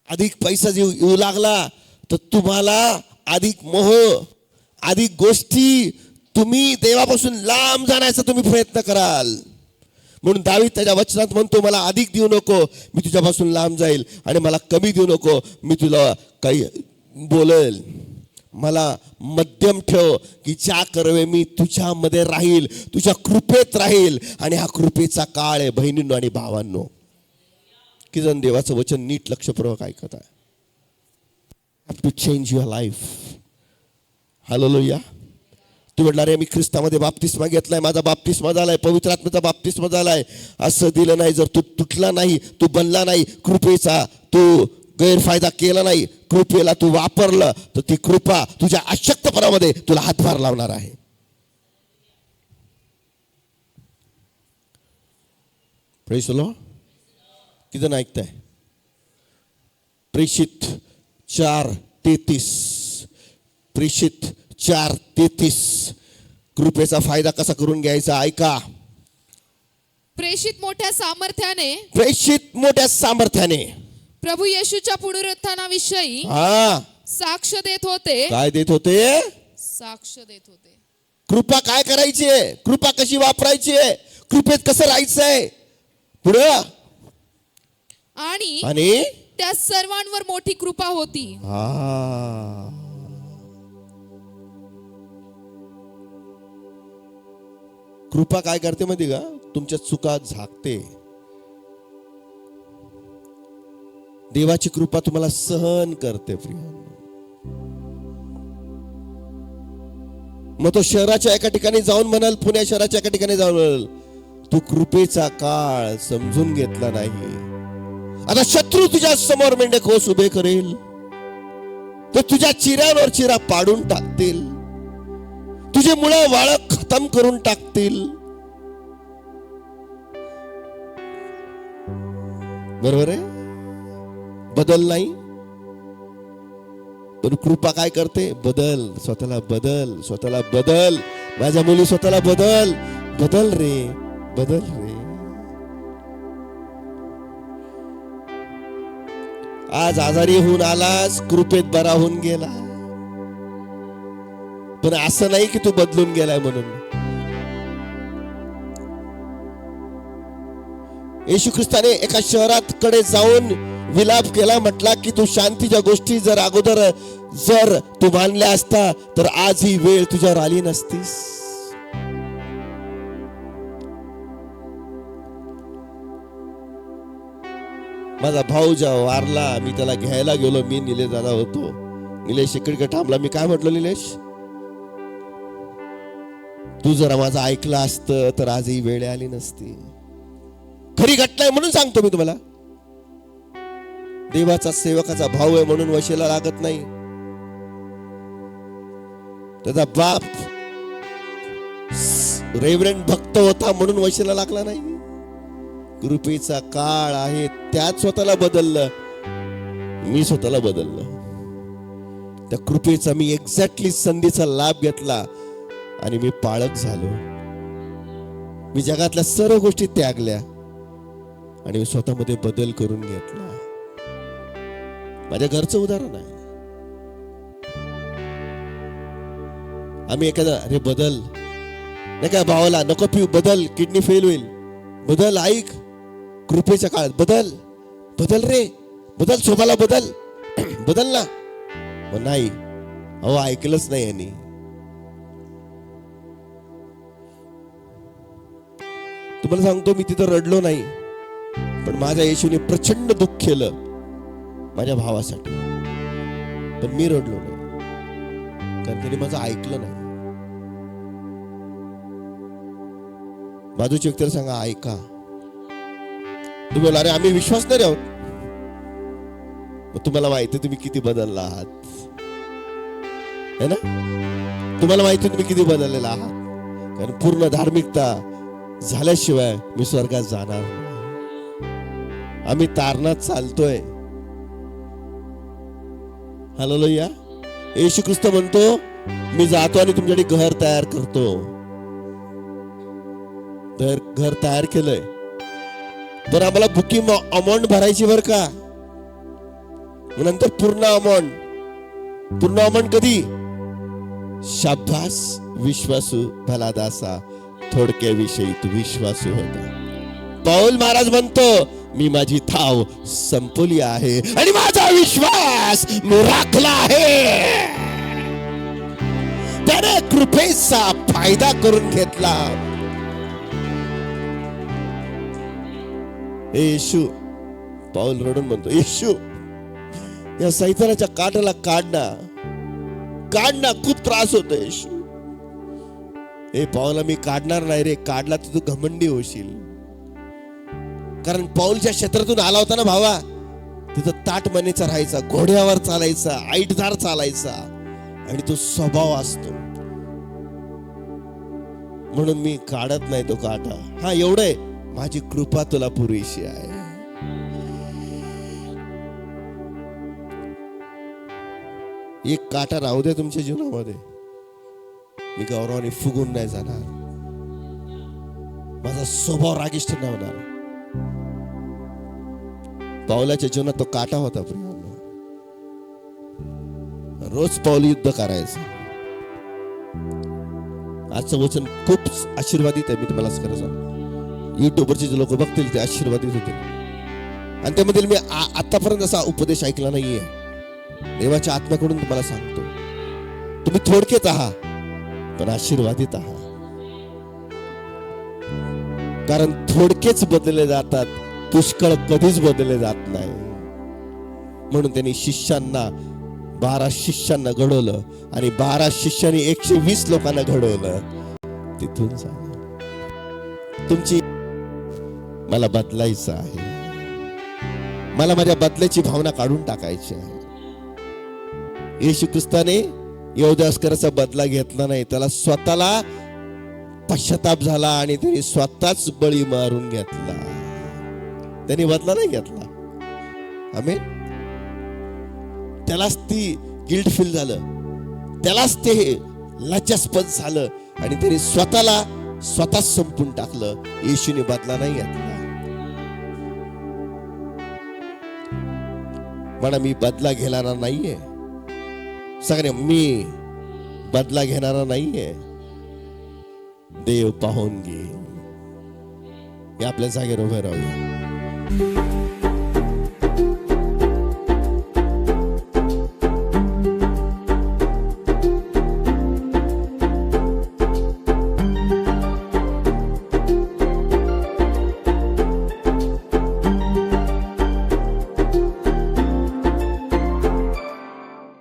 अधिक पैसा येऊ लागला तर तुम्हाला अधिक मोह, अधिक गोष्टी, तुम्ही देवापासून लांब जाण्याचा तुम्ही प्रयत्न कराल. म्हणून दावीद त्याच्या वचनात म्हणतो, मला अधिक देऊ नको, मी तुझ्यापासून लांब जाईल, आणि मला कमी देऊ नको, मी तुला काही बोलेल. मला मध्यम ठेव की ज्या करवे मी तुझ्यामध्ये राहील, तुझ्या कृपेत राहील. आणि हा कृपेचा काळ आहे बहिणींनो आणि भावांनो. की जण देवाचं वचन नीट लक्षपूर्वक ऐकत आहे. Have to change your life. Hallelujah. तू म्हटला रे मी ख्रिस्तामध्ये बाप्तिस्मा घेतलाय, माझा बाप्तिस्मा झालाय, पवित्र आत्म्याचा बाप्तिस्मा झालाय. असं दिलं नाही. जर तू तुटला नाही, तू बनला नाही, कृपेचा तू गैरफायदा केला नाही, कृपेला तू वापरलं, तर ती कृपा तुझ्या अशक्तपणामध्ये तुला हातभार लावणार आहे. Praise the Lord. किती जण ऐकताय? प्रेषित 4:33. प्रेषित 4:33. कृपेचा फायदा कसा करून घ्यायचा ऐका. प्रेषित मोठ्या सामर्थ्याने, प्रेषित मोठ्या सामर्थ्याने प्रभू येशूच्या पुनरुत्थानाविषयी साक्ष देत होते. काय देत होते? साक्ष देत होते. कृपा काय करायची आहे, कृपा कशी वापरायची आहे, कृपेत कसं राहायचंय पुढं. आणि त्या सर्वांवर मोठी कृपा होती. कृपा काय करते माहिती का? तुमच्या चुका झाकते. देवाची कृपा तुम्हाला सहन करते प्रिय. मग तो शहराच्या एका ठिकाणी जाऊन म्हणाल, पुण्या शहराच्या एका ठिकाणी जाऊन म्हणाल, तू कृपेचा काळ समजून घेतला नाही. आता शत्रू तुझ्या समोर मेंढखोस उभे करेल, तर तुझ्या चिऱ्यावर चिरा पाडून टाकतील, तुझे मुळं वाळ खतम करून टाकतील. बरोबर आहे? बदल नाही, पण कृपा काय करते? बदल. स्वतःला बदल, स्वतःला बदल. माझ्या मुली स्वतःला बदल. बदल रे, बदल रे. आज आजारी होऊन आलास, कृपेत बरा होऊन गेला. पण असं नाही की तू बदलून गेलाय म्हणून. येशू ख्रिस्ताने एका शहरात कडे जाऊन विलाप केला, म्हटला की तू शांतीच्या गोष्टी जर अगोदर जर तू मानल्या असता तर आज ही वेळ तुझ्यावर आली नसतीस. माझा भाऊ जेव्हा वारला, मी त्याला घ्यायला गेलो, मी निलेश दादा होतो. निलेश इकडे थांबला. मी काय म्हटलं, निलेश तू जरा माझं ऐकलं असतं तर आज ही वेळ आली नसती. खरी घटना आहे म्हणून सांगतो मी तुम्हाला. देवाचा सेवकाचा भाऊ आहे म्हणून वशेला लागत नाही. त्याचा बाप रेव्हरंड भक्त होता म्हणून वशेला लागला नाही. कृपेचा काळ आहे, त्यात स्वतःला बदललं. मी स्वतःला बदललं. त्या कृपेचा मी एक्झॅक्टली संधीचा लाभ घेतला आणि मी पाळक झालो. मी जगातल्या सर्व गोष्टी त्यागल्या आणि मी स्वतःमध्ये बदल करून घेतला. माझ्या घरचं उदाहरण आहे. आम्ही एखादा अरे बदल नाही का भावाला, नको पिऊ, बदल, किडनी फेल होईल, बदल, ऐक कृपेच्या काळात बदल, बदल रे, बदल, शोभाला बदल, बदल ना. नाही, अहो ऐकलंच नाही यांनी. तुम्हाला सांगतो, मी तिथं रडलो नाही, पण माझ्या येशूने प्रचंड दुःख केलं माझ्या भावासाठी. पण मी रडलो नाही, कारण त्यांनी माझं ऐकलं नाही. बाजूच्या व्यक्तीला सांगा, ऐका. तुम्ही बोला, अरे आम्ही विश्वास नाही आहोत. तुम्हाला माहिती तुम्ही किती बदलला आहात, है ना? तुम्हाला माहिती तुम्ही किती बदललेला आहात. कारण पूर्ण धार्मिकता झाल्याशिवाय मी स्वर्गात जाणार नाही. आम्ही तारणात चालतोय. हालेलुया. येशू ख्रिस्त म्हणतो, मी जातो आणि तुमच्यासाठी घर तयार करतो. तर घर तयार केलंय, तर आम्हाला बुकिंग अमाऊंट भरायची बर का. नंतर पूर्ण अमाऊंट कधी? शाबास विश्वासू भलादासा, थोडक्याविषयी तू विश्वासू होता. पौल महाराज म्हणतो, मी माझी थाव संपवली आहे आणि माझा विश्वास मी राखला आहे. त्याने कृपेचा फायदा करून घेतला. येशू, पौल रडून म्हणतो, येशू या सैतानाच्या काटाला काढ ना, खूप त्रास होतो येशू. हे पौला मी काढणार नाही रे, काढला तर तू घमंडी होशील. कारण पौलच्या क्षेत्रातून आला होता ना भावा, तिथं ताटमनेचा राहायचा, घोड्यावर चालायचा, ऐटदार चालायचा, आणि तो स्वभाव असतो. म्हणून मी काढत नाही तो काटा. हा एवढंय, माझी कृपा तुला पुरेशी आहे. एक काटा राहू दे तुमच्या जीवनामध्ये, मी गौरवाने फुगून नाही जाणार, माझा स्वभाव रागिष्ट नाही होणार. पौलाच्या जीवनात तो काटा होता प्रियानो. रोज पौल युद्ध करायचं. आजचं वचन खूप आशीर्वादित आहे. मी तुम्हाला खरं सांगतो, युट्यूबवरचे जे लोक बघतील ते आशीर्वादित होतील. आणि त्यामधील मी आतापर्यंत असा उपदेश ऐकला नाहीये. देवाच्या आत्म्याकडून तुम्हाला सांगतो, तुम्ही थोडकेच आहात पण आशीर्वादित आहात. कारण थोडकेच बदलले जातात, पुष्कळ कधीच बदलले जात नाही. म्हणून त्यांनी 12 शिष्यांना घडवलं आणि 12 शिष्यांनी 120 लोकांना घडवलं. तिथून झालं. तुमची मला बदलायचं आहे, मला माझ्या बदल्याची भावना काढून टाकायची आहे. येशू ख्रिस्ताने यहूदास्कराचा बदला घेतला नाही, त्याला स्वतःला पश्चाताप झाला आणि त्यांनी स्वतःच बळी मारून घेतला. त्यांनी बदला नाही घेतला. आमेन. त्यालाच ती गिल्ट फील झालं, त्यालाच ते लज्जास्पद झालं आणि त्यांनी स्वतःच संपून टाकलं. येशूने बदला नाही घेतला. म्हणा मी बदला घेणारा नाहीये. सगळे मी बदला घेणारा नाहीये, देव पाहून घे. आपल्या जागेवर उभे राहूया.